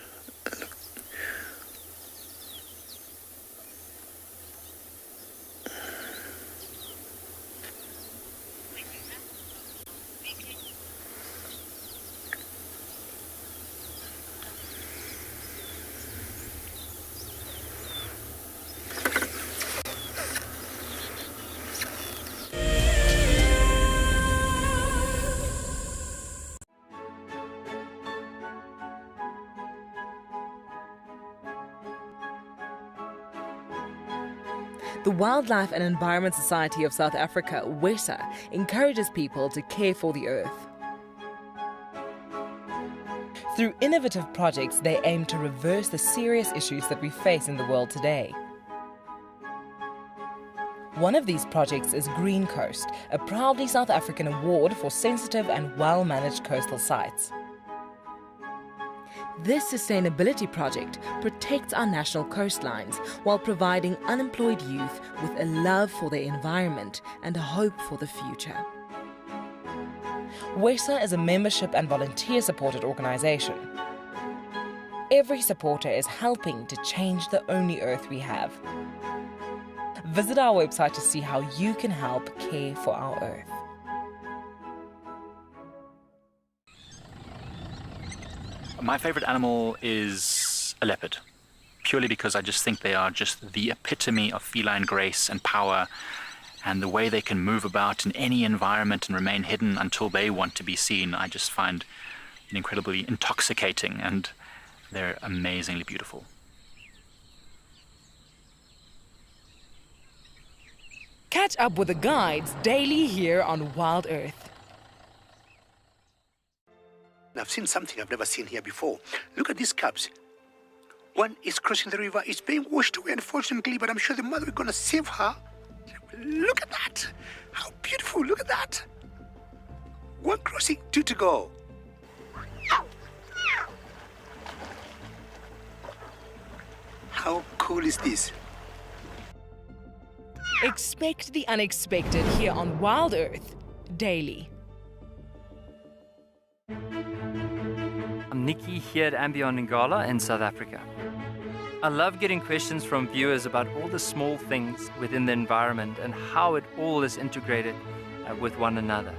The Wildlife and Environment Society of South Africa, WESA, encourages people to care for the earth. Through innovative projects, they aim to reverse the serious issues that we face in the world today. One of these projects is Green Coast, a proudly South African award for sensitive and well-managed coastal sites. This sustainability project protects our national coastlines while providing unemployed youth with a love for their environment and a hope for the future. WESA is a membership and volunteer-supported organisation. Every supporter is helping to change the only earth we have. Visit our website to see how you can help care for our earth. My favourite animal is a leopard, purely because I just think they are just the epitome of feline grace and power, and the way they can move about in any environment and remain hidden until they want to be seen, I just find incredibly intoxicating, and they're amazingly beautiful. Catch up with the guides daily here on WildEarth. I've seen something I've never seen here before. Look at these cubs. One is crossing the river. It's being washed away, unfortunately, but I'm sure the mother is going to save her. Look at that. How beautiful. Look at that. One crossing, two to go. How cool is this? Expect the unexpected here on WildEarth daily. I'm Nikki here at andBeyond in Ngala in South Africa. I love getting questions from viewers about all the small things within the environment and how it all is integrated with one another.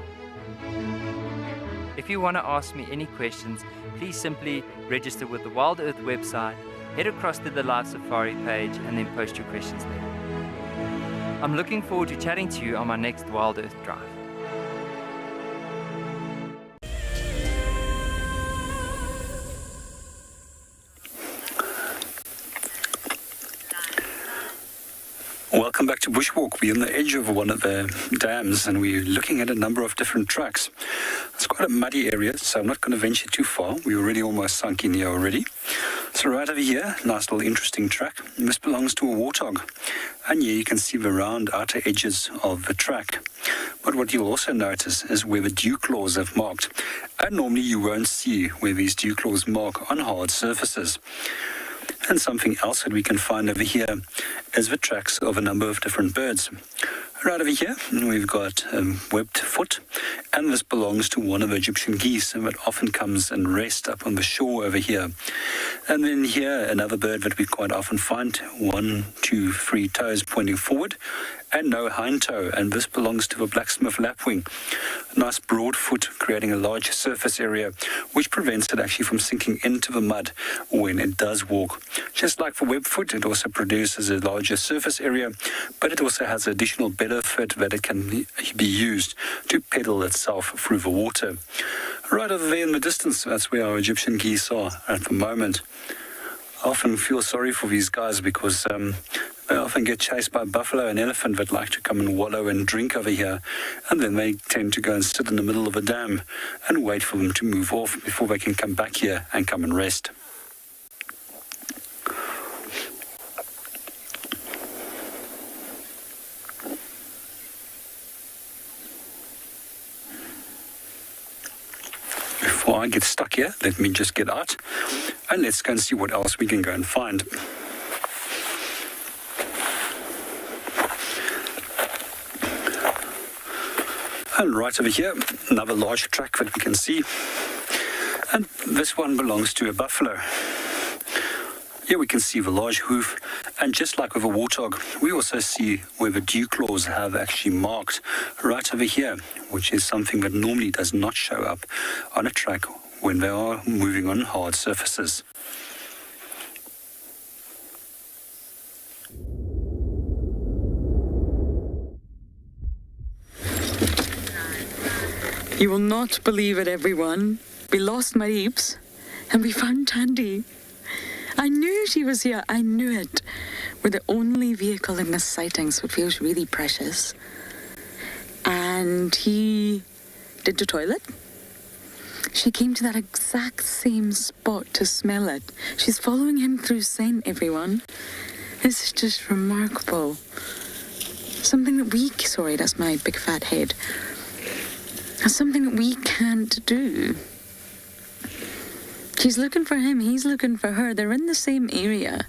If you want to ask me any questions, please simply register with the WildEarth website, head across to the Live Safari page and then post your questions there. I'm looking forward to chatting to you on my next WildEarth drive. Welcome back to Bushwalk. We're on the edge of one of the dams and we're looking at a number of different tracks. It's quite a muddy area, so I'm not going to venture too far. We're already almost sunk in here already. So right over here, nice little interesting track. This belongs to a warthog. And here you can see the round outer edges of the track. But what you'll also notice is where the dew claws have marked. And normally you won't see where these dew claws mark on hard surfaces. And something else that we can find over here is the tracks of a number of different birds. Right over here, we've got webbed foot, and this belongs to one of the Egyptian geese that often comes and rests up on the shore over here. And then here, another bird that we quite often find, 1, 2, 3 toes pointing forward, and no hind toe, and this belongs to the blacksmith lapwing. A nice broad foot creating a large surface area, which prevents it actually from sinking into the mud when it does walk. Just like for web foot, it also produces a larger surface area, but it also has additional benefit that it can be used to pedal itself through the water. Right over there in the distance, that's where our Egyptian geese are at the moment. I often feel sorry for these guys because they often get chased by buffalo and elephant that like to come and wallow and drink over here, and then they tend to go and sit in the middle of a dam and wait for them to move off before they can come back here and come and rest. Before I get stuck here, let me just get out and let's go and see what else we can go and find. And right over here, another large track that we can see. And this one belongs to a buffalo. Here we can see the large hoof, and just like with a warthog, we also see where the dew claws have actually marked right over here, which is something that normally does not show up on a track when they are moving on hard surfaces. You will not believe it, everyone. We lost Marips and we found Tandy. I knew she was here. I knew it. We're the only vehicle in this sighting, so it feels really precious. And he did the toilet. She came to that exact same spot to smell it. She's following him through scent, everyone. This is just remarkable. Something that sorry, that's my big fat head. Something that we can't do. She's looking for him, he's looking for her. They're in the same area.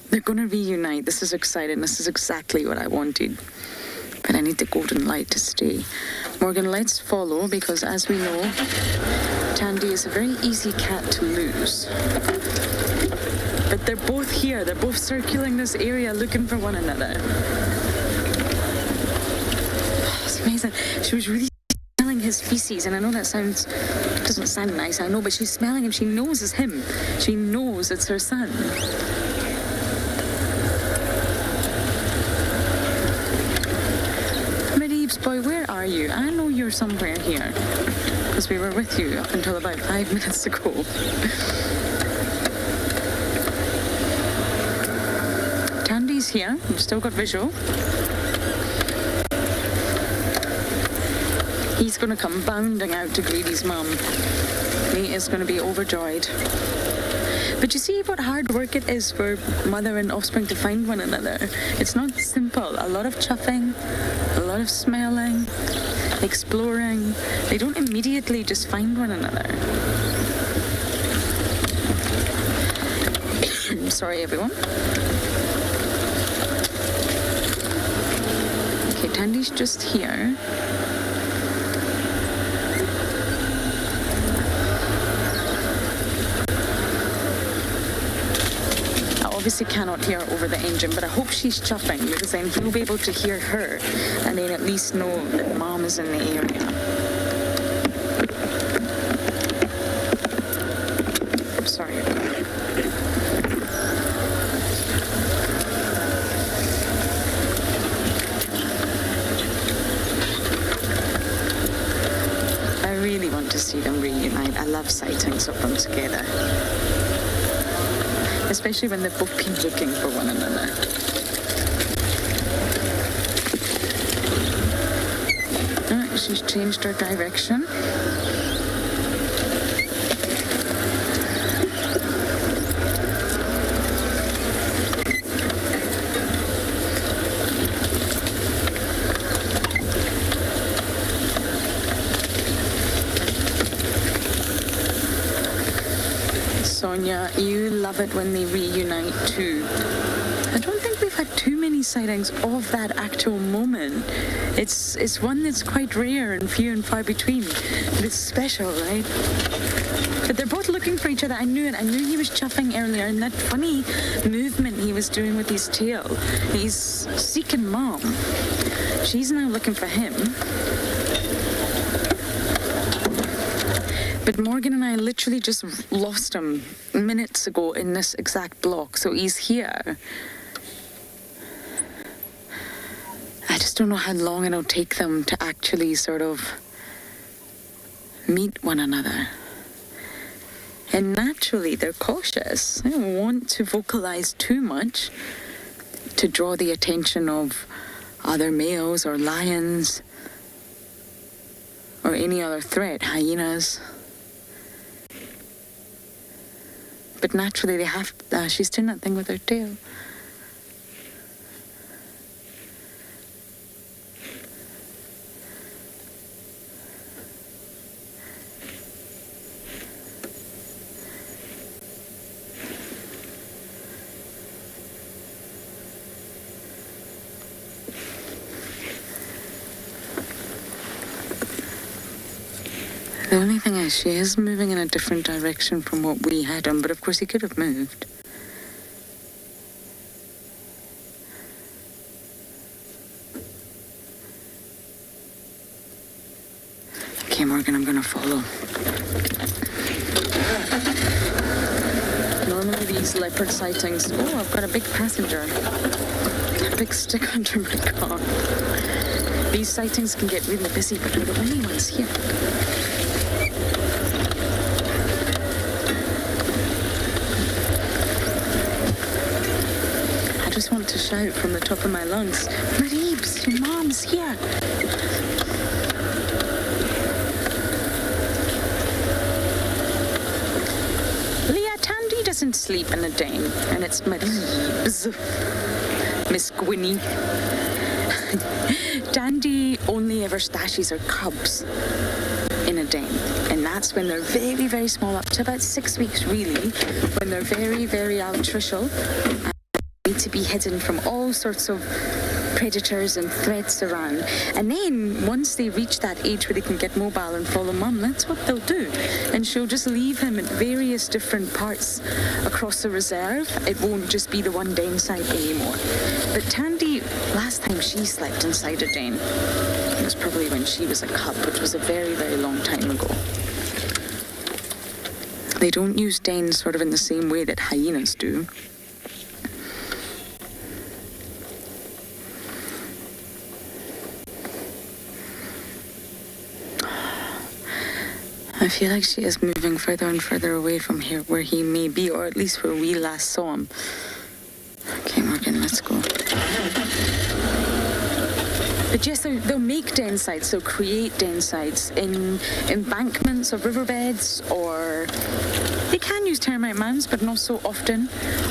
They're going to reunite. This is exciting. This is exactly what I wanted. But I need the golden light to stay. Morgan, let's follow, because as we know, Tandy is a very easy cat to lose. But they're both here. They're both circling this area looking for one another. Oh, it's amazing. She was really smelling his feces, and I know that doesn't sound nice, I know, but she's smelling him. She knows it's him. She knows it's her son. Boy, where are you? I know you're somewhere here, because we were with you up until about 5 minutes ago. Tandy's here. We've still got visual. He's going to come bounding out to greet his mum. He is going to be overjoyed. But you see what hard work it is for mother and offspring to find one another. It's not simple. A lot of chuffing, a lot of smelling, exploring. They don't immediately just find one another. Sorry, everyone. Okay, Tandy's just here. Obviously cannot hear over the engine, but I hope she's chuffing, because then he'll be able to hear her and then at least know that mom is in the area. I'm sorry. I really want to see them reunite. I love sightings of them together. Especially when they've both been looking for one another. Alright, she's changed her direction. Sonia, you love it when they reunite too. I don't think we've had too many sightings of that actual moment. It's one that's quite rare and few and far between, but it's special, right? But they're both looking for each other. I knew it. I knew he was chuffing earlier, and that funny movement he was doing with his tail. He's seeking mom. She's now looking for him. But Morgan and I literally just lost him minutes ago in this exact block, so he's here. I just don't know how long it'll take them to actually sort of meet one another. And naturally, they're cautious. They don't want to vocalize too much to draw the attention of other males or lions or any other threat, hyenas. But naturally, they have. She's doing that thing with her tail. The only thing is, she is moving in a different direction from what we had him, but of course he could have moved. Okay, Morgan, I'm gonna follow. Normally these leopard sightings... Oh, I've got a big passenger. A big stick under my car. These sightings can get really busy, but we're the only ones here. to shout from the top of my lungs, Mareebs, your mom's here. Leah, Tandy doesn't sleep in a den, and it's Mareebs. Miss Gwynnie. Tandy only ever stashes her cubs in a den, and that's when they're very, very small, up to about 6 weeks really, when they're very, very altricial and need to be hidden from all sorts of predators and threats around. And then once they reach that age where they can get mobile and follow mum, that's what they'll do, and she'll just leave him at various different parts across the reserve. It won't just be the one den site anymore. But Tandy, last time she slept inside a den, it was probably when she was a cub, which was a very, very long time ago. They don't use dens sort of in the same way that hyenas do. I feel like she is moving further and further away from here, where he may be, or at least where we last saw him. Okay, Morgan, let's go. But yes, they'll make den sites, they'll create den sites in embankments of riverbeds, or they can use termite mounds, but not so often,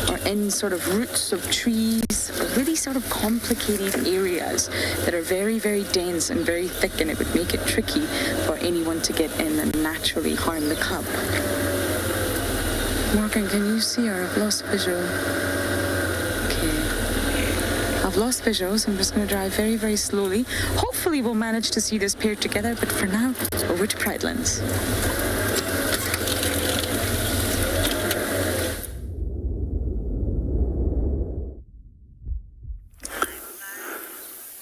or in sort of roots of trees, or really sort of complicated areas that are very, very dense and very thick, and it would make it tricky for anyone to get in and naturally harm the cub. Morgan, can you see her? I've lost visual. I've lost visuals. I'm just going to drive very, very slowly. Hopefully we'll manage to see this pair together, but for now, over to Pridelands.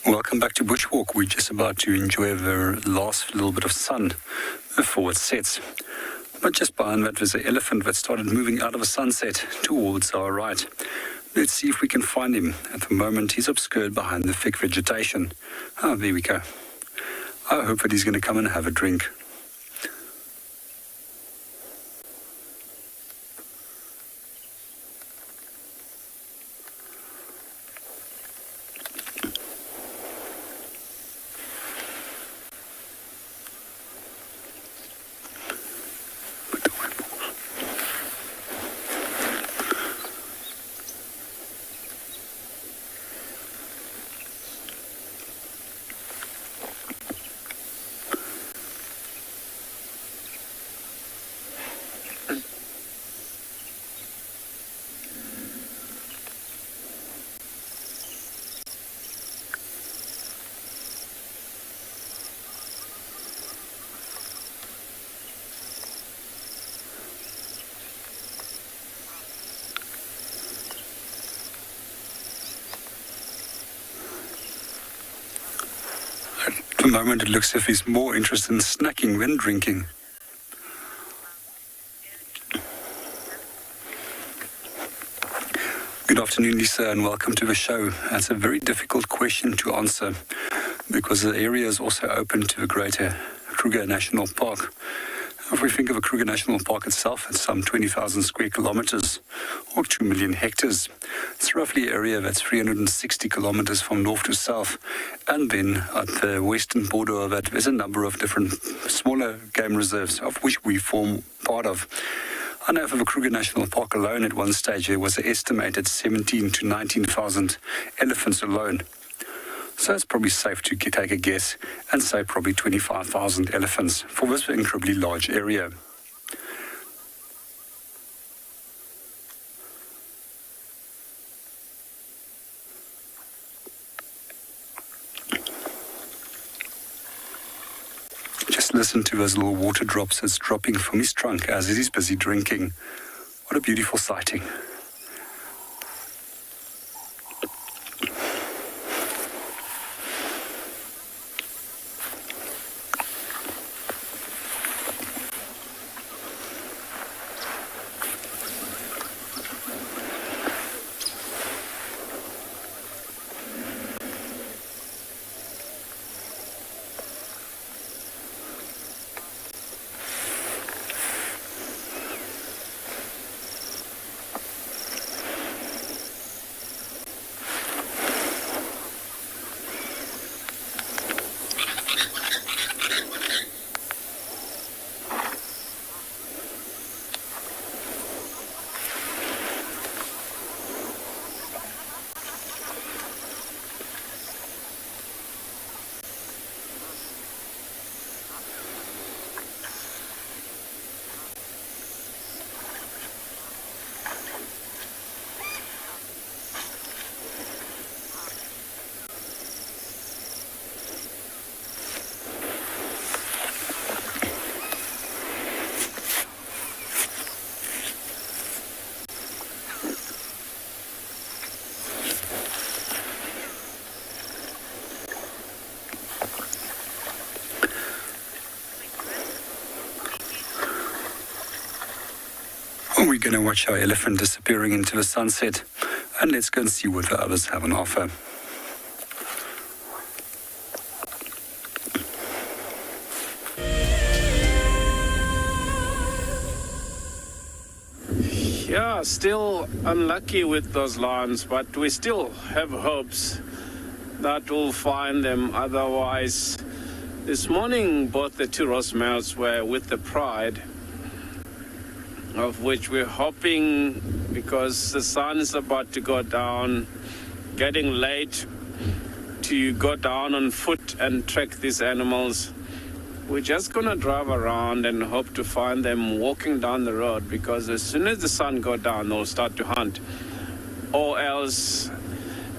Welcome back to Bushwalk. We're just about to enjoy the last little bit of sun before it sets. But just behind that, there's an elephant that started moving out of the sunset towards our right. Let's see if we can find him. At the moment, he's obscured behind the thick vegetation. Ah, there we go. I hope that he's going to come and have a drink. At the moment, it looks as if he's more interested in snacking than drinking. Good afternoon, Lisa, and welcome to the show. That's a very difficult question to answer because the area is also open to the greater Kruger National Park. If we think of a Kruger National Park itself, it's some 20,000 square kilometers or 2 million hectares. It's roughly an area that's 360 kilometers from north to south. And then at the western border of that, there's a number of different smaller game reserves, of which we form part of. I know for the Kruger National Park alone, at one stage, there was an estimated 17 to 19,000 elephants alone. So it's probably safe to take a guess and say probably 25,000 elephants for this incredibly large area. Just listen to those little water drops that's dropping from his trunk as he's busy drinking. What a beautiful sighting. We're going to watch our elephant disappearing into the sunset, and let's go and see what the others have on offer. Yeah, still unlucky with those lions, but we still have hopes that we'll find them. Otherwise, this morning both the two roast males were with the pride, of which we're hoping, because the sun is about to go down, getting late, to go down on foot and track these animals. We're just going to drive around and hope to find them walking down the road, because as soon as the sun goes down, they'll start to hunt. Or else,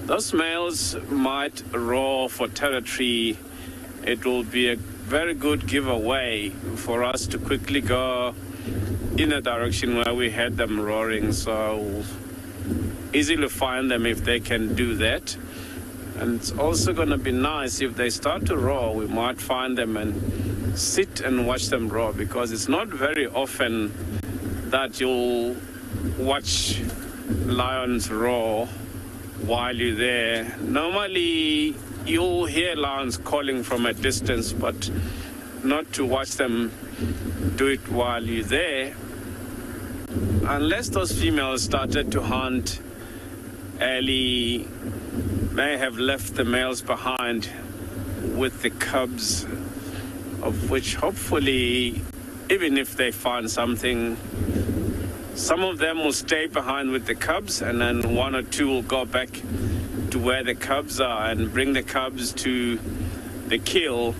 those males might roar for territory. It will be a very good giveaway for us to quickly go in a direction where we had them roaring. So easily find them if they can do that. And it's also going to be nice if they start to roar, we might find them and sit and watch them roar, because it's not very often that you'll watch lions roar while you're there. Normally you'll hear lions calling from a distance, but not to watch them do it while you're there. Unless those females started to hunt early, may have left the males behind with the cubs, of which hopefully, even if they find something, some of them will stay behind with the cubs, and then one or two will go back to where the cubs are and bring the cubs to the kill.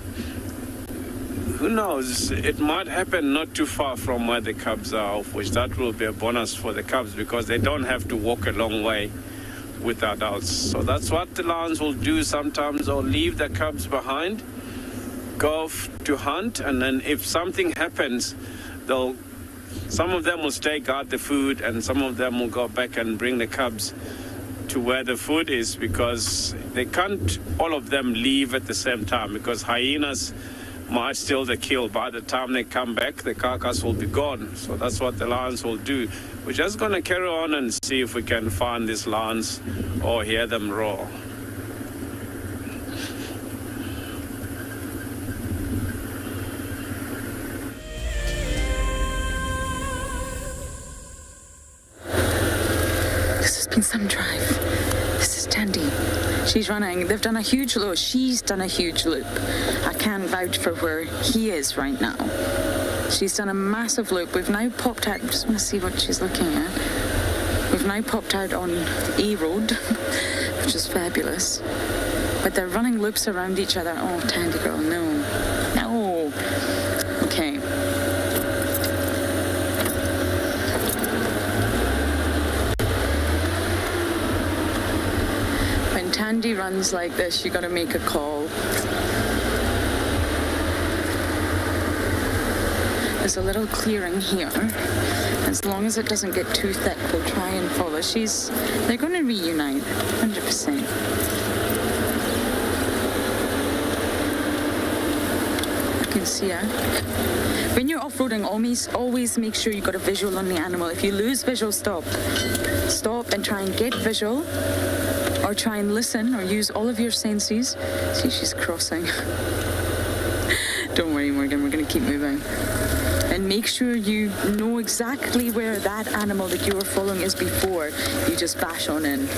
Who knows? It might happen not too far from where the cubs are, of which that will be a bonus for the cubs, because they don't have to walk a long way with adults. So that's what the lions will do sometimes. They'll leave the cubs behind, go to hunt, and then if something happens, some of them will stay, guard the food, and some of them will go back and bring the cubs to where the food is, because they can't all of them leave at the same time, because hyenas might steal the kill. By the time they come back, the carcass will be gone. So that's what the lions will do. We're just going to carry on and see if we can find these lions or hear them roar. This has been some drive. This is Tandy. She's running. They've done a huge loop. She's done a huge loop. I can't vouch for where he is right now. She's done a massive loop. We've now popped out. I just want to see what she's looking at. We've now popped out on A Road, which is fabulous. But they're running loops around each other. Oh, Tandy girl, no. No. Okay. When Tandy runs like this, you got to make a call. There's a little clearing here. As long as it doesn't get too thick, we'll try and follow. They're going to reunite, 100%. I can see her. When you're off-roading, always make sure you got a visual on the animal. If you lose visual, stop. Stop and try and get visual, or try and listen, or use all of your senses. See, she's crossing. Don't worry, Morgan, we're going to keep moving. And make sure you know exactly where that animal that you were following is before you just bash on in.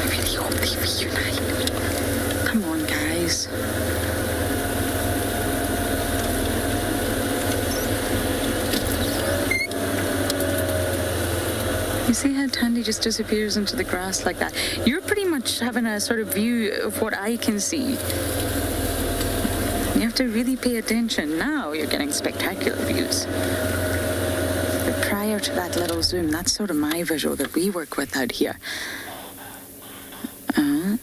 I really hope they reunite. Come on, guys. You see how Tandy just disappears into the grass like that? You're pretty much having a sort of view of what I can see. You have to really pay attention. Now you're getting spectacular views. But prior to that little zoom, that's sort of my visual that we work with out here. Why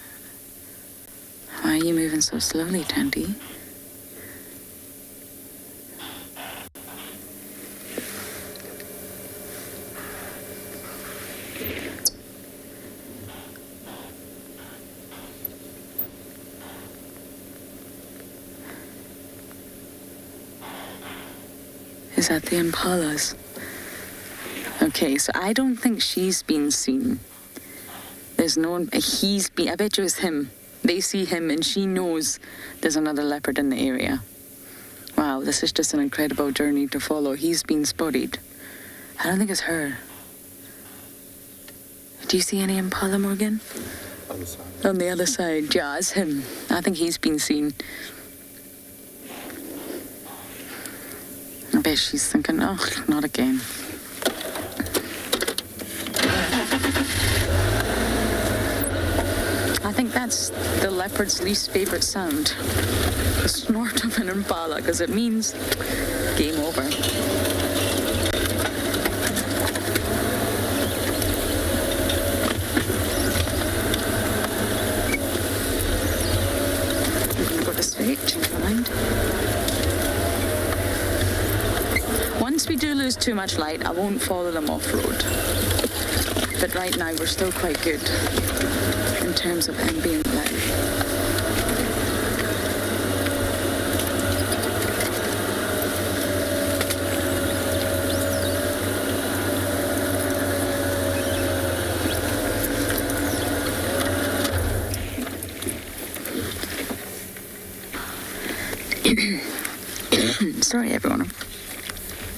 are you moving so slowly, Tandy? Is that the impalas? Okay, so I don't think she's been seen. There's no one, I bet you it's him. They see him and she knows there's another leopard in the area. Wow, this is just an incredible journey to follow. He's been spotted. I don't think it's her. Do you see any impala, Morgan? Other side. On the other side, yeah, it's him. I think he's been seen. I bet she's thinking, oh, not again. I think that's the leopard's least favorite sound. The snort of an impala, because it means game over. I'm going to go this way, change my mind. Once we do lose too much light, I won't follow them off-road. But right now, we're still quite good in terms of ambient light. Sorry, everyone.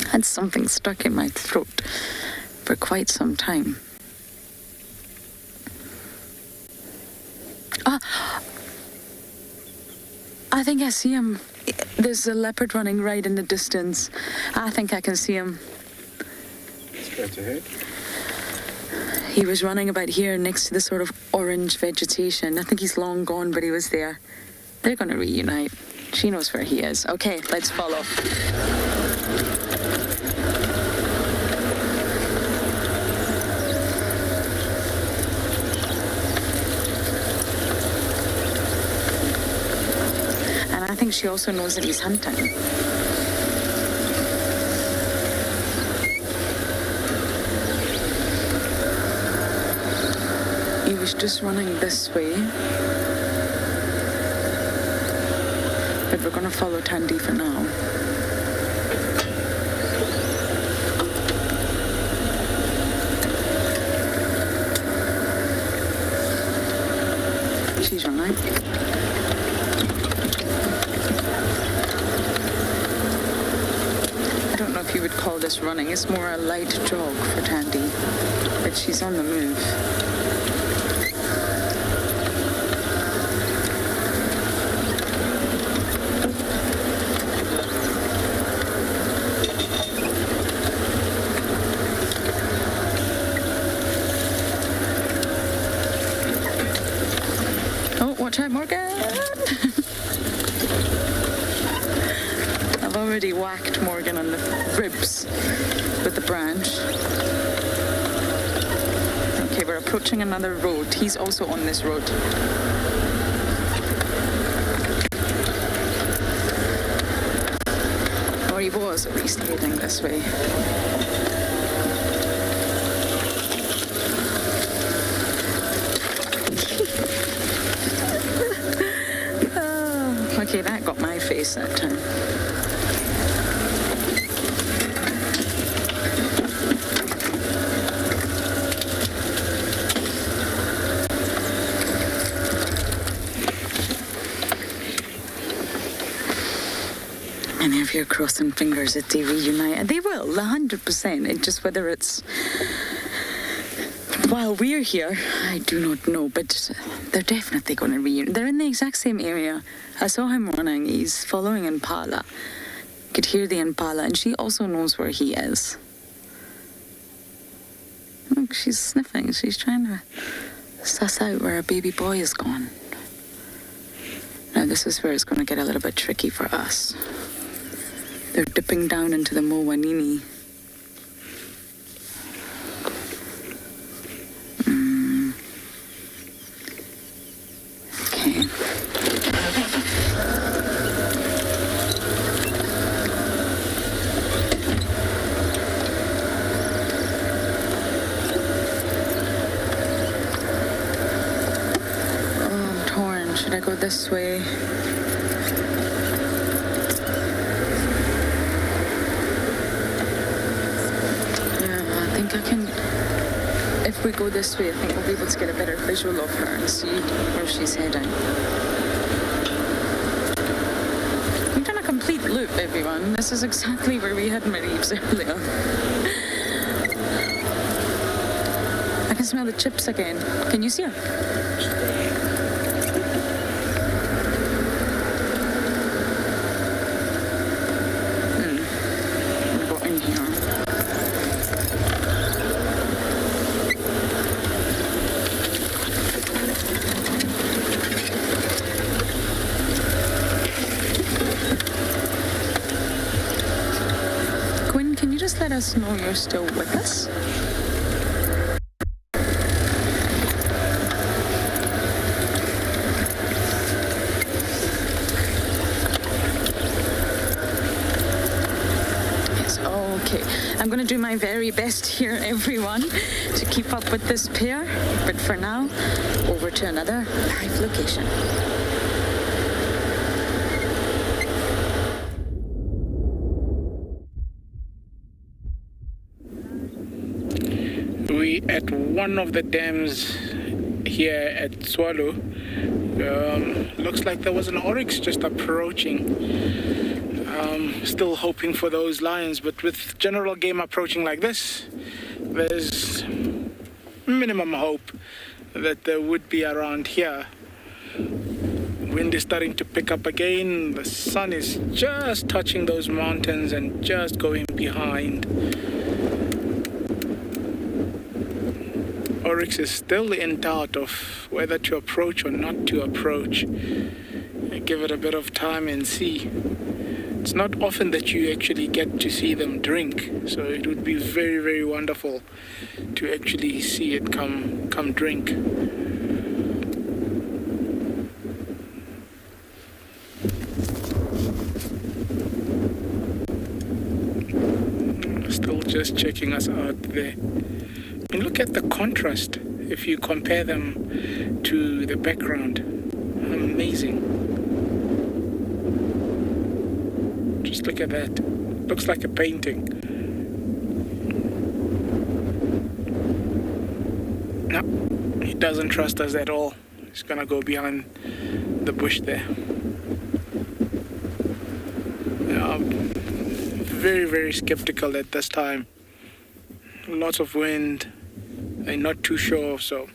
I had something stuck in my throat for quite some time. I think I see him. There's a leopard running right in the distance. I think I can see him. Straight ahead. He was running about here next to the sort of orange vegetation. I think he's long gone, but he was there. They're going to reunite. She knows where he is. Okay, let's follow. I think she also knows that he's hunting. He was just running this way. But we're going to follow Tandy for now. She's running. I don't know if you would call this running. It's more a light jog for Tandy, but she's on the move. Oh, watch out, Morgan! I've already whacked Morgan on the ribs with the branch. Okay, we're approaching another road. He's also on this road. Or he was at least heading this way. Oh, okay, that got my face that time. And if you're crossing fingers that they reunite, and they will, 100%. It's just whether it's while we're here, I do not know, but they're definitely going to reunite. They're in the exact same area. I saw him running. He's following Impala. Could hear the Impala, and she also knows where he is. Look, she's sniffing. She's trying to suss out where her baby boy is gone. Now, this is where it's going to get a little bit tricky for us. They're dipping down into the Mowanini. Okay. Oh, I'm torn. Should I go this way? if we go this way, I think we'll be able to get a better visual of her and see where she's heading. We've done a complete loop, everyone. This is exactly where we had Marie's earlier. I can smell the chips again. Can you see her? We got in here. Quinn, can you just let us know you're still with us? I'm going to do my very best here, everyone, to keep up with this pair. But for now, over to another live location. We at one of the dams here at Tswalu. Looks like there was an oryx just approaching. Still hoping for those lions, but with general game approaching like this, there's minimum hope that there would be around here. Wind is starting to pick up again. The sun is just touching those mountains and just going behind. Oryx is still in doubt of whether to approach or not to approach. Give it a bit of time and see. It's not often that you actually get to see them drink, so it would be very, very wonderful to actually see it come drink. Still just checking us out there. And look at the contrast if you compare them to the background. Amazing. Just look at that. Looks like a painting. No, he doesn't trust us at all. He's gonna go behind the bush there. Very, very skeptical at this time. Lots of wind. I'm not too sure, so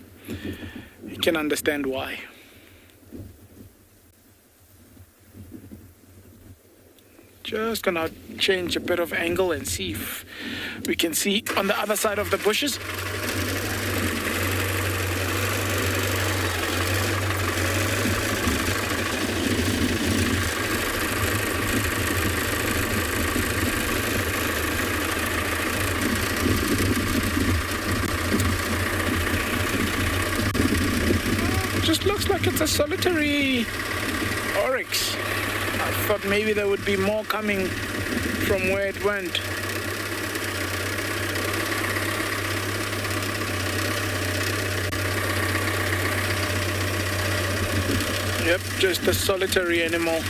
you can understand why. Just gonna change a bit of angle and see if we can see on the other side of the bushes. Just looks like it's a solitary oryx. I thought maybe there would be more coming from where it went. Yep, just a solitary animal.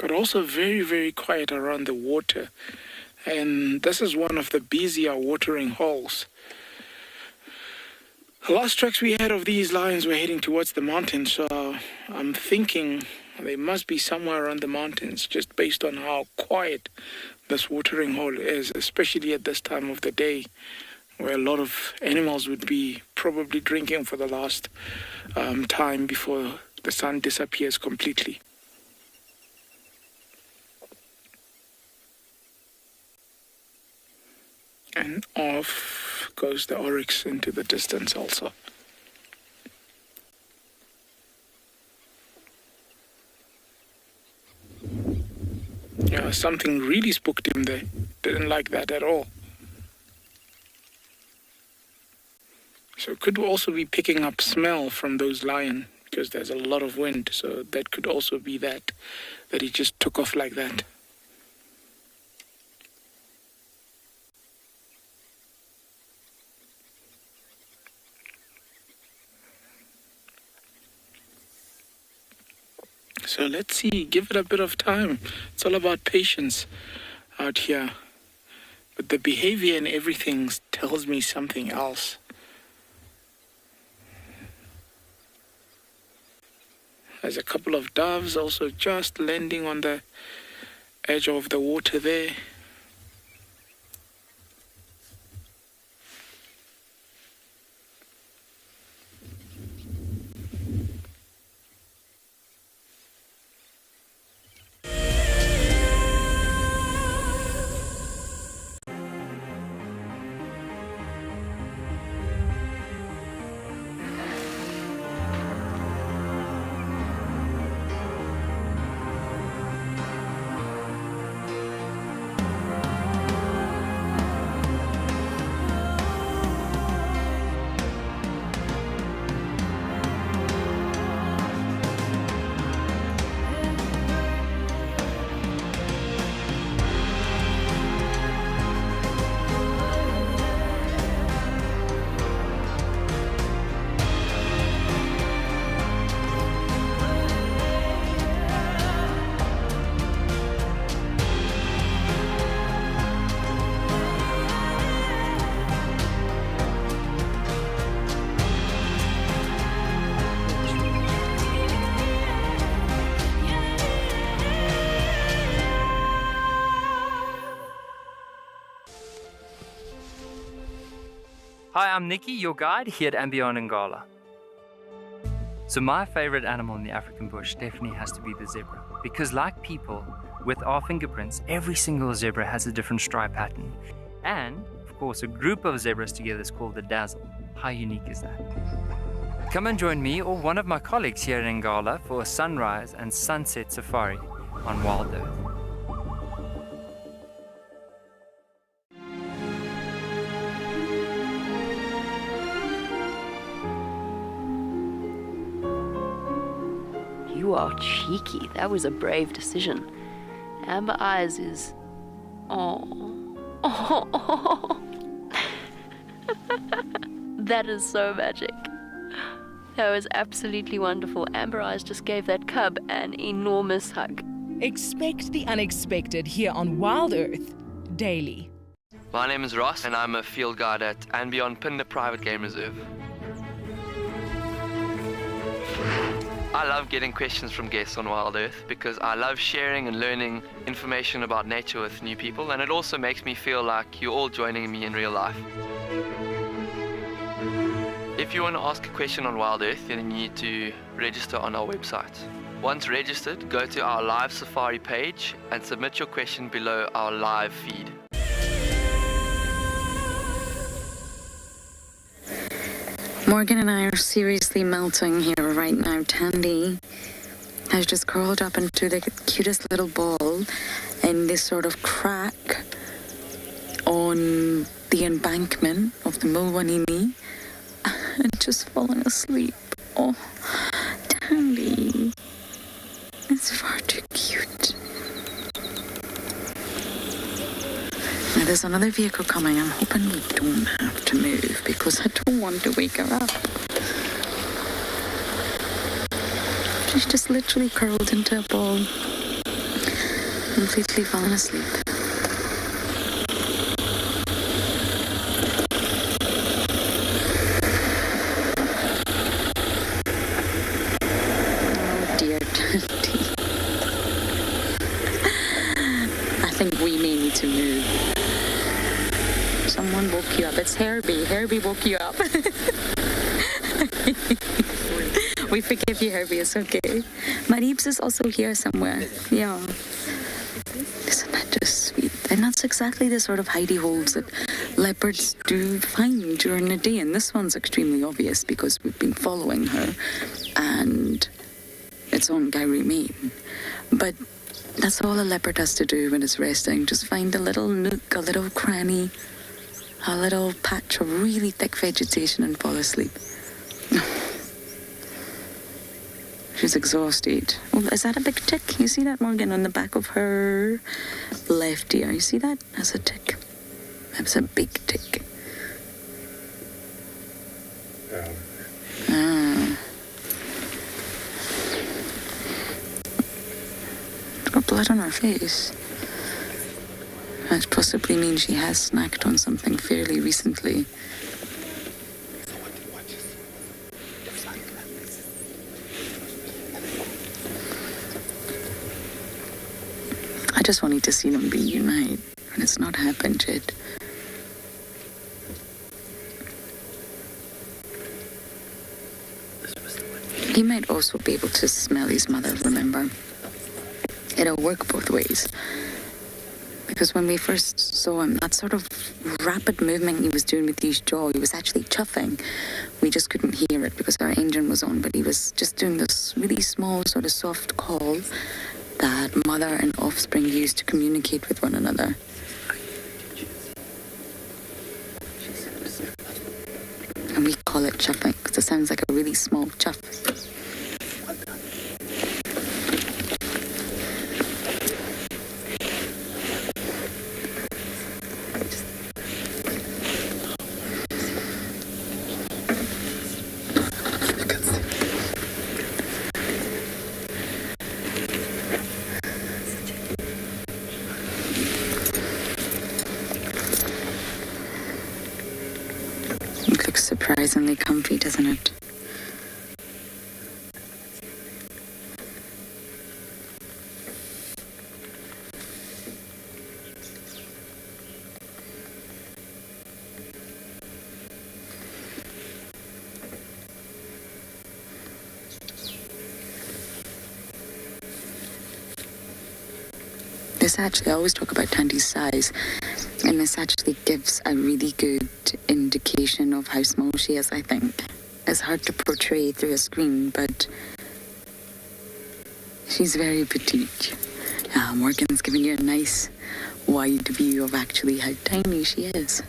But also very, very quiet around the water. And this is one of the busier watering holes. The last tracks we had of these lions were heading towards the mountains, so I'm thinking they must be somewhere around the mountains, just based on how quiet this watering hole is, especially at this time of the day, where a lot of animals would be probably drinking for the last time before the sun disappears completely. And off goes the oryx into the distance also. Yeah, something really spooked him there. Didn't like that at all. So it could also be picking up smell from those lions, because there's a lot of wind. So that could also be that he just took off like that. So let's see, give it a bit of time. It's all about patience out here. But the behavior and everything tells me something else. There's a couple of doves also just landing on the edge of the water there. Hi, I'm Nikki, your guide here at andBeyond Ngala. So my favorite animal in the African bush definitely has to be the zebra. Because like people, with our fingerprints, every single zebra has a different stripe pattern. And, of course, a group of zebras together is called the dazzle. How unique is that? Come and join me or one of my colleagues here in Ngala for a sunrise and sunset safari on WildEarth. You are cheeky. That was a brave decision. Amber Eyes is... Oh. That is so magic. That was absolutely wonderful. Amber Eyes just gave that cub an enormous hug. Expect the unexpected here on WildEarth daily. My name is Ross and I'm a field guide at andBeyond Phinda Private Game Reserve. I love getting questions from guests on WildEarth because I love sharing and learning information about nature with new people, and it also makes me feel like you're all joining me in real life. If you want to ask a question on WildEarth, then you need to register on our website. Once registered, go to our live safari page and submit your question below our live feed. Morgan and I are seriously melting here right now. Tandy has just curled up into the cutest little ball in this sort of crack on the embankment of the Mulwanini and just falling asleep. Oh, Tandy, it's far too cute. Now there's another vehicle coming. I'm hoping we don't have to move because I don't want to wake her up. She's just literally curled into a ball, completely fallen asleep. Oh dear, Tandy. I think we may need to move. Someone woke you up. It's Herbie. Herbie woke you up. We forgive you, Herbie. It's okay. Maribs is also here somewhere. Yeah. Isn't that just sweet? And that's exactly the sort of hidey holes that leopards do find during the day. And this one's extremely obvious because we've been following her. And it's on Gowrie Main. But that's all a leopard has to do when it's resting. Just find a little nook, a little cranny, a little patch of really thick vegetation and fall asleep. She's exhausted. Oh, is that a big tick? You see that, Morgan, on the back of her left ear? You see that? That's a tick. That's a big tick. blood on her face. That possibly means she has snacked on something fairly recently. I just wanted to see them reunite, and it's not happened yet. He might also be able to smell his mother, remember? It'll work both ways. Because when we first saw him, that sort of rapid movement he was doing with his jaw, he was actually chuffing. We just couldn't hear it because our engine was on, but he was just doing this really small, sort of soft call that mother and offspring use to communicate with one another. And we call it chuffing because it sounds like a really small chuff. Surprisingly comfy, doesn't it? This actually, I always talk about Tandy's size, and this actually gives a really good indication of how small she is, I think. It's hard to portray through a screen, but she's very petite. Morgan's giving you a nice wide view of actually how tiny she is.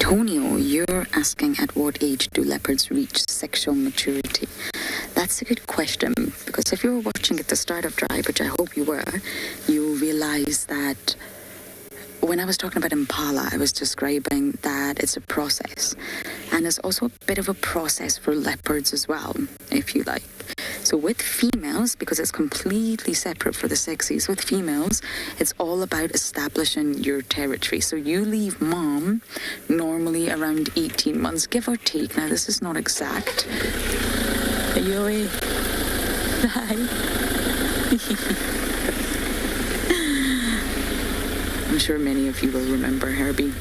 Antonio, you're asking at what age do leopards reach sexual maturity? That's a good question, because if you were watching at the start of Drive, which I hope you were, you'll realize that when I was talking about impala, I was describing that it's a process. And it's also a bit of a process for leopards as well, if you like. So with females, because it's completely separate for the sexies, with females, it's all about establishing your territory. So you leave mom normally around 18 months, give or take. Now, this is not exact. Are you away? Hi. I'm sure many of you will remember Herbie.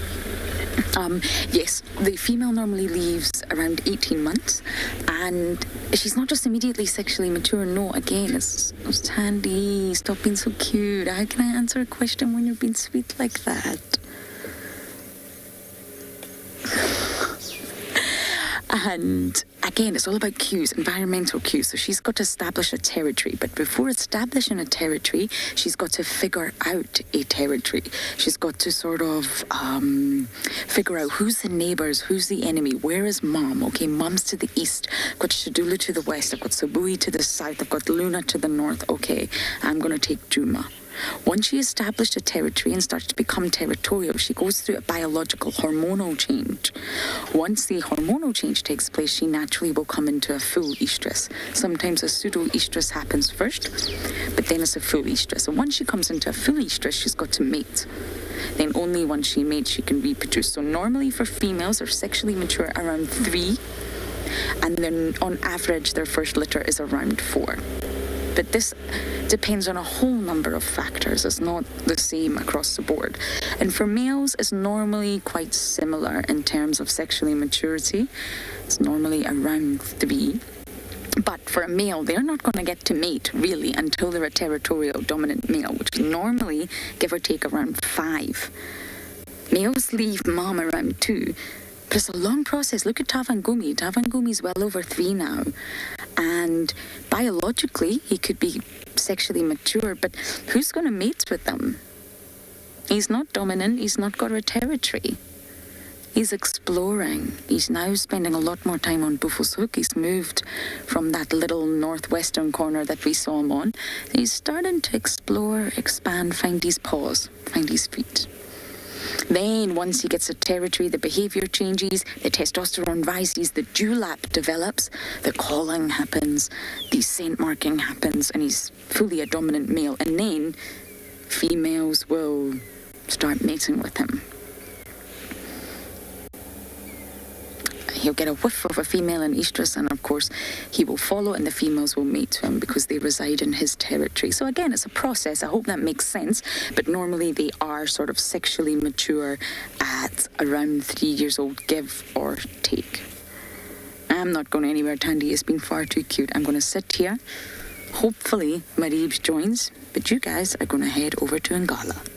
Yes, the female normally leaves around 18 months, and she's not just immediately sexually mature. No, again, it's Tandy, stop being so cute. How can I answer a question when you're being sweet like that? And again, it's all about cues, environmental cues. So she's got to establish a territory. But before establishing a territory, she's got to figure out a territory. She's got to sort of figure out who's the neighbours, who's the enemy, where is mom? Okay, mom's to the east. I've got Shadula to the west. I've got Sabui to the south. I've got Luna to the north. Okay, I'm going to take Djuma. Once she established a territory and starts to become territorial, she goes through a biological hormonal change. Once the hormonal change takes place, she naturally will come into a full estrus. Sometimes a pseudo-estrus happens first, but then it's a full estrus. And once she comes into a full estrus, she's got to mate. Then only once she mates, she can reproduce. So normally for females, they're sexually mature around 3, and then on average, their first litter is around 4. But this depends on a whole number of factors. It's not the same across the board. And for males, it's normally quite similar in terms of sexually maturity. It's normally around 3. But for a male, they're not going to get to mate, really, until they're a territorial dominant male, which normally, give or take, around 5. Males leave mom around 2. But it's a long process. Look at Tavangumi. Tavangumi's well over 3 now. And biologically, he could be sexually mature, but who's going to mate with them? He's not dominant. He's not got a territory. He's exploring. He's now spending a lot more time on Buffelshoek. He's moved from that little northwestern corner that we saw him on. He's starting to explore, expand, find his paws, find his feet. Then, once he gets a territory, the behavior changes, the testosterone rises, the dewlap develops, the calling happens, the scent marking happens, and he's fully a dominant male. And then, females will start mating with him. He'll get a whiff of a female in estrus, and of course he will follow, and the females will mate to him because they reside in his territory. So again, it's a process. I hope that makes sense. But normally they are sort of sexually mature at around 3 years old, give or take. I'm not going anywhere, Tandy. It's been far too cute. I'm going to sit here. Hopefully Maribes joins, but you guys are going to head over to Ngala.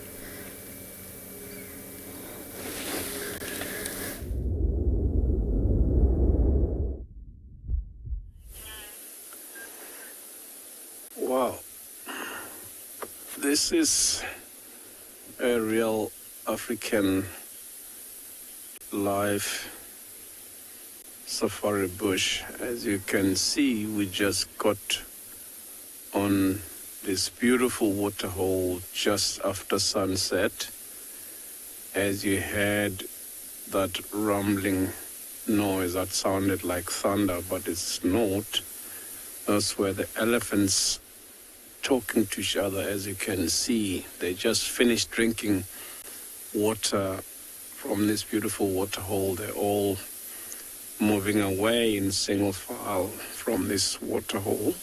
Wow, this is a real African live safari bush. As you can see, we just got on this beautiful waterhole just after sunset. As you heard that rumbling noise that sounded like thunder, but it's not. That's where the elephants talking to each other. As you can see, they just finished drinking water from this beautiful waterhole. They're all moving away in single file from this waterhole.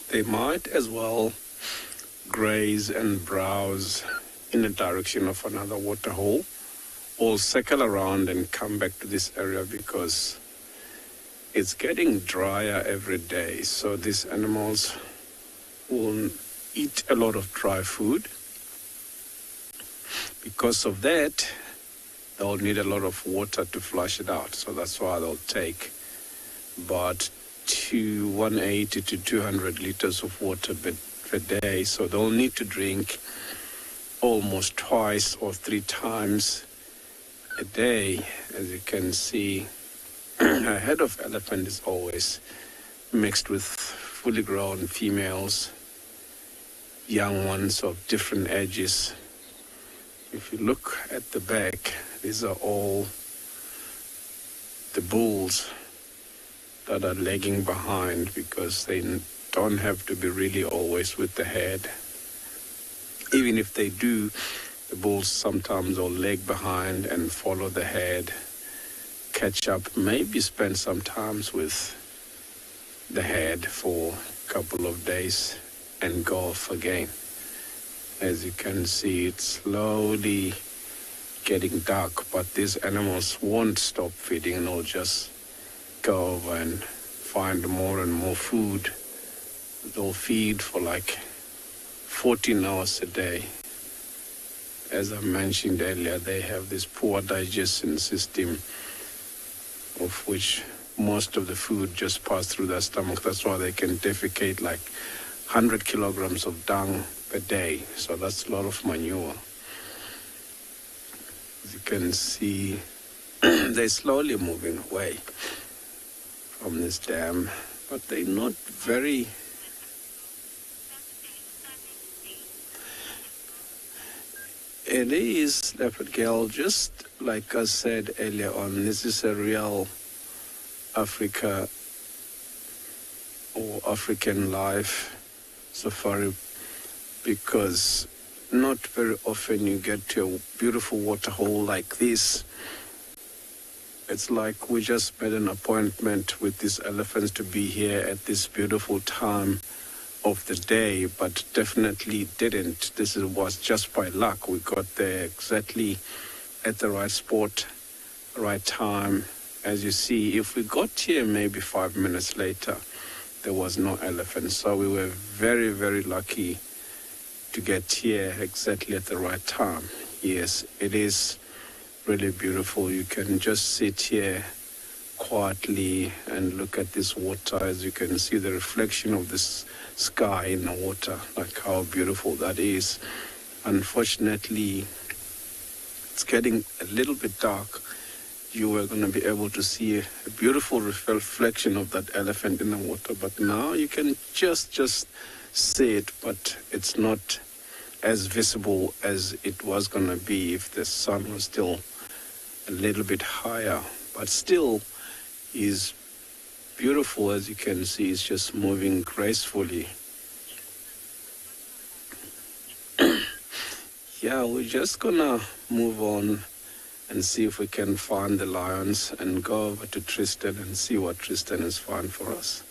They might as well graze and browse in the direction of another waterhole, or circle around and come back to this area because it's getting drier every day. So these animals will eat a lot of dry food. Because of that, they'll need a lot of water to flush it out. So that's why they'll take about 180 to 200 liters of water per day. So they'll need to drink almost twice or 3 times a day. As you can see, a head of elephant is always mixed with fully grown females, young ones of different ages. If you look at the back, these are all the bulls that are lagging behind because they don't have to be really always with the head. Even if they do, the bulls sometimes will lag behind and follow the head, catch up, maybe spend some time with the head for a couple of days and go off again. As you can see, it's slowly getting dark, but these animals won't stop feeding and they'll just go over and find more and more food. They'll feed for like 14 hours a day. As I mentioned earlier, they have this poor digestion system, of which most of the food just passes through their stomach. That's why they can defecate like 100 kilograms of dung per day. So that's a lot of manure. As you can see, they're slowly moving away from this dam, but they're not very... It is, Leopard Girl, just like I said earlier on, this is a real Africa or African life safari, because not very often you get to a beautiful waterhole like this. It's like we just made an appointment with these elephants to be here at this beautiful time of the day, but definitely didn't. This was just by luck. We got there exactly at the right spot, right time. As you see, if we got here maybe 5 minutes later, there was no elephant. So we were very, very lucky to get here exactly at the right time. Yes, it is really beautiful. You can just sit here quietly and look at this water. As you can see the reflection of this sky in the water, like how beautiful that is. Unfortunately, it's getting a little bit dark. You were going to be able to see a beautiful reflection of that elephant in the water, but now you can just see it, but it's not as visible as it was going to be if the sun was still a little bit higher. But still is beautiful. As you can see, it's just moving gracefully. Yeah, we're just gonna move on and see if we can find the lions and go over to Tristan and see what Tristan has found for us.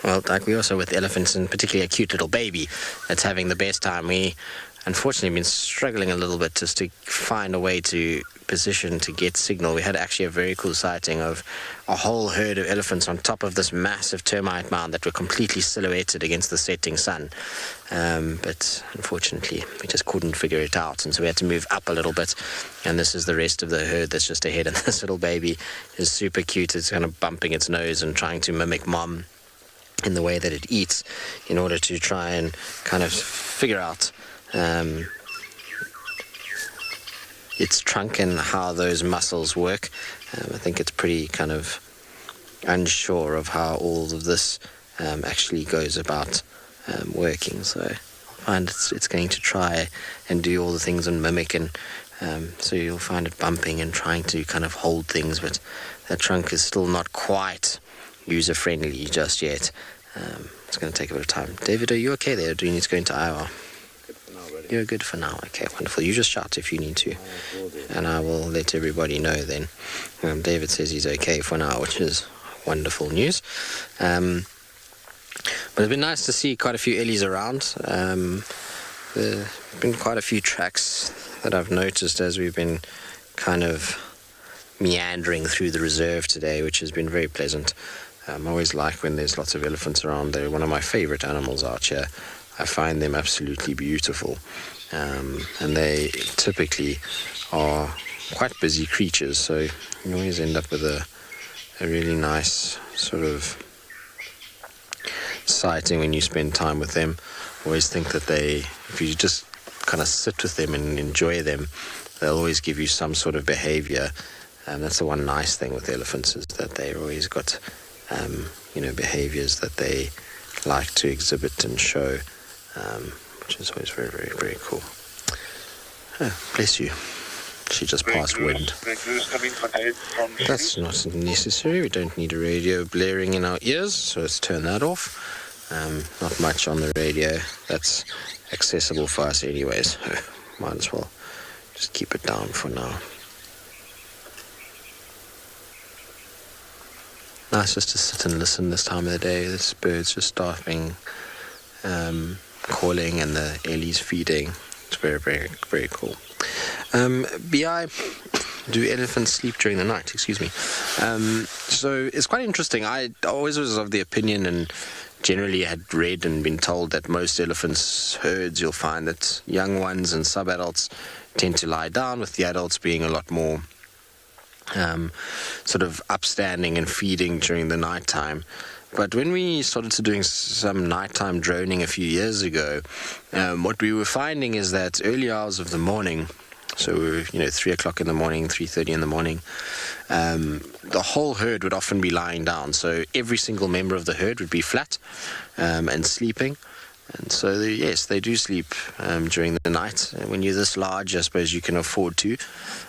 Well, like we also with elephants, and particularly a cute little baby that's having the best time. We unfortunately been struggling a little bit just to find a way to position to get signal. We had actually a very cool sighting of a whole herd of elephants on top of this massive termite mound that were completely silhouetted against the setting sun. But unfortunately, we just couldn't figure it out, and so we had to move up a little bit. And this is the rest of the herd that's just ahead, and this little baby is super cute. It's kind of bumping its nose and trying to mimic mom in the way that it eats in order to try and kind of figure out its trunk and how those muscles work. I think it's pretty kind of unsure of how all of this actually goes about working. So I find it's going to try and do all the things and mimic, and so you'll find it bumping and trying to kind of hold things, but that trunk is still not quite user-friendly just yet. It's going to take a bit of time. David, are you okay there? Do you need to go into IR? You're good for now. Okay, wonderful. You just shout if you need to, and I will let everybody know then. David says he's okay for now, which is wonderful news. But it's been nice to see quite a few Ellies around. There have been quite a few tracks that I've noticed as we've been kind of meandering through the reserve today, which has been very pleasant. I always like when there's lots of elephants around. They're one of my favorite animals out here. I find them absolutely beautiful, and they typically are quite busy creatures, so you always end up with a really nice sort of sighting when you spend time with them. I always think that if you just kind of sit with them and enjoy them, they'll always give you some sort of behavior, and that's the one nice thing with elephants, is that they've always got behaviors that they like to exhibit and show, which is always very, very, very cool. Oh, bless you. She just passed wind. That's not necessary. We don't need a radio blaring in our ears, so let's turn that off. Not much on the radio. That's accessible for us anyways. Might as well just keep it down for now. Nice just to sit and listen this time of the day. This bird's just starting calling, and the Ellie's feeding. It's very, very, very cool. BI, do elephants sleep during the night? Excuse me. So it's quite interesting. I always was of the opinion, and generally had read and been told, that most elephants' herds, you'll find that young ones and sub-adults tend to lie down, with the adults being a lot more sort of upstanding and feeding during the nighttime. But when we started to doing some nighttime droning a few years ago, what we were finding is that early hours of the morning, so 3 o'clock in the morning, 3:30 in the morning, the whole herd would often be lying down. So every single member of the herd would be flat and sleeping. And so, yes, they do sleep during the night. And when you're this large, I suppose you can afford to.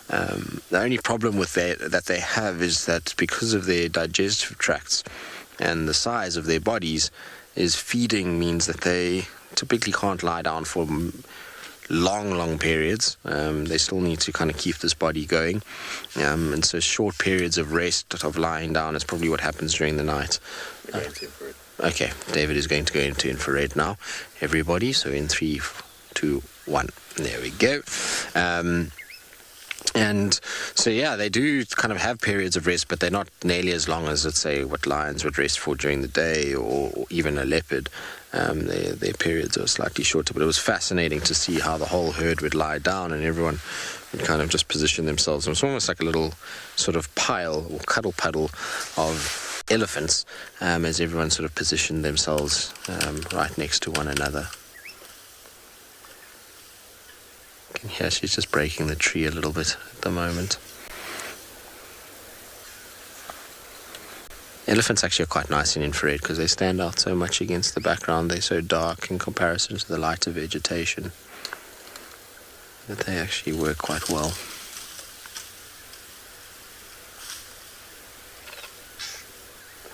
The only problem with that they have is that because of their digestive tracts and the size of their bodies, is feeding means that they typically can't lie down for long periods. They still need to kind of keep this body going. And so short periods of rest, of lying down, is probably what happens during the night. Okay, David is going to go into infrared now, everybody. So in 3, 2, 1, there we go. And so, yeah, they do kind of have periods of rest, but they're not nearly as long as, let's say, what lions would rest for during the day, or even a leopard. Their periods are slightly shorter, but it was fascinating to see how the whole herd would lie down and everyone would kind of just position themselves. It was almost like a little sort of pile or cuddle puddle of elephants as everyone sort of positioned themselves right next to one another. You can hear she's just breaking the tree a little bit at the moment. Elephants actually are quite nice in infrared because they stand out so much against the background. They're so dark in comparison to the lighter vegetation that they actually work quite well.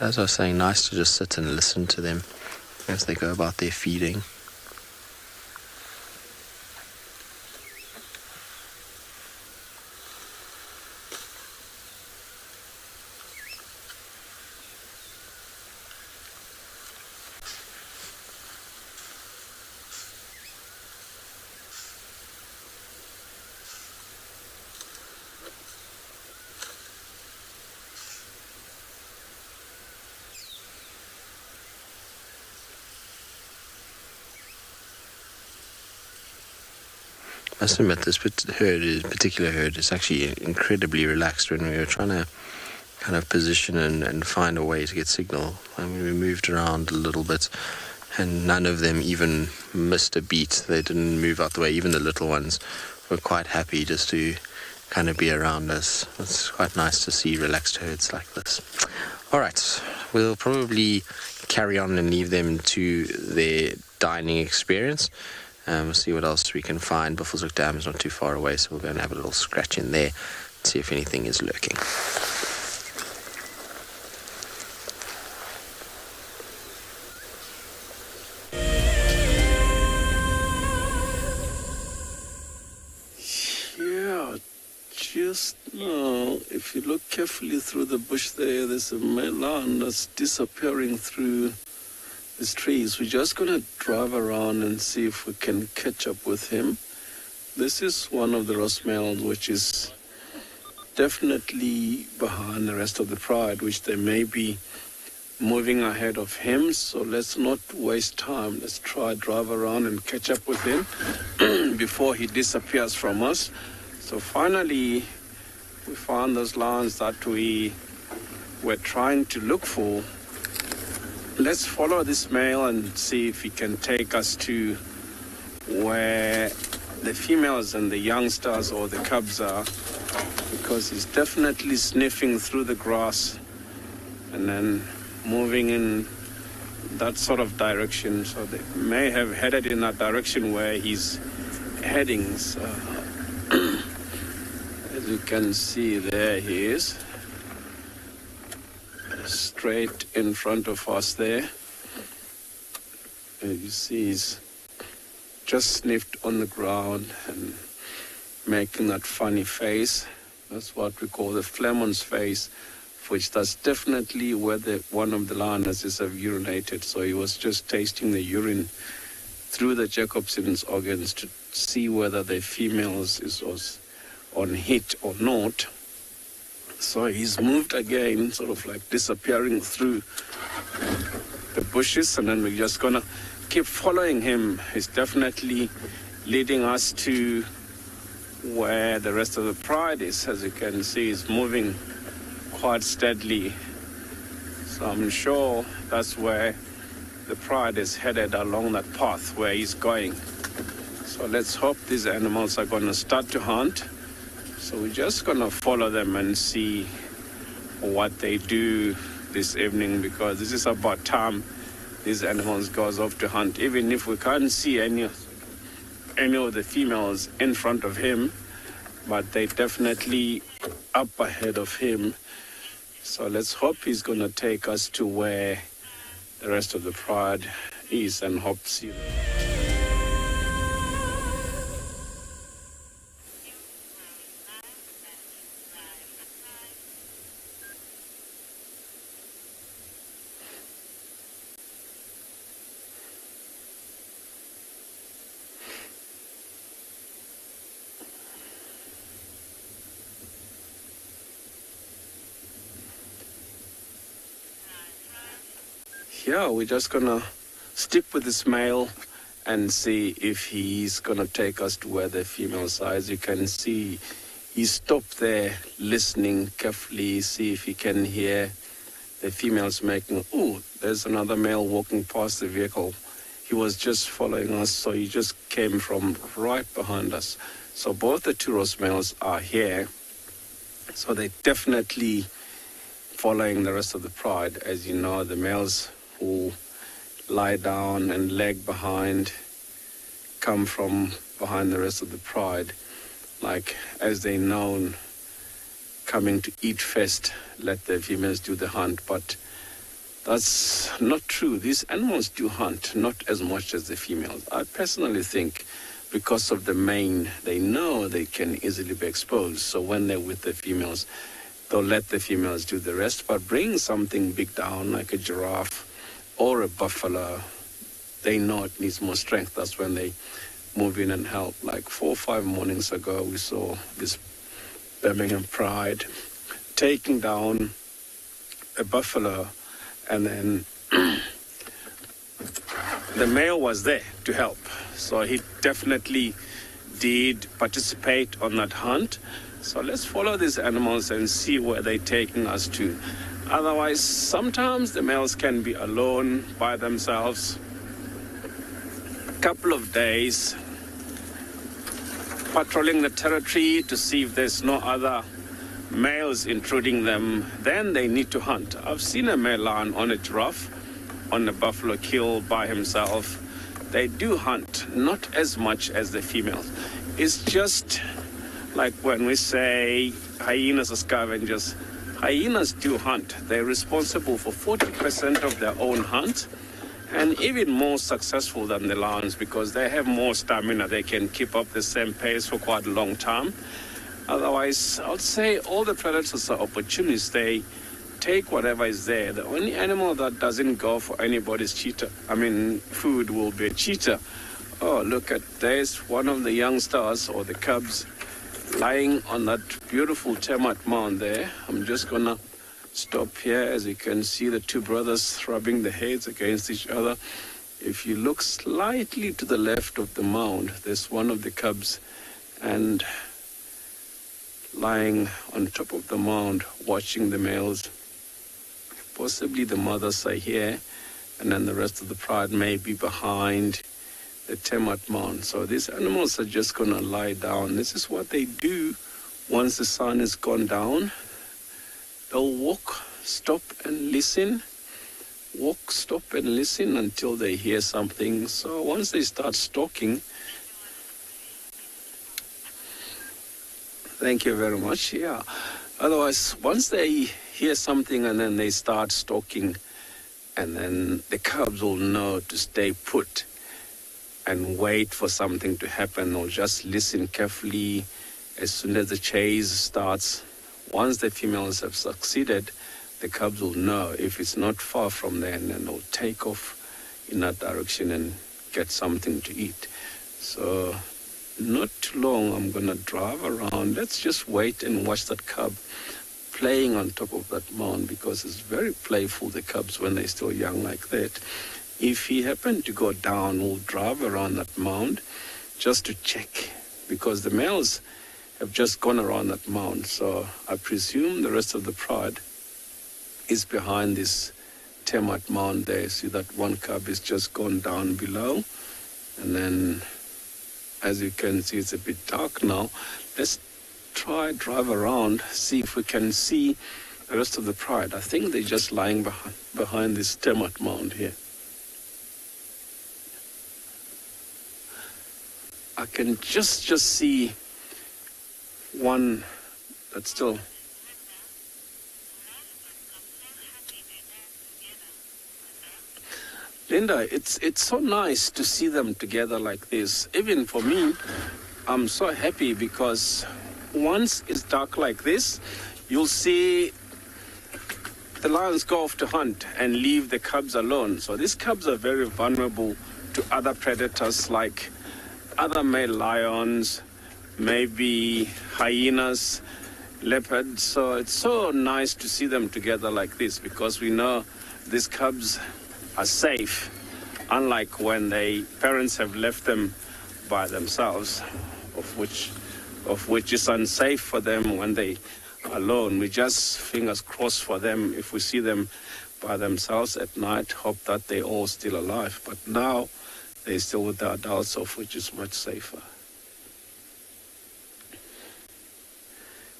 As I was saying, nice to just sit and listen to them as they go about their feeding. I must admit, this particular herd is actually incredibly relaxed. When we were trying to kind of position and find a way to get signal, I mean, we moved around a little bit, and none of them even missed a beat. They didn't move out the way. Even the little ones were quite happy just to kind of be around us. It's quite nice to see relaxed herds like this. All right, we'll probably carry on and leave them to their dining experience. We'll see what else we can find. Buffelshoek Dam is not too far away, so we'll go and have a little scratch in there, see if anything is lurking. Yeah, just now, if you look carefully through the bush there, there's a lion that's disappearing through these trees. We're just going to drive around and see if we can catch up with him. This is one of the Ross males, which is definitely behind the rest of the pride, which they may be moving ahead of him. So let's not waste time. Let's try drive around and catch up with him before he disappears from us. So finally, we found those lions that we were trying to look for. Let's follow this male and see if he can take us to where the females and the youngsters or the cubs are, because he's definitely sniffing through the grass and then moving in that sort of direction. So they may have headed in that direction where he's heading. So as you can see, there he is, straight in front of us there. And you see he's just sniffed on the ground and making that funny face. That's what we call the Flemon's face, which that's definitely where one of the lionesses have urinated. So he was just tasting the urine through the Jacobson's organs to see whether the females was on hit or not. So he's moved again, sort of like disappearing through the bushes, and then we're just gonna keep following him. He's definitely leading us to where the rest of the pride is. As you can see, he's moving quite steadily. So I'm sure that's where the pride is headed, along that path where he's going. So let's hope these animals are gonna start to hunt. So we're just gonna follow them and see what they do this evening, because this is about time these animals goes off to hunt. Even if we can't see any of the females in front of him, but they definitely up ahead of him. So let's hope he's gonna take us to where the rest of the pride is, and hope see them. yeah, we're just gonna stick with this male and see if he's gonna take us to where the females are. As you can see, he stopped there listening carefully, see if he can hear the females making, oh, there's another male walking past the vehicle. He was just following us, so he just came from right behind us. So both the two roast males are here. So they're definitely following the rest of the pride. As you know, the males who lie down and lag behind come from behind the rest of the pride. Like, as they're known, coming to eat first, let the females do the hunt. But that's not true. These animals do hunt, not as much as the females. I personally think because of the mane, they know they can easily be exposed. So when they're with the females, they'll let the females do the rest. But bring something big down, like a giraffe or a buffalo, they know it needs more strength. That's when they move in and help. Like 4 or 5 mornings ago, we saw this Birmingham Pride taking down a buffalo, and then the male was there to help. So he definitely did participate on that hunt. So let's follow these animals and see where they're taking us to. Otherwise, sometimes the males can be alone by themselves. A couple of days patrolling the territory to see if there's no other males intruding them. Then they need to hunt. I've seen a male lion on a giraffe, on a buffalo kill by himself. They do hunt, not as much as the females. It's just like when we say hyenas are scavengers. Hyenas do hunt. They're responsible for 40% of their own hunt, and even more successful than the lions because they have more stamina. They can keep up the same pace for quite a long time. Otherwise, I would say all the predators are opportunists. They take whatever is there. The only animal that doesn't go for anybody's food will be a cheetah. Oh, look at this, one of the young stars or the cubs lying on that beautiful termite mound there. I'm just gonna stop here. As you can see, the two brothers rubbing their heads against each other. If you look slightly to the left of the mound, there's one of the cubs, and lying on top of the mound watching the males. Possibly the mothers are here, and then the rest of the pride may be behind the termite mound. So these animals are just gonna lie down. This is what they do once the sun has gone down. They'll walk, stop and listen. Walk, stop and listen until they hear something. So once they start stalking, thank you very much. Yeah. Otherwise, once they hear something and then they start stalking, and then the cubs will know to stay put and wait for something to happen, or just listen carefully. As soon as the chase starts, once the females have succeeded, the cubs will know if it's not far from there, and then they'll take off in that direction and get something to eat. So not too long, I'm gonna drive around. Let's just wait and watch that cub playing on top of that mound, because it's very playful, the cubs, when they're still young like that. If he happened to go down, we'll drive around that mound just to check, because the males have just gone around that mound. So I presume the rest of the pride is behind this termite mound there. See that one cub is just gone down below. And then, as you can see, it's a bit dark now. Let's try drive around, see if we can see the rest of the pride. I think they're just lying behind this termite mound here. I can just see one that's still. Linda, it's so nice to see them together like this. Even for me, I'm so happy, because once it's dark like this, you'll see the lions go off to hunt and leave the cubs alone. So these cubs are very vulnerable to other predators like other male lions, maybe hyenas, leopards. So it's so nice to see them together like this, because we know these cubs are safe, unlike when their parents have left them by themselves, of which is unsafe for them when they are alone. We just, fingers crossed for them, if we see them by themselves at night, hope that they're all still alive. But now they're still with the adults, of which is much safer.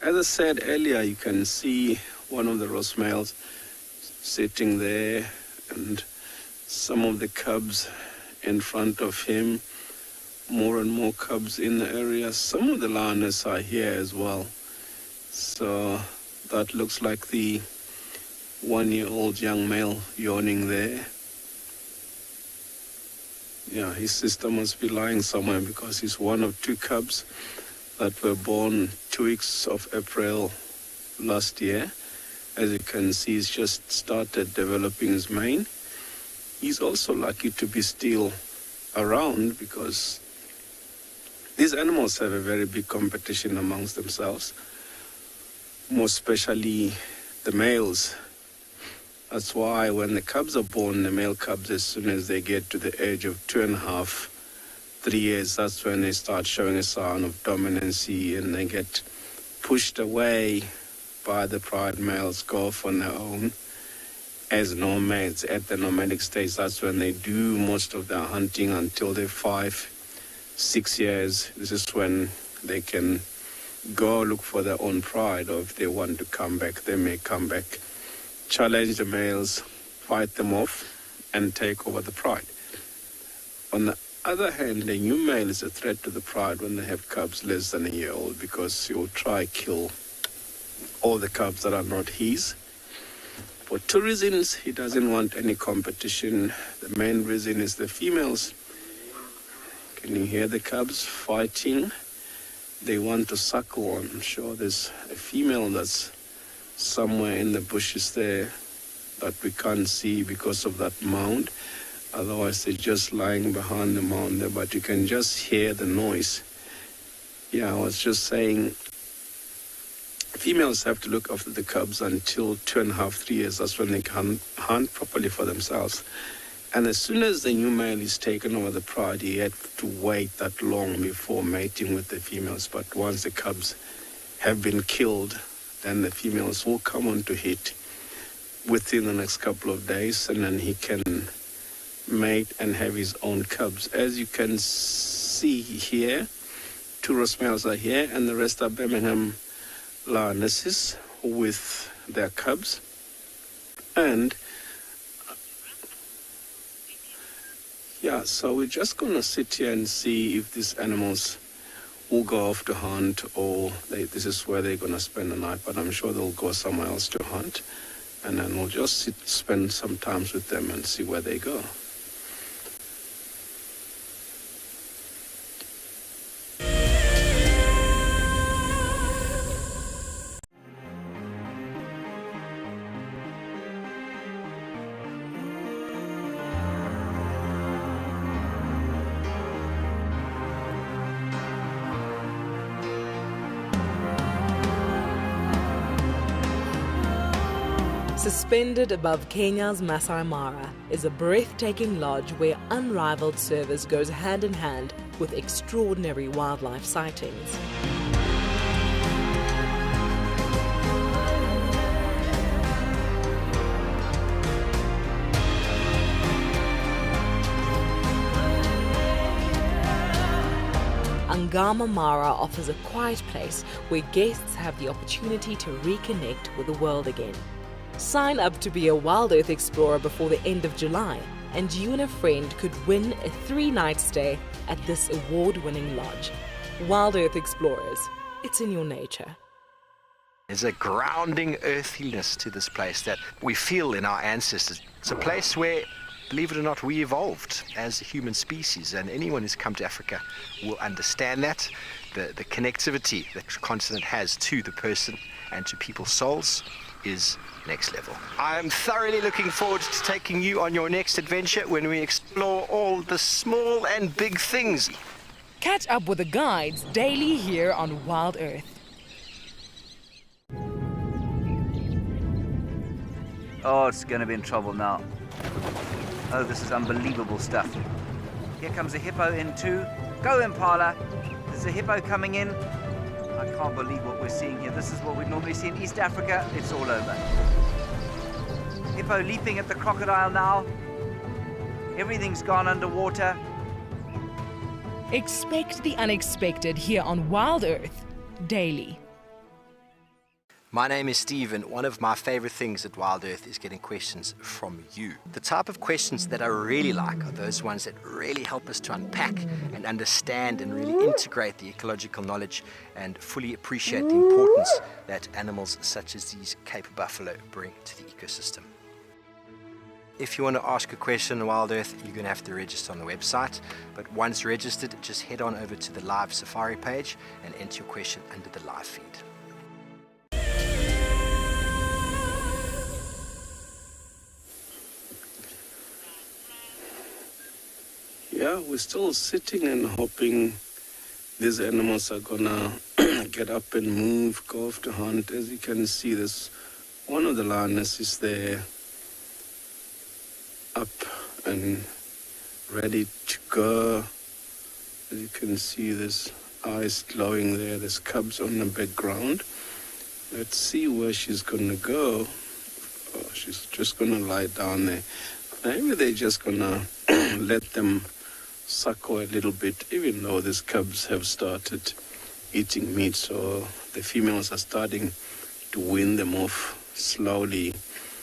As I said earlier, you can see one of the roast males sitting there and some of the cubs in front of him, more and more cubs in the area. Some of the lioness are here as well. So that looks like the 1-year-old young male yawning there. Yeah, his sister must be lying somewhere because he's one of 2 cubs that were born 2 weeks of April last year. As you can see, he's just started developing his mane. He's also lucky to be still around because these animals have a very big competition amongst themselves, more especially the males. That's why when the cubs are born, the male cubs, as soon as they get to the age of 2.5, 3 years, that's when they start showing a sign of dominancy and they get pushed away by the pride males, go off on their own as nomads. At the nomadic stage, that's when they do most of their hunting until they're 5, 6 years. This is when they can go look for their own pride, or if they want to come back, they may come back, challenge the males, fight them off, and take over the pride. On the other hand, the new male is a threat to the pride when they have cubs less than a year old, because he will try kill all the cubs that are not his. For 2 reasons, he doesn't want any competition. The main reason is the females. Can you hear the cubs fighting? They want to suckle. I'm sure there's a female that's somewhere in the bushes there that we can't see because of that mound. Otherwise, they're just lying behind the mound there, but you can just hear the noise. Yeah, I was just saying, females have to look after the cubs until 2.5, 3 years. That's when they can hunt properly for themselves. And as soon as the new male is taken over the pride, he had to wait that long before mating with the females. But once the cubs have been killed, then the females will come on to hit within the next couple of days, and then he can mate and have his own cubs. As you can see here, 2 roast males are here, and the rest are Birmingham lionesses with their cubs. And yeah, so we're just going to sit here and see if these animals will go off to hunt, or this is where they're going to spend the night, but I'm sure they'll go somewhere else to hunt. And then we'll just spend some time with them and see where they go. Suspended above Kenya's Masai Mara is a breathtaking lodge where unrivaled service goes hand in hand with extraordinary wildlife sightings. Ngala Mara offers a quiet place where guests have the opportunity to reconnect with the world again. Sign up to be a WildEarth explorer before the end of July, and you and a friend could win a 3-night stay at this award-winning lodge. WildEarth Explorers, it's in your nature. There's a grounding earthiness to this place that we feel in our ancestors. It's a place where, believe it or not, we evolved as a human species, and anyone who's come to Africa will understand that. The connectivity that the continent has to the person and to people's souls is next level. I am thoroughly looking forward to taking you on your next adventure when we explore all the small and big things. Catch up with the guides daily here on WildEarth. Oh, it's gonna be in trouble now. Oh, this is unbelievable stuff. Here comes a hippo in too. Go, Impala. There's a hippo coming in. I can't believe what we're seeing here. This is what we normally see in East Africa. It's all over. Hippo leaping at the crocodile now. Everything's gone underwater. Expect the unexpected here on WildEarth daily. My name is Steve, and one of my favorite things at WildEarth is getting questions from you. The type of questions that I really like are those ones that really help us to unpack and understand and really integrate the ecological knowledge and fully appreciate the importance that animals such as these Cape buffalo bring to the ecosystem. If you want to ask a question on WildEarth, you're going to have to register on the website. But once registered, just head on over to the live safari page and enter your question under the live feed. Yeah, we're still sitting and hoping these animals are gonna get up and move, go off to hunt. As you can see, there's one of the lionesses there, up and ready to go. As you can see, there's eyes glowing there. There's cubs on the background. Let's see where she's gonna go. Oh, she's just gonna lie down there. Maybe they're just gonna let them suckle a little bit, even though these cubs have started eating meat, so the females are starting to wean them off slowly.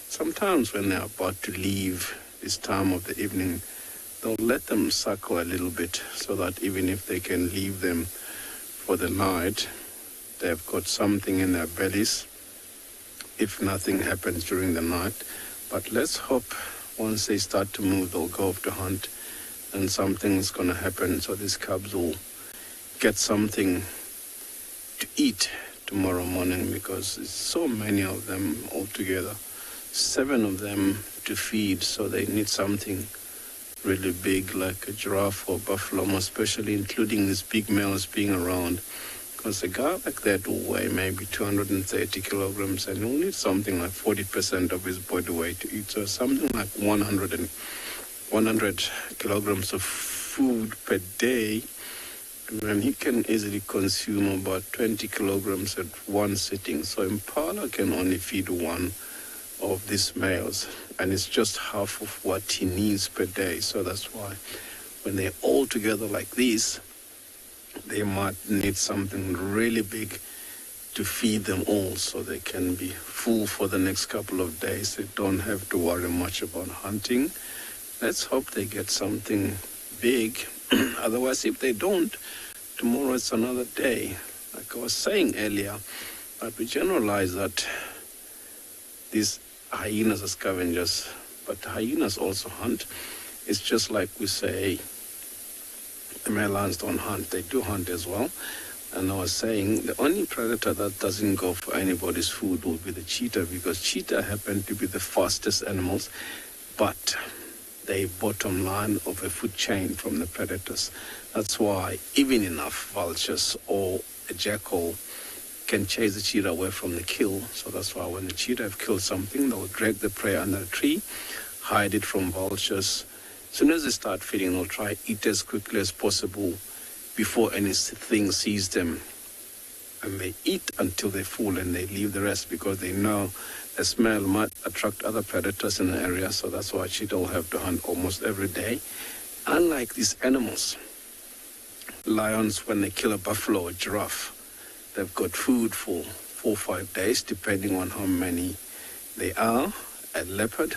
Sometimes when they're about to leave this time of the evening, they'll let them suckle a little bit so that even if they can leave them for the night, they've got something in their bellies if nothing happens during the night. But let's hope once they start to move, they'll go off to hunt and something's going to happen, so these cubs will get something to eat tomorrow morning, because there's so many of them altogether, 7 of them to feed, so they need something really big like a giraffe or buffalo, especially including these big males being around, because a guy like that will weigh maybe 230 kilograms and he'll need something like 40% of his body weight to eat, so something like 100 kilograms of food per day, and he can easily consume about 20 kilograms at one sitting. So Impala can only feed one of these males, and it's just half of what he needs per day. So that's why when they're all together like this, they might need something really big to feed them all, so they can be full for the next couple of days. They don't have to worry much about hunting. Let's hope they get something big. Otherwise, if they don't, tomorrow is another day. Like I was saying earlier, but we generalize that these hyenas are scavengers, but hyenas also hunt. It's just like we say the male lions don't hunt. They do hunt as well. And I was saying the only predator that doesn't go for anybody's food will be the cheetah, because cheetah happen to be the fastest animals, but the bottom line of a food chain from the predators. That's why even enough vultures or a jackal can chase the cheetah away from the kill. So that's why when the cheetah have killed something, they'll drag the prey under a tree, hide it from vultures. As soon as they start feeding, they'll try to eat as quickly as possible before anything sees them. And they eat until they're full and they leave the rest, because they know the smell might attract other predators in the area. So that's why cheetah will have to hunt almost every day. Unlike these animals, lions, when they kill a buffalo or giraffe, they've got food for 4 or 5 days, depending on how many they are. A leopard,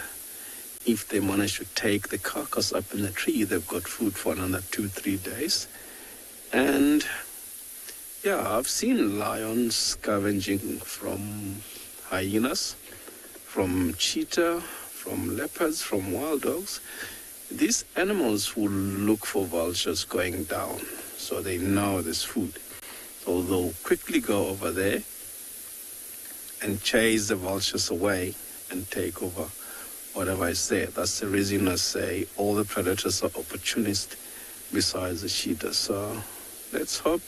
if they manage to take the carcass up in the tree, they've got food for another 2-3 days. And yeah, I've seen lions scavenging from hyenas, from cheetah, from leopards, from wild dogs. These animals will look for vultures going down, so they know there's food. So they'll quickly go over there and chase the vultures away and take over whatever is there. That's the reason I say all the predators are opportunists besides the cheetah. So let's hope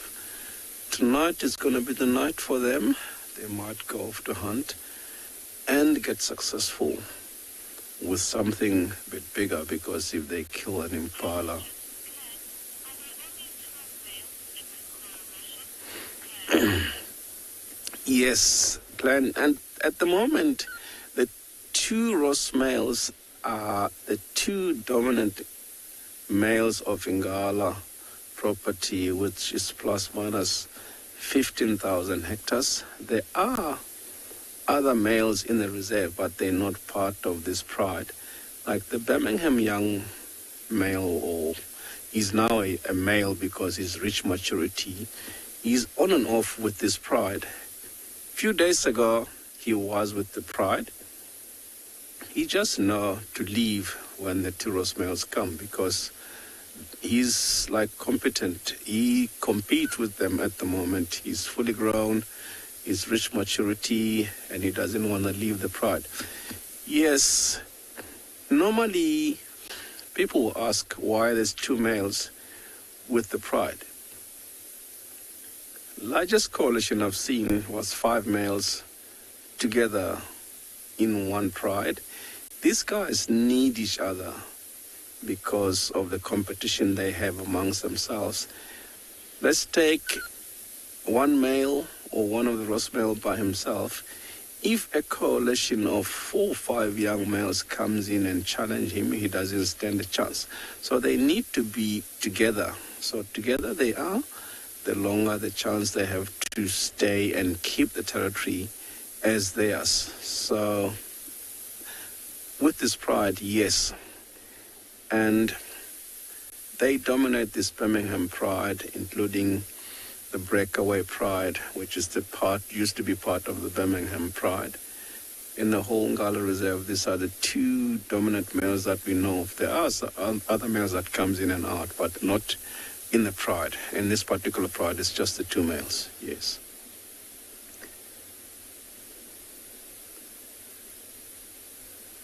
tonight is going to be the night for them. They might go off to hunt and get successful with something a bit bigger, because if they kill an impala, yes, Glenn, and at the moment, the two Ross males are the two dominant males of Ngala property, which is plus minus 15,000 hectares. There are other males in the reserve, but they're not part of this pride. Like the Birmingham young male, or he's now a male because he's reached maturity. He's on and off with this pride. A few days ago, he was with the pride. He just know to leave when the two Ross males come, because he's like competent. He competes with them at the moment. He's fully grown, he's reached maturity, and he doesn't want to leave the pride. Yes, normally people will ask why there's two males with the pride. Largest coalition I've seen was 5 males together in one pride. These guys need each other because of the competition they have amongst themselves. Let's take one male or one of the Ross male by himself. If a coalition of 4 or 5 young males comes in and challenge him, he doesn't stand a chance. So they need to be together. So together they are, the longer the chance they have to stay and keep the territory as theirs. So with this pride, yes. And they dominate this Birmingham pride, including the breakaway pride, which is used to be part of the Birmingham pride. In the whole Ngala Reserve, these are the 2 dominant males that we know of. There are other males that comes in and out, but not in the pride. In this particular pride, it's just the 2 males, yes.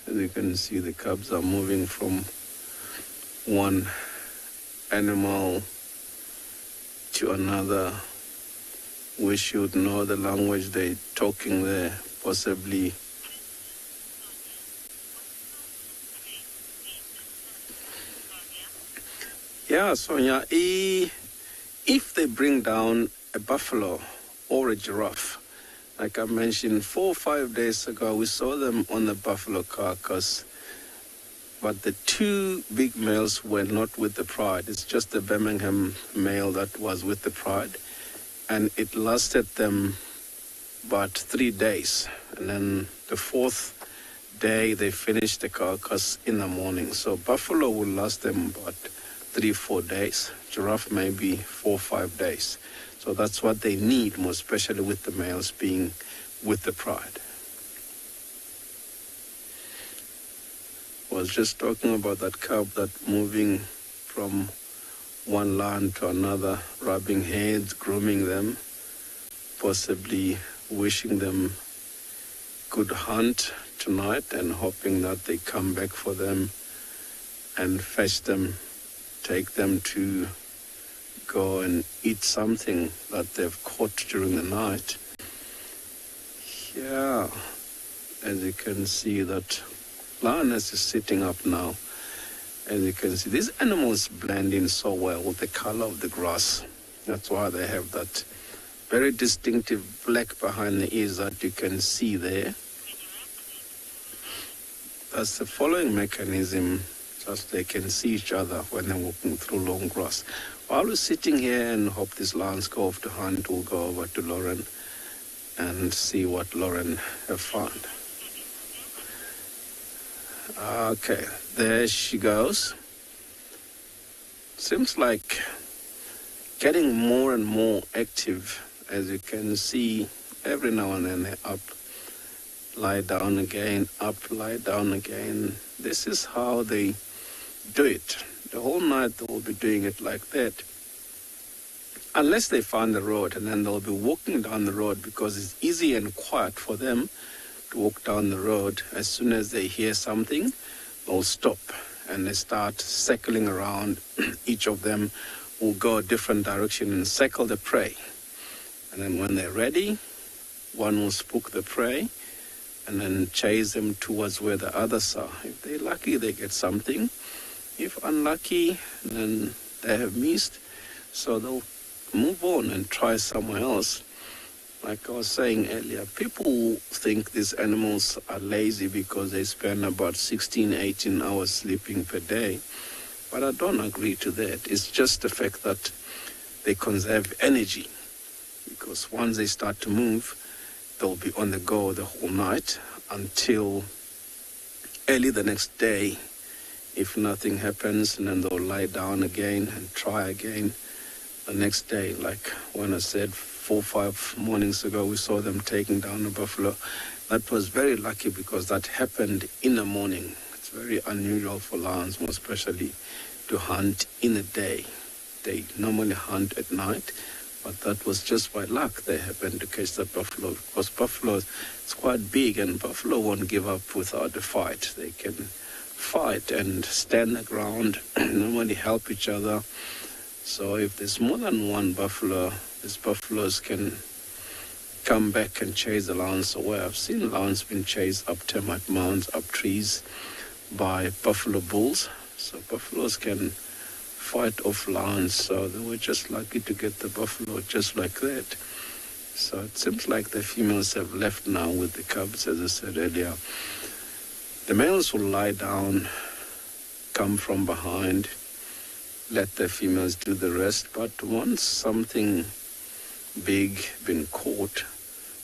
As you can see, the cubs are moving from one animal to another. We should know the language they're talking there, possibly. Yeah, Sonia, if they bring down a buffalo or a giraffe, like I mentioned 4 or 5 days ago, we saw them on the buffalo carcass, but the 2 big males were not with the pride. It's just the Birmingham male that was with the pride, and it lasted them about 3 days, and then the 4th day they finished the carcass in the morning. So buffalo will last them about 3 or 4 days, giraffe maybe 4 or 5 days. So that's what they need, more especially with the males being with the pride. I was just talking about that cub that moving from one land to another, rubbing heads, grooming them, possibly wishing them good hunt tonight and hoping that they come back for them and fetch them, take them to go and eat something that they've caught during the night. Yeah, as you can see, that lioness is sitting up now. As you can see, these animals blend in so well with the color of the grass. That's why they have that very distinctive black behind the ears that you can see there. That's the following mechanism, just they can see each other when they're walking through long grass. While we're sitting here and hope these lions go off to hunt, we'll go over to Lauren and see what Lauren have found. Okay, there she goes. Seems like getting more and more active. As you can see, every now and then they're up, lie down again, up, lie down again. This is how they do it. The whole night they will be doing it like that. Unless they find the road, and then they'll be walking down the road because it's easy and quiet for them to walk down the road. As soon as they hear something, they'll stop and they start circling around. Each of them will go a different direction and circle the prey. And then when they're ready, one will spook the prey, and then chase them towards where the others are. If they're lucky, they get something. If unlucky, then they have missed. So they'll move on and try somewhere else. Like I was saying earlier, people think these animals are lazy because they spend about 16, 18 hours sleeping per day. But I don't agree to that. It's just the fact that they conserve energy. Because once they start to move, they'll be on the go the whole night until early the next day. If nothing happens, and then they'll lie down again and try again the next day. Like when I said 4 or 5 mornings ago, we saw them taking down a buffalo. That was very lucky because that happened in the morning. It's very unusual for lions, more especially, to hunt in the day. They normally hunt at night, but that was just by luck they happened to catch that buffalo. Because buffalo is quite big, and buffalo won't give up without a fight. They can fight and stand the ground, normally help each other. So if there's more than one buffalo, these buffaloes can come back and chase the lions away. I've seen lions being chased up termite mounds, up trees by buffalo bulls. So buffaloes can fight off lions. So they were just lucky to get the buffalo just like that. So it seems like the females have left now with the cubs, as I said earlier. The males will lie down, come from behind, let the females do the rest. But once something big been caught,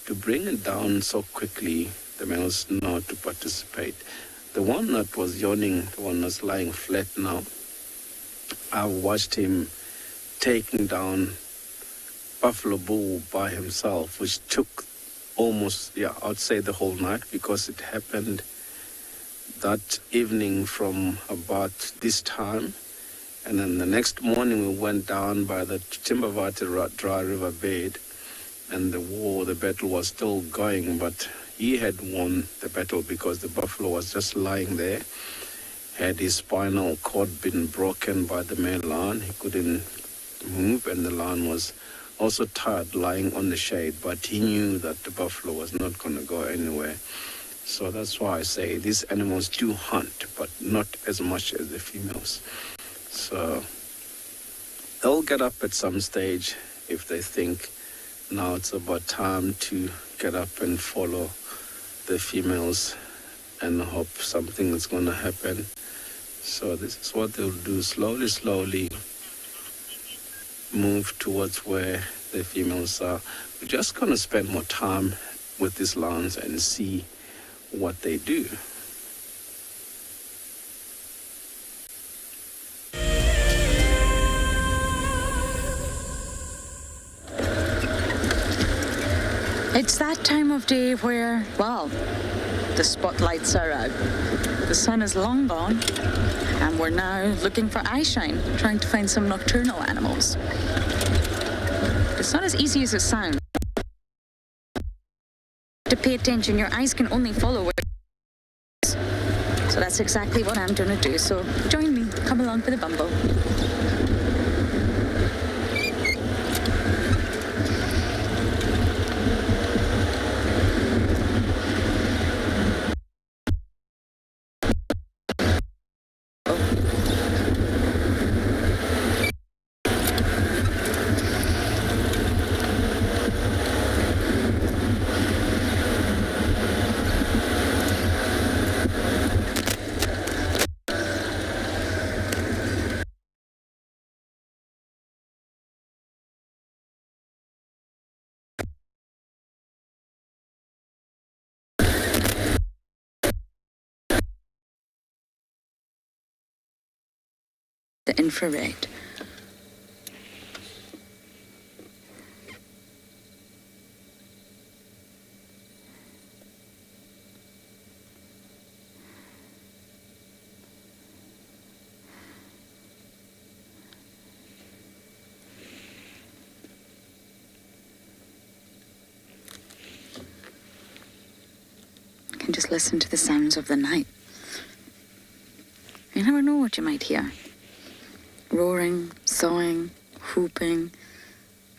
to bring it down so quickly, the males know how to participate. The one that was yawning, the one that's lying flat now, I watched him taking down buffalo bull by himself, which took almost, I'd say the whole night, because it happened that evening from about this time. And then the next morning we went down by the Timbavati dry river bed, and the battle was still going, but he had won the battle because the buffalo was just lying there. Had his spinal cord been broken by the male lion, he couldn't move, and the lion was also tired lying on the shade, but he knew that the buffalo was not going to go anywhere. So that's why I say these animals do hunt, but not as much as the females. So they'll get up at some stage if they think now it's about time to get up and follow the females and hope something is going to happen. So this is what they'll do, slowly move towards where the females are. We're just going to spend more time with these lions and see what they do. It's that time of day where, well, the spotlights are out. The sun is long gone, and we're now looking for eyeshine, trying to find some nocturnal animals. It's not as easy as it sounds. To pay attention, your eyes can only follow where it is. So that's exactly what I'm going to do. So join me, come along for the bumble. The infrared. You can just listen to the sounds of the night. You never know what you might hear. Roaring, sawing, whooping,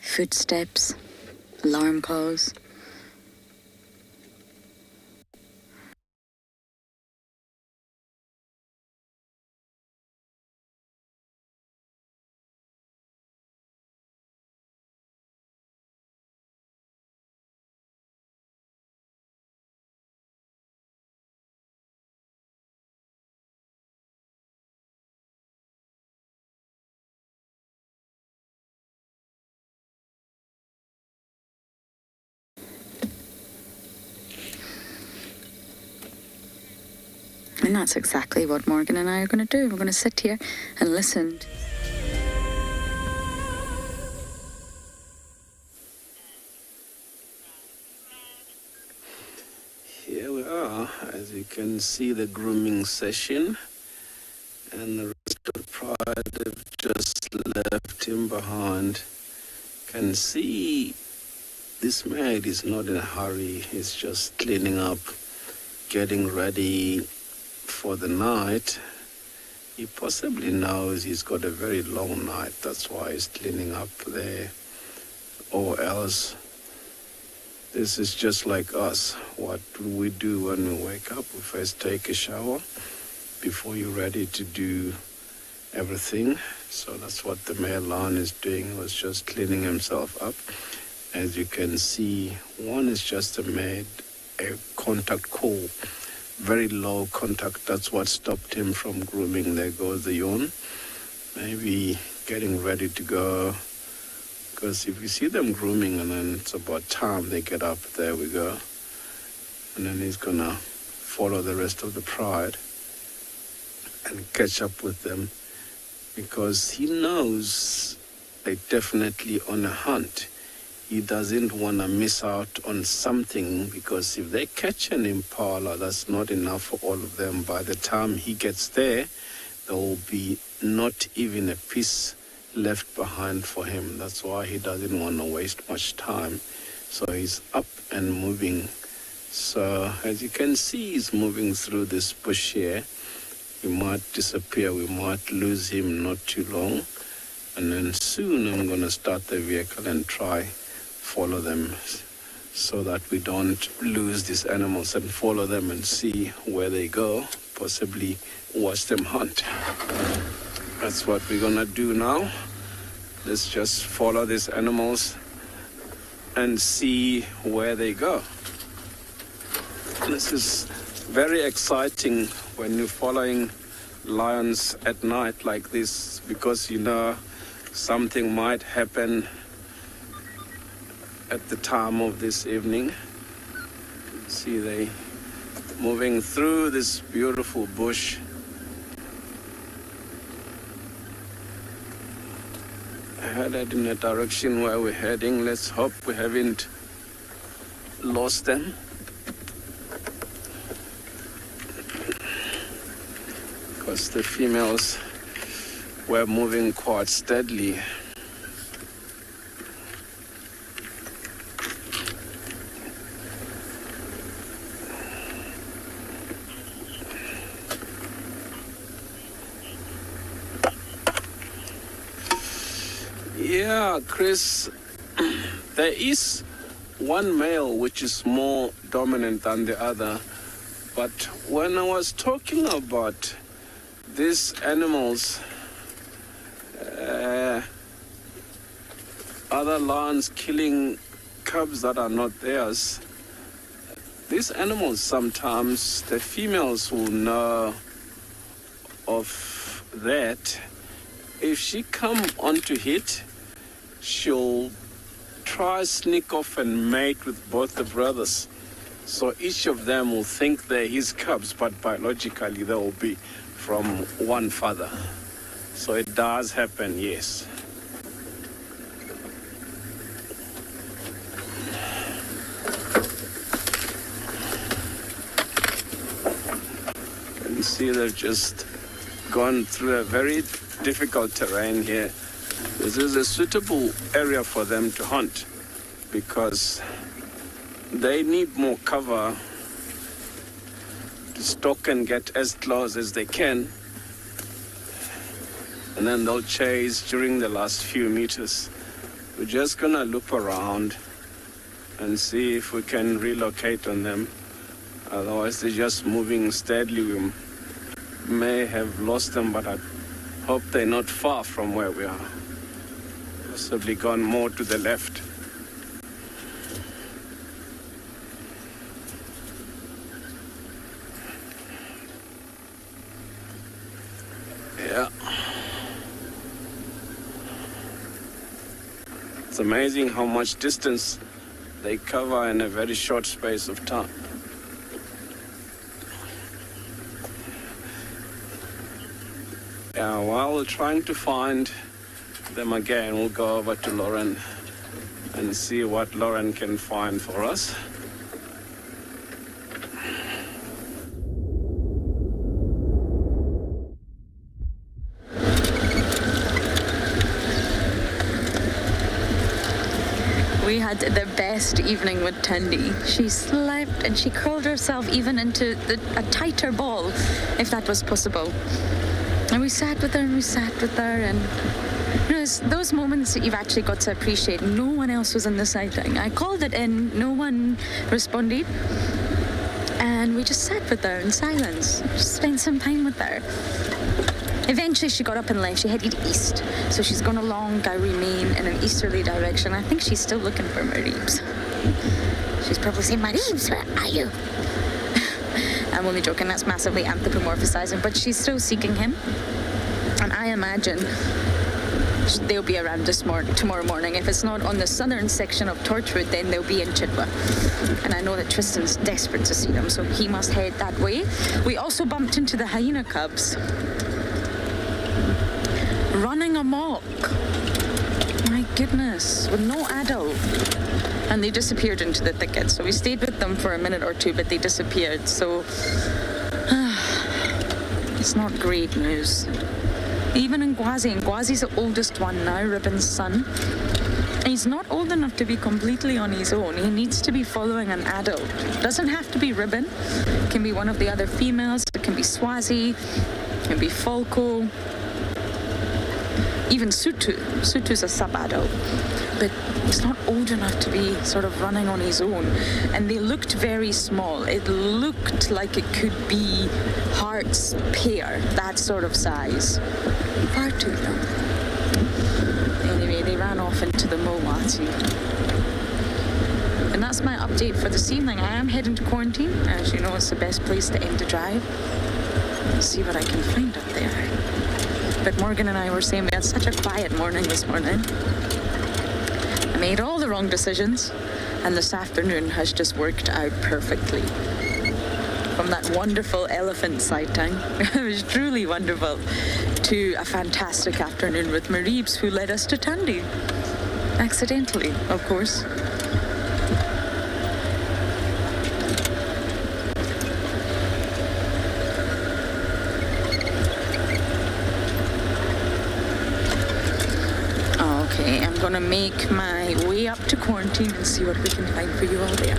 footsteps, alarm calls. And that's exactly what Morgan and I are going to do. We're going to sit here and listen. Here we are, as you can see, the grooming session, and the rest of the pride have just left him behind. Can see this maid is not in a hurry. He's just cleaning up, getting ready for the night. He possibly knows he's got a very long night. That's why he's cleaning up there. Or else, this is just like us. What do we do when we wake up? We first take a shower before you're ready to do everything. So that's what the male lion is doing. He was just cleaning himself up. As you can see, one is just a contact call. Very low contact. That's what stopped him from grooming. There goes the yawn. Maybe getting ready to go. Because if you see them grooming and then it's about time they get up, there we go. And then he's going to follow the rest of the pride and catch up with them. Because he knows they're definitely on a hunt. He doesn't want to miss out on something, because if they catch an impala, that's not enough for all of them. By the time he gets there, there will be not even a piece left behind for him. That's why he doesn't want to waste much time. So he's up and moving. So as you can see, he's moving through this bush here. He might disappear. We might lose him not too long. And then soon I'm going to start the vehicle and try follow them so that we don't lose these animals, and follow them and see where they go, possibly watch them hunt. That's what we're going to do now. Let's just follow these animals and see where they go. This is very exciting when you're following lions at night like this, because you know something might happen at the time of this evening. See, they moving through this beautiful bush. Headed in the direction where we're heading. Let's hope we haven't lost them. Because the females were moving quite steadily. Yeah, Chris, there is one male which is more dominant than the other, but when I was talking about these animals, other lions killing cubs that are not theirs, these animals sometimes, the females will know of that. If she come onto hit, she'll try sneak off and mate with both the brothers. So each of them will think they're his cubs, but biologically they will be from one father. So it does happen, yes. You can see they've just gone through a very difficult terrain here. This is a suitable area for them to hunt, because they need more cover to stalk and get as close as they can, and then they'll chase during the last few meters. We're just gonna loop around and see if we can relocate on them. Otherwise they're just moving steadily. We may have lost them, but I hope they're not far from where we are. Possibly gone more to the left. Yeah. It's amazing how much distance they cover in a very short space of time. While we're trying to find them again, we'll go over to Lauren and see what Lauren can find for us. We had the best evening with Tandy. She slept and she curled herself even into a tighter ball, if that was possible. And we sat with her and we sat with her, and you know, it's those moments that you've actually got to appreciate. No one else was in the sighting. I called it in, no one responded, and we just sat with her in silence. Just spent some time with her. Eventually she got up and left. She headed east, so she's gone along Gowrie Main in an easterly direction. I think she's still looking for Mareebs. She's probably saying, Mareebs, where are you? I'm only joking, that's massively anthropomorphizing, but she's still seeking him. And I imagine they'll be around tomorrow morning. If it's not on the southern section of Torchwood, then they'll be in Chitwa. And I know that Tristan's desperate to see them, so he must head that way. We also bumped into the hyena cubs. Running amok. My goodness, with no adult. And they disappeared into the thicket. So we stayed with them for a minute or two, but they disappeared. So it's not great news. Even in Ngwazi's the oldest one now, Ribbon's son. He's not old enough to be completely on his own. He needs to be following an adult. Doesn't have to be Ribbon. It can be one of the other females. It can be Swazi. It can be Falco. Even Sutu. Sutu's a sub-adult. But he's not old enough to be sort of running on his own. And they looked very small. It looked like it could be Hart's pair, that sort of size. Far too young. Anyway, they ran off into the Mowati. And that's my update for this evening. I am heading to quarantine. As you know, it's the best place to end a drive. Let's see what I can find up there. But Morgan and I were saying we had such a quiet morning this morning. I made all the wrong decisions, and this afternoon has just worked out perfectly. From that wonderful elephant sighting, it was truly wonderful, to a fantastic afternoon with Mareebs, who led us to Tandy. Accidentally, of course. I'm gonna make my way up to quarantine and see what we can find for you all there.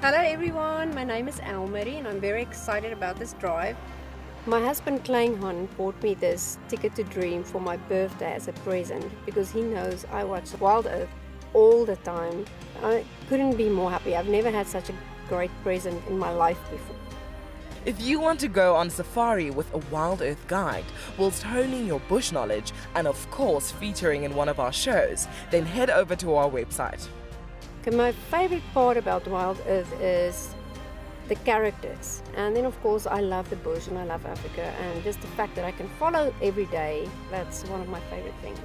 Hello everyone, my name is Elmarie and I'm very excited about this drive. My husband Kleinhan bought me this Ticket to Dream for my birthday as a present because he knows I watch WildEarth all the time. I couldn't be more happy. I've never had such a great present in my life before. If you want to go on safari with a WildEarth guide, whilst honing your bush knowledge and of course featuring in one of our shows, then head over to our website. Okay, my favorite part about WildEarth is the characters. And then of course I love the bush and I love Africa, and just the fact that I can follow every day, that's one of my favorite things.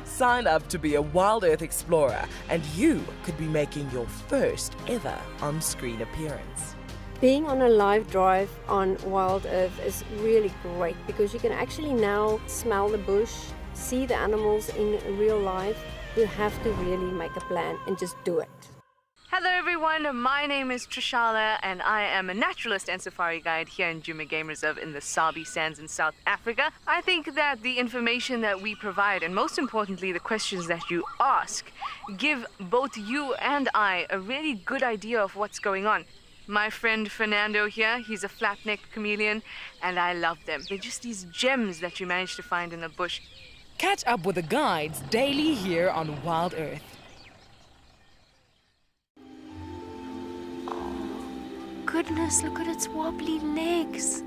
Sign up to be a WildEarth explorer and you could be making your first ever on-screen appearance. Being on a live drive on WildEarth is really great because you can actually now smell the bush, see the animals in real life. You have to really make a plan and just do it. Hello everyone, my name is Trishala and I am a naturalist and safari guide here in Djuma Game Reserve in the Sabi Sands in South Africa. I think that the information that we provide, and most importantly the questions that you ask, give both you and I a really good idea of what's going on. My friend Fernando here, he's a flat-necked chameleon, and I love them. They're just these gems that you manage to find in the bush. Catch up with the guides daily here on WildEarth. Goodness, look at its wobbly legs.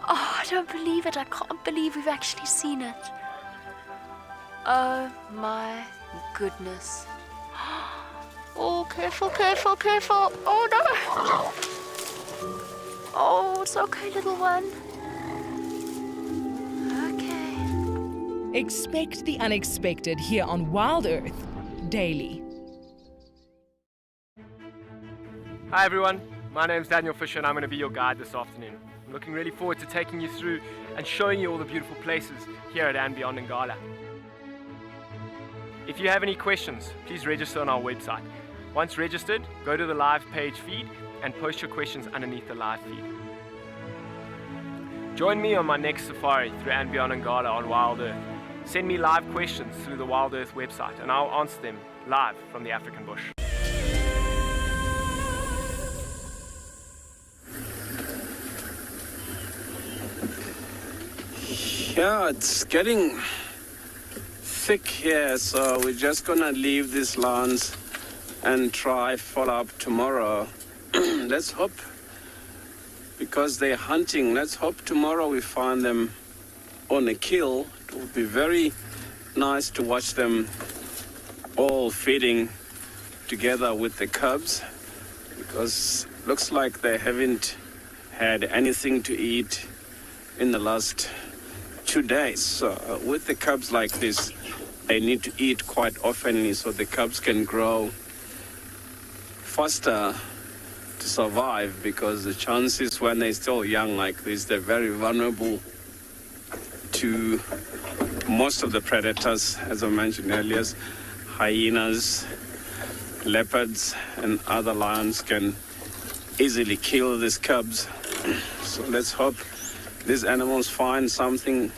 Oh, I don't believe it. I can't believe we've actually seen it. Oh my goodness. Oh, careful, careful, careful. Oh no. Oh, it's okay, little one. Okay. Expect the unexpected here on WildEarth daily. Hi everyone, my name's Daniel Fisher and I'm going to be your guide this afternoon. I'm looking really forward to taking you through and showing you all the beautiful places here at andBeyond in Ngala. If you have any questions, please register on our website. Once registered, go to the live page feed and post your questions underneath the live feed. Join me on my next safari through andBeyond in Ngala on WildEarth. Send me live questions through the WildEarth website and I'll answer them live from the African bush. Yeah, it's getting thick here, so we're just gonna leave these lawns and try follow up tomorrow. Let's hope, because they're hunting, let's hope tomorrow we find them on a kill. It will be very nice to watch them all feeding together with the cubs, because looks like they haven't had anything to eat in the last 2 days. So with the cubs like this, they need to eat quite often so the cubs can grow faster to survive, because the chances when they're still young like this, they're very vulnerable to most of the predators, as I mentioned earlier. Hyenas, leopards, and other lions can easily kill these cubs. So let's hope these animals find something.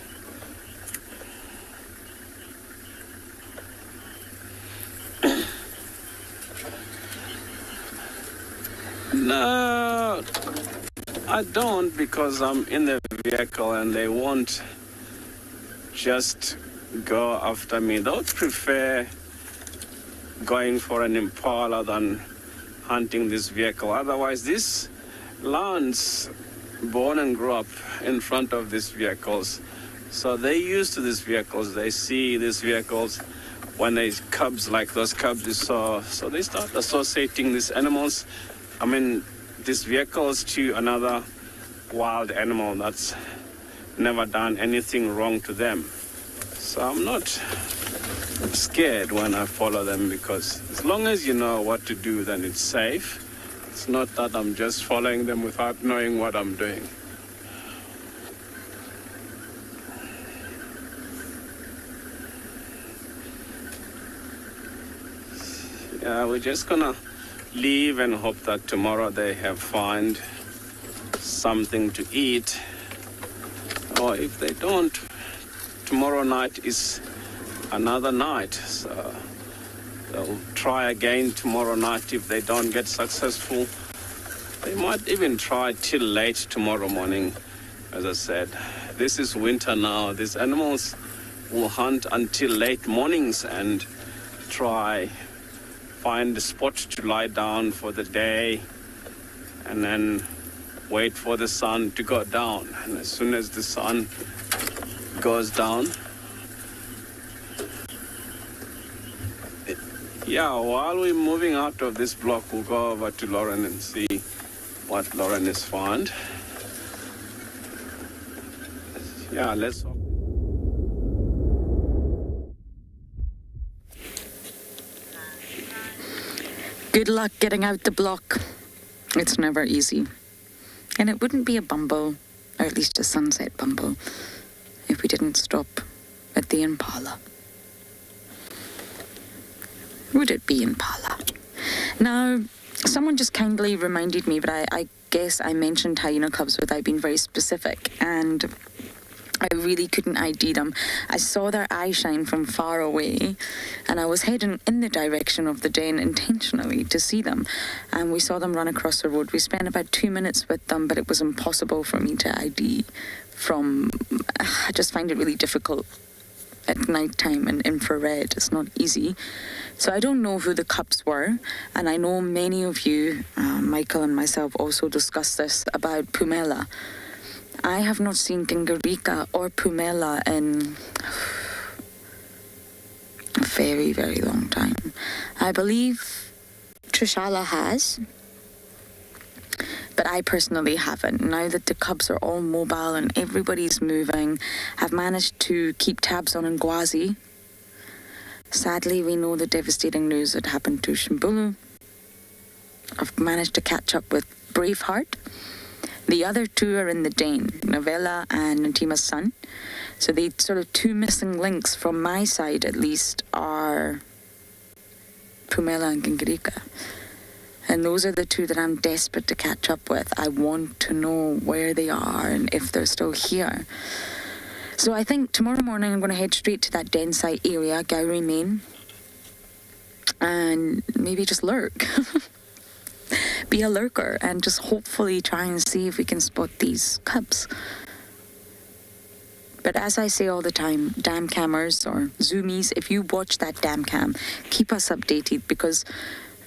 No, I don't, because I'm in the vehicle and they won't just go after me. They would prefer going for an impala than hunting this vehicle. Otherwise, these lions born and grew up in front of these vehicles, so they're used to these vehicles. They see these vehicles when there's cubs, like those cubs you saw, so they start associating these animals, these vehicles, to another wild animal that's never done anything wrong to them. So I'm not scared when I follow them, because as long as you know what to do, then it's safe. It's not that I'm just following them without knowing what I'm doing. Yeah, we're just gonna leave and hope that tomorrow they have find something to eat. Or if they don't, tomorrow night is another night. So they'll try again tomorrow night. If they don't get successful, they might even try till late tomorrow morning. As I said, this is winter now. These animals will hunt until late mornings and try find a spot to lie down for the day and then wait for the sun to go down. And as soon as the sun goes down, yeah, while we're moving out of this block, we'll go over to Lauren and see what Lauren has found. Yeah, let's hope. Good luck getting out the block. It's never easy. And it wouldn't be a bumble, or at least a sunset bumble, if we didn't stop at the impala. Would it be impala? Now, someone just kindly reminded me, but I guess I mentioned hyena cubs without being very specific, and I really couldn't ID them. I saw their eye shine from far away, and I was heading in the direction of the den intentionally to see them, and we saw them run across the road. We spent about 2 minutes with them, but it was impossible for me to ID from... I just find it really difficult at night time and infrared. It's not easy. So I don't know who the cubs were, and I know many of you, Michael and myself, also discussed this about Pumela. I have not seen Kingarika or Pumela in a very, very long time. I believe Tswalu has, but I personally haven't. Now that the cubs are all mobile and everybody's moving, I've managed to keep tabs on Ngwazi. Sadly, we know the devastating news that happened to Shimbulu. I've managed to catch up with Braveheart. The other two are in the den, Novella and Ntima's son. So the sort of two missing links from my side, at least, are Pumela and Gingirika. And those are the two that I'm desperate to catch up with. I want to know where they are and if they're still here. So I think tomorrow morning I'm going to head straight to that den site area, Gowrie Main, and maybe just lurk. Be a lurker and just hopefully try and see if we can spot these cubs. But as I say all the time, dam cammers or zoomies, if you watch that dam cam, keep us updated, because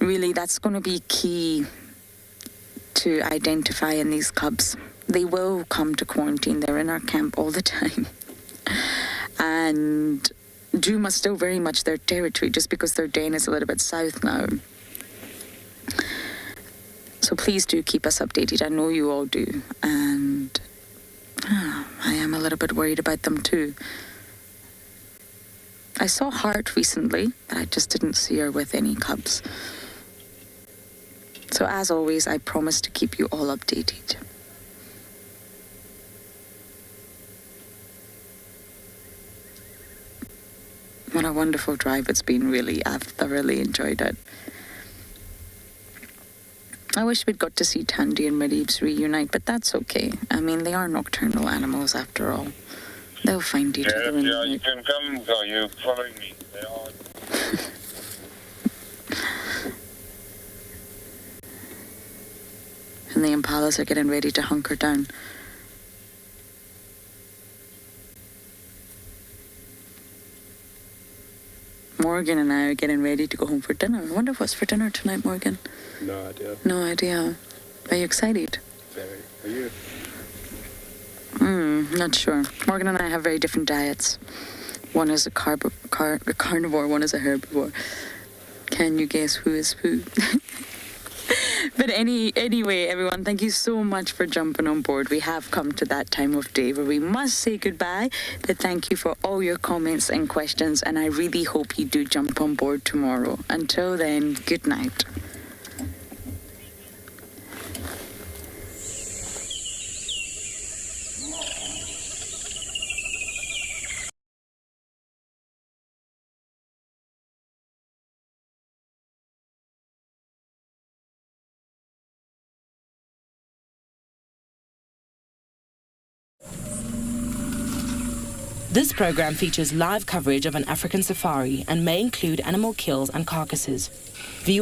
really that's going to be key to identifying these cubs. They will come to quarantine. They're in our camp all the time. And Djuma is still very much their territory, just because their den is a little bit south now. So please do keep us updated. I know you all do. And I am a little bit worried about them too. I saw Heart recently, but I just didn't see her with any cubs. So as always, I promise to keep you all updated. What a wonderful drive it's been, really. I've thoroughly enjoyed it. I wish we'd got to see Tandy and Mareebs reunite, but that's okay. I mean, they are nocturnal animals after all. They'll find each other in the night. You can come, so you're following me. They are. And the impalas are getting ready to hunker down. Morgan and I are getting ready to go home for dinner. I wonder what's for dinner tonight, Morgan. No idea. No idea. Are you excited? Very. Are you? Not sure. Morgan and I have very different diets. One is a carnivore, one is a herbivore. Can you guess who is who? But anyway, everyone, thank you so much for jumping on board. We have come to that time of day where we must say goodbye, but thank you for all your comments and questions, and I really hope you do jump on board tomorrow. Until then, good night. This program features live coverage of an African safari and may include animal kills and carcasses.